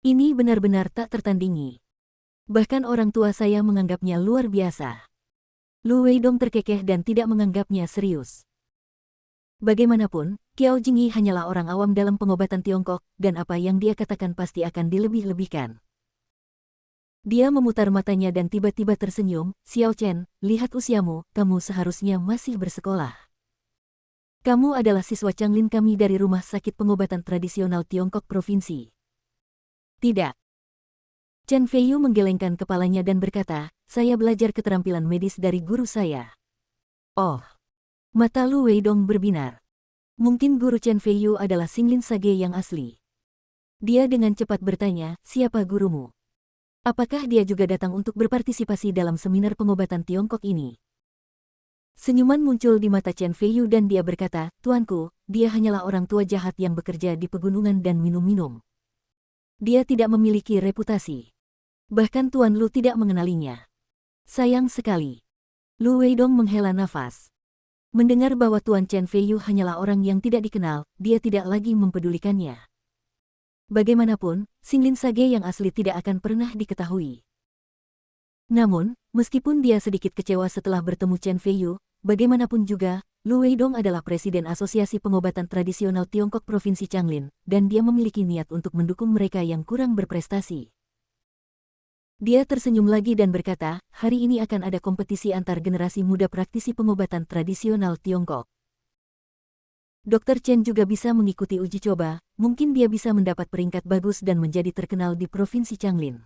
Ini benar-benar tak tertandingi. Bahkan orang tua saya menganggapnya luar biasa. Lu Weidong terkekeh dan tidak menganggapnya serius. Bagaimanapun, Qiao Jingyi hanyalah orang awam dalam pengobatan Tiongkok, dan apa yang dia katakan pasti akan dilebih-lebihkan. Dia memutar matanya dan tiba-tiba tersenyum, Xiao Chen, lihat usiamu, kamu seharusnya masih bersekolah. Kamu adalah siswa Changlin kami dari Rumah Sakit Pengobatan Tradisional Tiongkok Provinsi. Tidak. Chen Feiyu menggelengkan kepalanya dan berkata, saya belajar keterampilan medis dari guru saya. Oh. Mata Lu Weidong berbinar. Mungkin guru Chen Feiyu adalah Xinglin Sage yang asli. Dia dengan cepat bertanya, siapa gurumu? Apakah dia juga datang untuk berpartisipasi dalam seminar pengobatan Tiongkok ini? Senyuman muncul di mata Chen Feiyu dan dia berkata, tuanku, dia hanyalah orang tua jahat yang bekerja di pegunungan dan minum-minum. Dia tidak memiliki reputasi. Bahkan Tuan Lu tidak mengenalinya. Sayang sekali. Lu Weidong menghela nafas. Mendengar bahwa Tuan Chen Feiyu hanyalah orang yang tidak dikenal, dia tidak lagi mempedulikannya. Bagaimanapun, Xinglin Sage yang asli tidak akan pernah diketahui. Namun, meskipun dia sedikit kecewa setelah bertemu Chen Feiyu, bagaimanapun juga, Lu Weidong adalah Presiden Asosiasi Pengobatan Tradisional Tiongkok Provinsi Changlin, dan dia memiliki niat untuk mendukung mereka yang kurang berprestasi. Dia tersenyum lagi dan berkata, hari ini akan ada kompetisi antar generasi muda praktisi pengobatan tradisional Tiongkok. Dr. Chen juga bisa mengikuti uji coba, mungkin dia bisa mendapat peringkat bagus dan menjadi terkenal di Provinsi Changlin.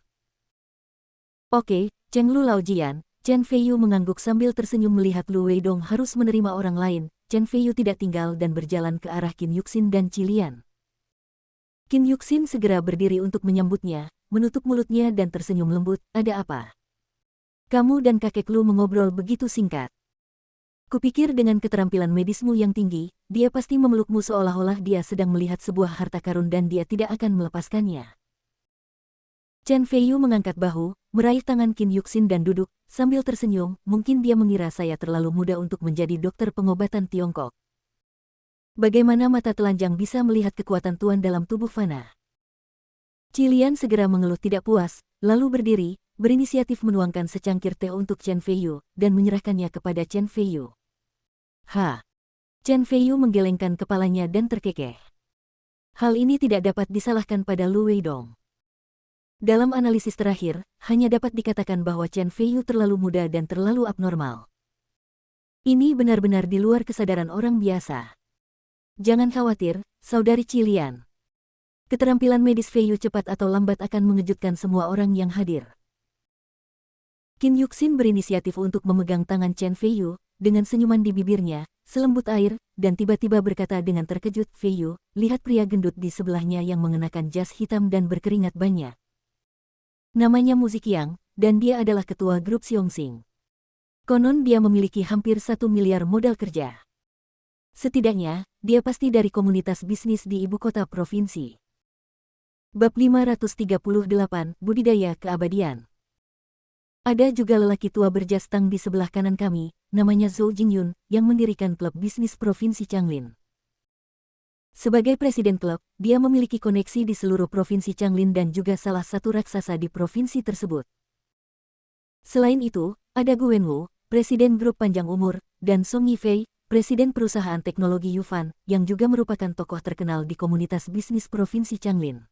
Oke, Cheng Lu Laojian, Chen Feiyu mengangguk sambil tersenyum melihat Lu Weidong harus menerima orang lain. Chen Feiyu tidak tinggal dan berjalan ke arah Qin Yuxin dan Qilian. Qin Yuxin segera berdiri untuk menyambutnya, menutup mulutnya dan tersenyum lembut, ada apa? Kamu dan kakek Lu mengobrol begitu singkat. Kupikir dengan keterampilan medismu yang tinggi, dia pasti memelukmu seolah-olah dia sedang melihat sebuah harta karun dan dia tidak akan melepaskannya. Chen Feiyu mengangkat bahu, meraih tangan Qin Yuxin dan duduk, sambil tersenyum, mungkin dia mengira saya terlalu muda untuk menjadi dokter pengobatan Tiongkok. Bagaimana mata telanjang bisa melihat kekuatan Tuan dalam tubuh fana? Qilian segera mengeluh tidak puas, lalu berdiri, berinisiatif menuangkan secangkir teh untuk Chen Feiyu, dan menyerahkannya kepada Chen Feiyu. Chen Feiyu menggelengkan kepalanya dan terkekeh. Hal ini tidak dapat disalahkan pada Lu Weidong. Dalam analisis terakhir, hanya dapat dikatakan bahwa Chen Feiyu terlalu muda dan terlalu abnormal. Ini benar-benar di luar kesadaran orang biasa. Jangan khawatir, saudari Qilian. Keterampilan medis Feiyu cepat atau lambat akan mengejutkan semua orang yang hadir. Qin Yuxin berinisiatif untuk memegang tangan Chen Feiyu, dengan senyuman di bibirnya, selembut air, dan tiba-tiba berkata dengan terkejut, Feiyu, lihat pria gendut di sebelahnya yang mengenakan jas hitam dan berkeringat banyak. Namanya Mu Ziqiang, dan dia adalah ketua grup Xiongxing. Konon dia memiliki hampir 1 miliar modal kerja. Setidaknya, dia pasti dari komunitas bisnis di ibu kota provinsi. Bab 538, Budidaya Keabadian. Ada juga lelaki tua berjas tang di sebelah kanan kami, namanya Zhou Jingyun, yang mendirikan klub bisnis provinsi Changlin. Sebagai presiden klub, dia memiliki koneksi di seluruh provinsi Changlin dan juga salah satu raksasa di provinsi tersebut. Selain itu, ada Gu Wenwu, presiden grup panjang umur, dan Song Yifei, presiden perusahaan teknologi Yufan, yang juga merupakan tokoh terkenal di komunitas bisnis provinsi Changlin.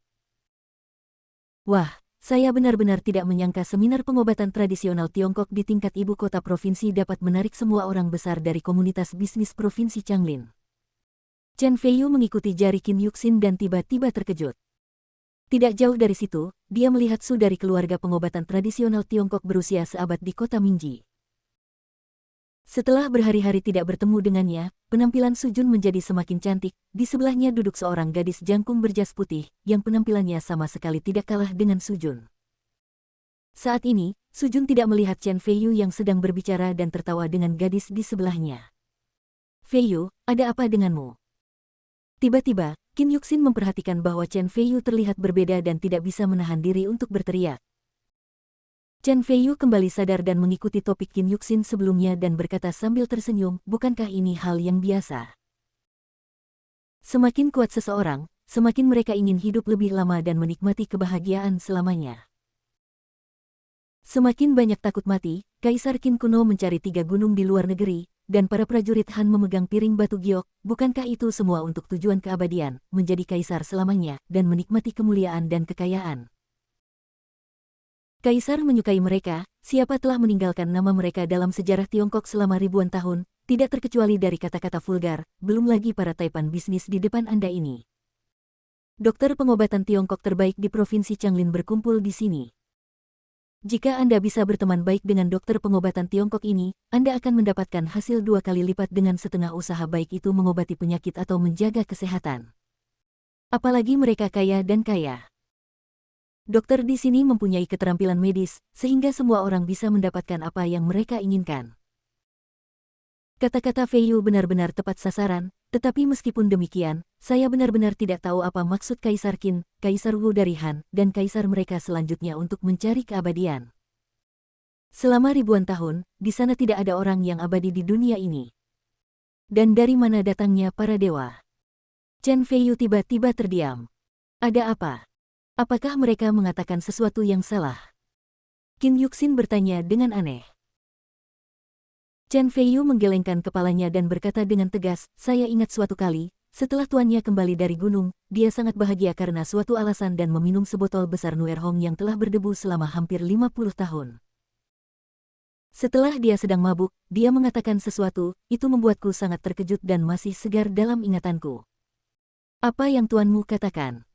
Wah, saya benar-benar tidak menyangka seminar pengobatan tradisional Tiongkok di tingkat ibu kota provinsi dapat menarik semua orang besar dari komunitas bisnis provinsi Changlin. Chen Feiyu mengikuti jari Qin Yuxin dan tiba-tiba terkejut. Tidak jauh dari situ, dia melihat Su dari keluarga pengobatan tradisional Tiongkok berusia seabad di kota Mingji. Setelah berhari-hari tidak bertemu dengannya, penampilan Su Jun menjadi semakin cantik. Di sebelahnya duduk seorang gadis jangkung berjas putih, yang penampilannya sama sekali tidak kalah dengan Su Jun. Saat ini, Su Jun tidak melihat Chen Feiyu yang sedang berbicara dan tertawa dengan gadis di sebelahnya. Feiyu, ada apa denganmu? Tiba-tiba, Qin Yuxin memperhatikan bahwa Chen Feiyu terlihat berbeda dan tidak bisa menahan diri untuk berteriak. Chen Feiyu kembali sadar dan mengikuti topik Qin Yuxin sebelumnya dan berkata sambil tersenyum, bukankah ini hal yang biasa? Semakin kuat seseorang, semakin mereka ingin hidup lebih lama dan menikmati kebahagiaan selamanya. Semakin banyak takut mati, Kaisar Qin kuno mencari 3 gunung di luar negeri, dan para prajurit Han memegang piring batu giok, bukankah itu semua untuk tujuan keabadian, menjadi kaisar selamanya, dan menikmati kemuliaan dan kekayaan? Kaisar menyukai mereka, siapa telah meninggalkan nama mereka dalam sejarah Tiongkok selama ribuan tahun, tidak terkecuali dari kata-kata vulgar, belum lagi para taipan bisnis di depan Anda ini. Dokter pengobatan Tiongkok terbaik di Provinsi Changlin berkumpul di sini. Jika Anda bisa berteman baik dengan dokter pengobatan Tiongkok ini, Anda akan mendapatkan hasil 2 kali lipat dengan setengah usaha baik itu mengobati penyakit atau menjaga kesehatan. Apalagi mereka kaya dan kaya. Dokter di sini mempunyai keterampilan medis, sehingga semua orang bisa mendapatkan apa yang mereka inginkan. Kata-kata Fei Yu benar-benar tepat sasaran, tetapi meskipun demikian, saya benar-benar tidak tahu apa maksud Kaisar Qin, Kaisar Wu dari Han, dan Kaisar mereka selanjutnya untuk mencari keabadian. Selama ribuan tahun, di sana tidak ada orang yang abadi di dunia ini. Dan dari mana datangnya para dewa? Chen Fei Yu tiba-tiba terdiam. Ada apa? Apakah mereka mengatakan sesuatu yang salah? Qin Yuxin bertanya dengan aneh. Chen Fei Yu menggelengkan kepalanya dan berkata dengan tegas, saya ingat suatu kali, setelah tuannya kembali dari gunung, dia sangat bahagia karena suatu alasan dan meminum sebotol besar Nuer Hong yang telah berdebu selama hampir 50 tahun. Setelah dia sedang mabuk, dia mengatakan sesuatu, itu membuatku sangat terkejut dan masih segar dalam ingatanku. Apa yang tuanmu katakan?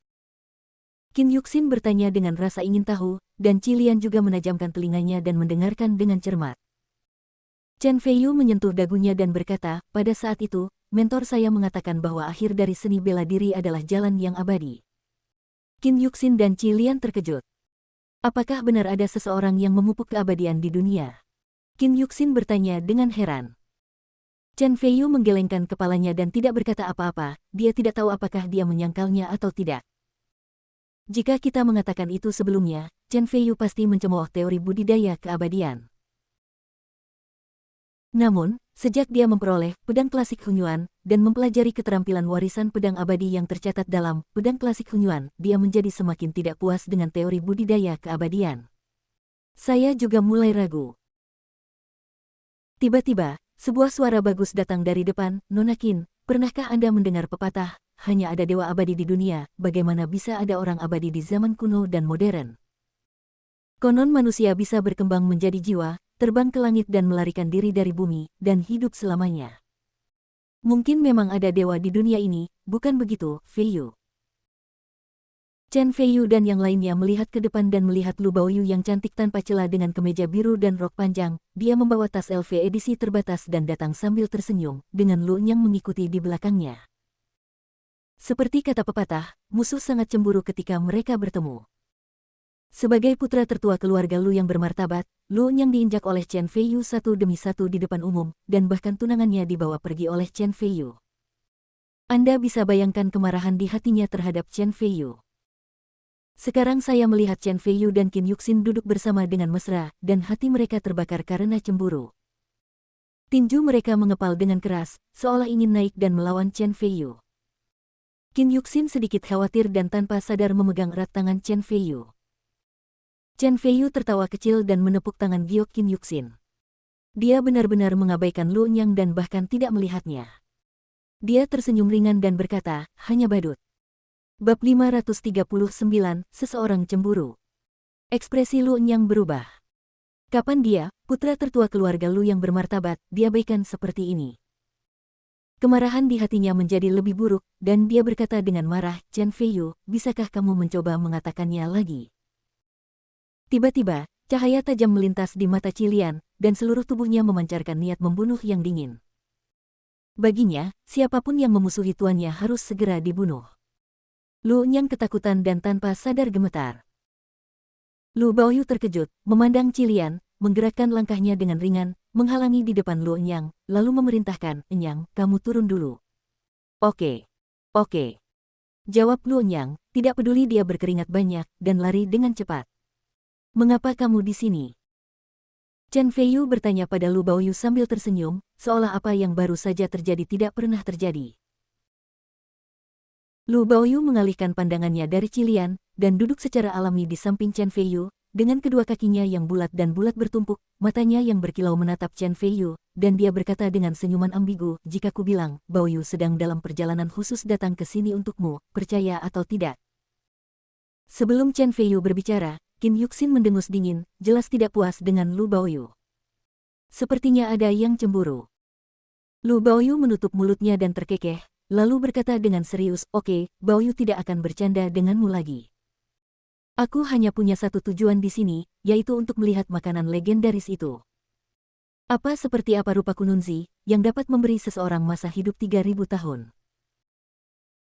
Qin Yuxin bertanya dengan rasa ingin tahu, dan Cilian juga menajamkan telinganya dan mendengarkan dengan cermat. Chen Fei Yu menyentuh dagunya dan berkata, pada saat itu, mentor saya mengatakan bahwa akhir dari seni bela diri adalah jalan yang abadi. Qin Yuxin dan Cilian terkejut. Apakah benar ada seseorang yang memupuk keabadian di dunia? Qin Yuxin bertanya dengan heran. Chen Fei Yu menggelengkan kepalanya dan tidak berkata apa-apa, dia tidak tahu apakah dia menyangkalnya atau tidak. Jika kita mengatakan itu sebelumnya, Chen Fei Yu pasti mencemooh teori budidaya keabadian. Namun, sejak dia memperoleh pedang klasik Hunyuan dan mempelajari keterampilan warisan pedang abadi yang tercatat dalam pedang klasik Hunyuan, dia menjadi semakin tidak puas dengan teori budidaya keabadian. Saya juga mulai ragu. Tiba-tiba, sebuah suara bagus datang dari depan. Nona Qin, pernahkah Anda mendengar pepatah, hanya ada dewa abadi di dunia, bagaimana bisa ada orang abadi di zaman kuno dan modern? Konon manusia bisa berkembang menjadi jiwa, terbang ke langit dan melarikan diri dari bumi, dan hidup selamanya. Mungkin memang ada dewa di dunia ini, bukan begitu, Fei Yu? Chen Fei Yu dan yang lainnya melihat ke depan dan melihat Lu Baoyu yang cantik tanpa celah dengan kemeja biru dan rok panjang. Dia membawa tas LV edisi terbatas dan datang sambil tersenyum, dengan Lu yang mengikuti di belakangnya. Seperti kata pepatah, musuh sangat cemburu ketika mereka bertemu. Sebagai putra tertua keluarga Lu yang bermartabat, Lu yang diinjak oleh Chen Fei Yu satu demi satu di depan umum, dan bahkan tunangannya dibawa pergi oleh Chen Fei Yu. Anda bisa bayangkan kemarahan di hatinya terhadap Chen Fei Yu. Sekarang saya melihat Chen Fei Yu dan Qin Yuxin duduk bersama dengan mesra, dan hati mereka terbakar karena cemburu. Tinju mereka mengepal dengan keras, seolah ingin naik dan melawan Chen Fei Yu. Qin Yuxin sedikit khawatir dan tanpa sadar memegang erat tangan Chen Fei Yu. Chen Fei Yu tertawa kecil dan menepuk tangan giok Qin Yuxin. Dia benar-benar mengabaikan Lu Nyang dan bahkan tidak melihatnya. Dia tersenyum ringan dan berkata, hanya badut. Bab 539, Seseorang Cemburu. Ekspresi Lu Nyang berubah. Kapan dia, putra tertua keluarga Lu yang bermartabat, diabaikan seperti ini? Kemarahan di hatinya menjadi lebih buruk, dan dia berkata dengan marah, Chen Fei Yu, bisakah kamu mencoba mengatakannya lagi? Tiba-tiba, cahaya tajam melintas di mata Cilian, dan seluruh tubuhnya memancarkan niat membunuh yang dingin. Baginya, siapapun yang memusuhi tuannya harus segera dibunuh. Lu Nyang ketakutan dan tanpa sadar gemetar. Lu Baoyu terkejut, memandang Cilian, menggerakkan langkahnya dengan ringan, menghalangi di depan Lu Nyang, lalu memerintahkan, Nyang, kamu turun dulu. Oke. Jawab Lu Nyang, tidak peduli dia berkeringat banyak, dan lari dengan cepat. Mengapa kamu di sini? Chen Fei Yu bertanya pada Lu Baoyu sambil tersenyum, seolah apa yang baru saja terjadi tidak pernah terjadi. Lu Baoyu mengalihkan pandangannya dari Cilian, dan duduk secara alami di samping Chen Fei Yu, dengan kedua kakinya yang bulat dan bulat bertumpuk, matanya yang berkilau menatap Chen Fei Yu, dan dia berkata dengan senyuman ambigu, jika ku bilang, Baoyu sedang dalam perjalanan khusus datang ke sini untukmu, percaya atau tidak? Sebelum Chen Fei Yu berbicara, Qin Yuxin mendengus dingin, jelas tidak puas dengan Lu Baoyu. Sepertinya ada yang cemburu. Lu Baoyu menutup mulutnya dan terkekeh, lalu berkata dengan serius, oke, Baoyu tidak akan bercanda denganmu lagi. Aku hanya punya satu tujuan di sini, yaitu untuk melihat makanan legendaris itu. Apa seperti apa rupa Kununzi, yang dapat memberi seseorang masa hidup 3000 tahun.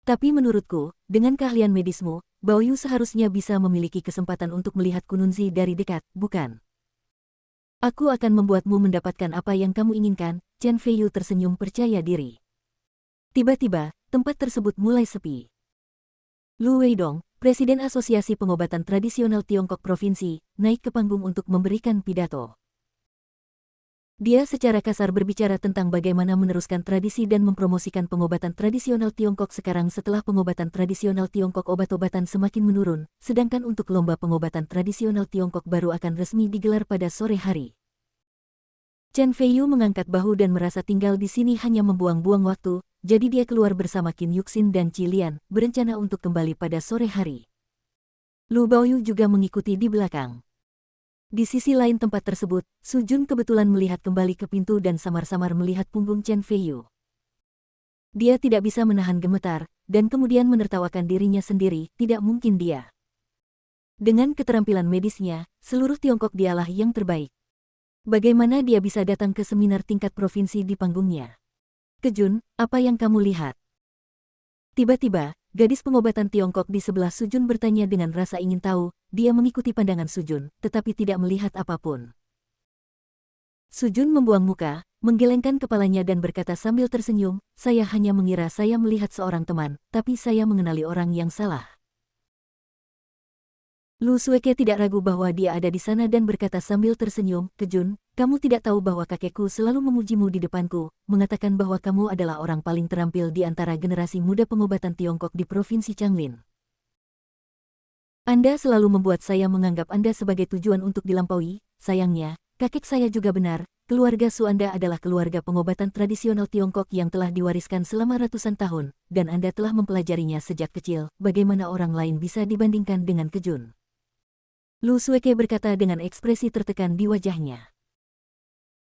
Tapi menurutku, dengan keahlian medismu, Baoyu seharusnya bisa memiliki kesempatan untuk melihat Kununzi dari dekat, bukan? Aku akan membuatmu mendapatkan apa yang kamu inginkan, Chen Feiyu tersenyum percaya diri. Tiba-tiba, tempat tersebut mulai sepi. Lu Weidong, Presiden Asosiasi Pengobatan Tradisional Tiongkok Provinsi, naik ke panggung untuk memberikan pidato. Dia secara kasar berbicara tentang bagaimana meneruskan tradisi dan mempromosikan pengobatan tradisional Tiongkok sekarang setelah pengobatan tradisional Tiongkok obat-obatan semakin menurun, sedangkan untuk lomba pengobatan tradisional Tiongkok baru akan resmi digelar pada sore hari. Chen Feiyu mengangkat bahu dan merasa tinggal di sini hanya membuang-buang waktu, jadi dia keluar bersama Qin Yuxin dan Qi Lian, berencana untuk kembali pada sore hari. Lu Baoyu juga mengikuti di belakang. Di sisi lain tempat tersebut, Su Jun kebetulan melihat kembali ke pintu dan samar-samar melihat punggung Chen Feiyu. Dia tidak bisa menahan gemetar, dan kemudian menertawakan dirinya sendiri, tidak mungkin dia. Dengan keterampilan medisnya, seluruh Tiongkok dialah yang terbaik. Bagaimana dia bisa datang ke seminar tingkat provinsi di panggungnya? Kejun, apa yang kamu lihat? Tiba-tiba, gadis pengobatan Tiongkok di sebelah Su Jun bertanya dengan rasa ingin tahu. Dia mengikuti pandangan Su Jun, tetapi tidak melihat apapun. Su Jun membuang muka, menggelengkan kepalanya dan berkata sambil tersenyum, saya hanya mengira saya melihat seorang teman, tapi saya mengenali orang yang salah. Lu Sueke tidak ragu bahwa dia ada di sana dan berkata sambil tersenyum, Kejun, kamu tidak tahu bahwa kakekku selalu memujimu di depanku, mengatakan bahwa kamu adalah orang paling terampil di antara generasi muda pengobatan Tiongkok di Provinsi Changlin. Anda selalu membuat saya menganggap Anda sebagai tujuan untuk dilampaui. Sayangnya, kakek saya juga benar, keluarga Su Anda adalah keluarga pengobatan tradisional Tiongkok yang telah diwariskan selama ratusan tahun, dan Anda telah mempelajarinya sejak kecil. Bagaimana orang lain bisa dibandingkan dengan Kejun? Lu Sueke berkata dengan ekspresi tertekan di wajahnya.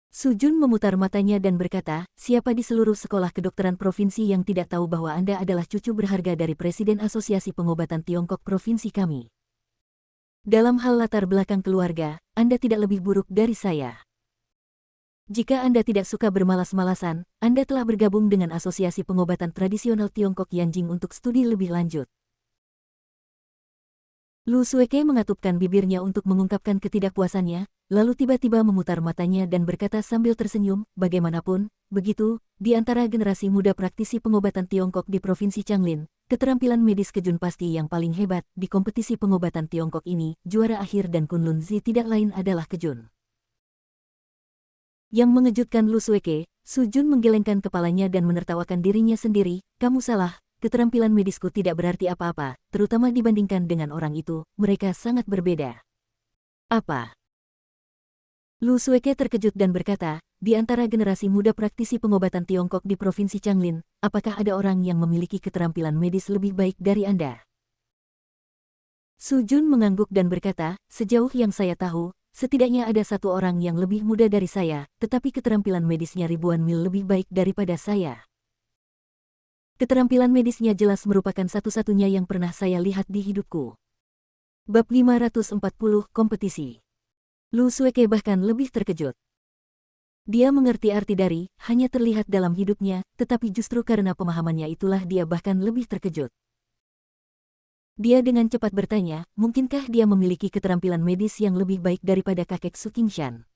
Su Jun memutar matanya dan berkata, siapa di seluruh sekolah kedokteran provinsi yang tidak tahu bahwa Anda adalah cucu berharga dari Presiden Asosiasi Pengobatan Tiongkok Provinsi kami? Dalam hal latar belakang keluarga, Anda tidak lebih buruk dari saya. Jika Anda tidak suka bermalas-malasan, Anda telah bergabung dengan Asosiasi Pengobatan Tradisional Tiongkok Yanjing untuk studi lebih lanjut. Lu Sueke mengatupkan bibirnya untuk mengungkapkan ketidakpuasannya, lalu tiba-tiba memutar matanya dan berkata sambil tersenyum, bagaimanapun, begitu, di antara generasi muda praktisi pengobatan Tiongkok di Provinsi Changlin, keterampilan medis Kejun pasti yang paling hebat. Di kompetisi pengobatan Tiongkok ini, juara akhir dan Kunlun Zi tidak lain adalah Kejun. Yang mengejutkan Lu Sueke, Su Jun menggelengkan kepalanya dan menertawakan dirinya sendiri, kamu salah, keterampilan medisku tidak berarti apa-apa, terutama dibandingkan dengan orang itu, mereka sangat berbeda. Apa? Lu Sueke terkejut dan berkata, di antara generasi muda praktisi pengobatan Tiongkok di Provinsi Changlin, apakah ada orang yang memiliki keterampilan medis lebih baik dari Anda? Su Jun mengangguk dan berkata, sejauh yang saya tahu, setidaknya ada satu orang yang lebih muda dari saya, tetapi keterampilan medisnya ribuan mil lebih baik daripada saya. Keterampilan medisnya jelas merupakan satu-satunya yang pernah saya lihat di hidupku. Bab 540 Kompetisi. Lu Sueke bahkan lebih terkejut. Dia mengerti arti dari, hanya terlihat dalam hidupnya, tetapi justru karena pemahamannya itulah dia bahkan lebih terkejut. Dia dengan cepat bertanya, mungkinkah dia memiliki keterampilan medis yang lebih baik daripada kakek Su Qingshan?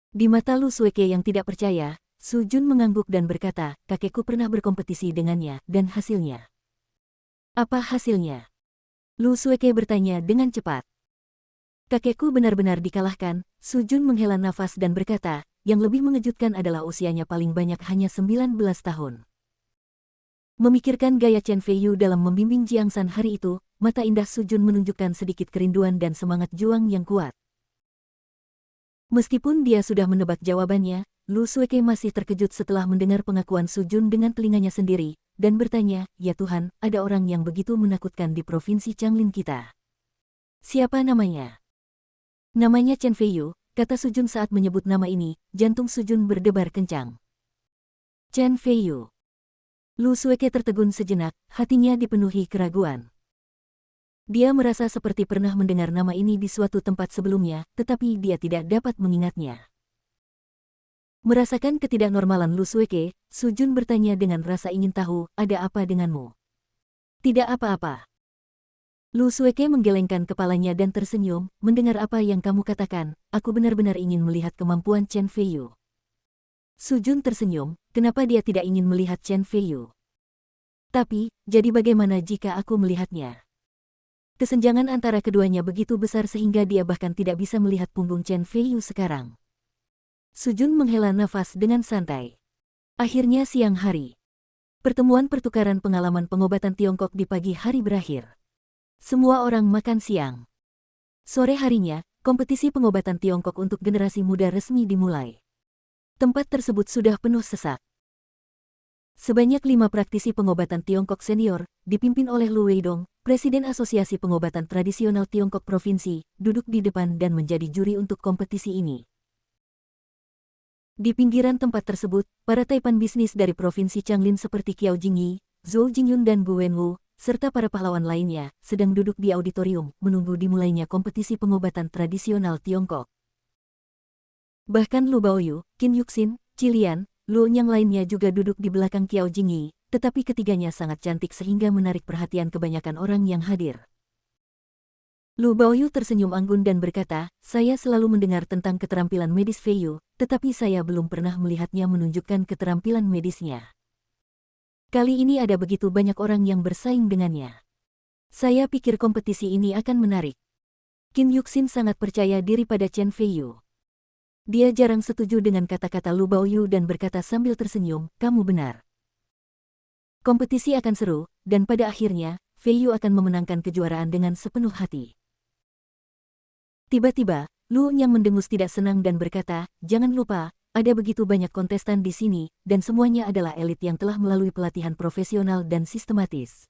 Di mata Lu Sueke yang tidak percaya, Su Jun mengangguk dan berkata, kakekku pernah berkompetisi dengannya, dan hasilnya. Apa hasilnya? Lu Sueke bertanya dengan cepat. Kakekku benar-benar dikalahkan. Su Jun menghela nafas dan berkata, yang lebih mengejutkan adalah usianya paling banyak hanya 19 tahun. Memikirkan gaya Chen Feiyu dalam membimbing Jiang San hari itu, mata indah Su Jun menunjukkan sedikit kerinduan dan semangat juang yang kuat. Meskipun dia sudah menebak jawabannya, Lu Sueke masih terkejut setelah mendengar pengakuan Su Jun dengan telinganya sendiri, dan bertanya, ya Tuhan, ada orang yang begitu menakutkan di Provinsi Changlin kita. Siapa namanya? Namanya Chen Feiyu, kata Su Jun saat menyebut nama ini, jantung Su Jun berdebar kencang. Chen Feiyu. Lu Sueke tertegun sejenak, hatinya dipenuhi keraguan. Dia merasa seperti pernah mendengar nama ini di suatu tempat sebelumnya, tetapi dia tidak dapat mengingatnya. Merasakan ketidaknormalan Lu Sueke, Su Jun bertanya dengan rasa ingin tahu, ada apa denganmu? Tidak apa-apa. Lu Sueke menggelengkan kepalanya dan tersenyum, mendengar apa yang kamu katakan, aku benar-benar ingin melihat kemampuan Chen Feiyu. Su Jun tersenyum, kenapa dia tidak ingin melihat Chen Feiyu? Tapi, jadi bagaimana jika aku melihatnya? Kesenjangan antara keduanya begitu besar sehingga dia bahkan tidak bisa melihat punggung Chen Feiyu sekarang. Su Jun menghela nafas dengan santai. Akhirnya siang hari. Pertemuan pertukaran pengalaman pengobatan Tiongkok di pagi hari berakhir. Semua orang makan siang. Sore harinya, kompetisi pengobatan Tiongkok untuk generasi muda resmi dimulai. Tempat tersebut sudah penuh sesak. Sebanyak 5 praktisi pengobatan Tiongkok senior, dipimpin oleh Lu Weidong, Presiden Asosiasi Pengobatan Tradisional Tiongkok Provinsi, duduk di depan dan menjadi juri untuk kompetisi ini. Di pinggiran tempat tersebut, para taipan bisnis dari Provinsi Changlin seperti Qiao Jingyi, Zhou Jingyun dan Bu Wenwu, serta para pahlawan lainnya, sedang duduk di auditorium, menunggu dimulainya kompetisi pengobatan tradisional Tiongkok. Bahkan Lu Baoyu, Qin Yuxin, Cilian, Lu yang lainnya juga duduk di belakang Qiao Jingyi, tetapi ketiganya sangat cantik sehingga menarik perhatian kebanyakan orang yang hadir. Lu Baoyu tersenyum anggun dan berkata, saya selalu mendengar tentang keterampilan medis Feiyu, tetapi saya belum pernah melihatnya menunjukkan keterampilan medisnya. Kali ini ada begitu banyak orang yang bersaing dengannya. Saya pikir kompetisi ini akan menarik. Qin Yuxin sangat percaya diri pada Chen Feiyu. Dia jarang setuju dengan kata-kata Lu Baoyu dan berkata sambil tersenyum, kamu benar. Kompetisi akan seru, dan pada akhirnya, Feiyu akan memenangkan kejuaraan dengan sepenuh hati. Tiba-tiba, Lu yang mendengus tidak senang dan berkata, jangan lupa, ada begitu banyak kontestan di sini, dan semuanya adalah elit yang telah melalui pelatihan profesional dan sistematis.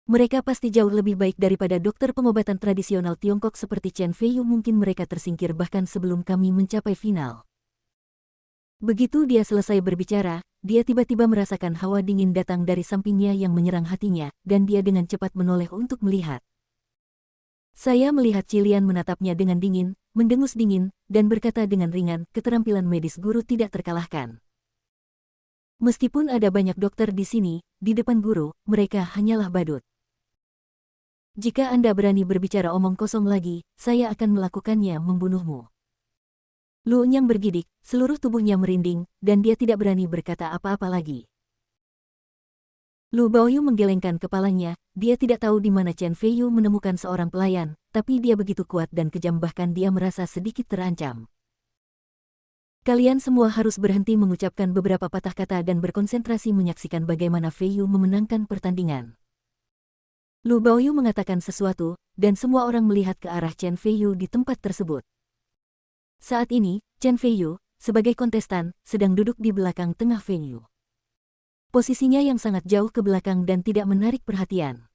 Mereka pasti jauh lebih baik daripada dokter pengobatan tradisional Tiongkok seperti Chen Feiyu. Mungkin mereka tersingkir bahkan sebelum kami mencapai final. Begitu dia selesai berbicara, dia tiba-tiba merasakan hawa dingin datang dari sampingnya yang menyerang hatinya, dan dia dengan cepat menoleh untuk melihat. Saya melihat Cilian menatapnya dengan dingin, mendengus dingin, dan berkata dengan ringan, keterampilan medis guru tidak terkalahkan. Meskipun ada banyak dokter di sini, di depan guru, mereka hanyalah badut. Jika Anda berani berbicara omong kosong lagi, saya akan melakukannya membunuhmu. Lu Nyang bergidik, seluruh tubuhnya merinding, dan dia tidak berani berkata apa-apa lagi. Lu Baoyu menggelengkan kepalanya, dia tidak tahu di mana Chen Feiyu menemukan seorang pelayan, tapi dia begitu kuat dan kejam bahkan dia merasa sedikit terancam. Kalian semua harus berhenti mengucapkan beberapa patah kata dan berkonsentrasi menyaksikan bagaimana Feiyu memenangkan pertandingan. Lu Baoyu mengatakan sesuatu, dan semua orang melihat ke arah Chen Feiyu di tempat tersebut. Saat ini, Chen Feiyu, sebagai kontestan, sedang duduk di belakang tengah venue. Posisinya yang sangat jauh ke belakang dan tidak menarik perhatian.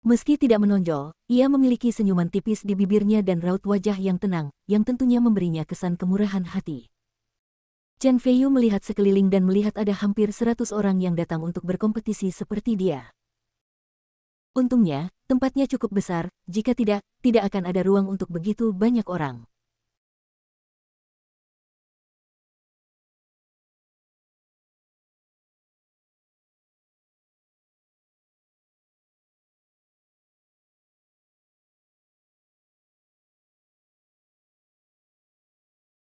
Meski tidak menonjol, ia memiliki senyuman tipis di bibirnya dan raut wajah yang tenang, yang tentunya memberinya kesan kemurahan hati. Chen Feiyu melihat sekeliling dan melihat ada hampir 100 orang yang datang untuk berkompetisi seperti dia. Untungnya, tempatnya cukup besar, jika tidak, tidak akan ada ruang untuk begitu banyak orang.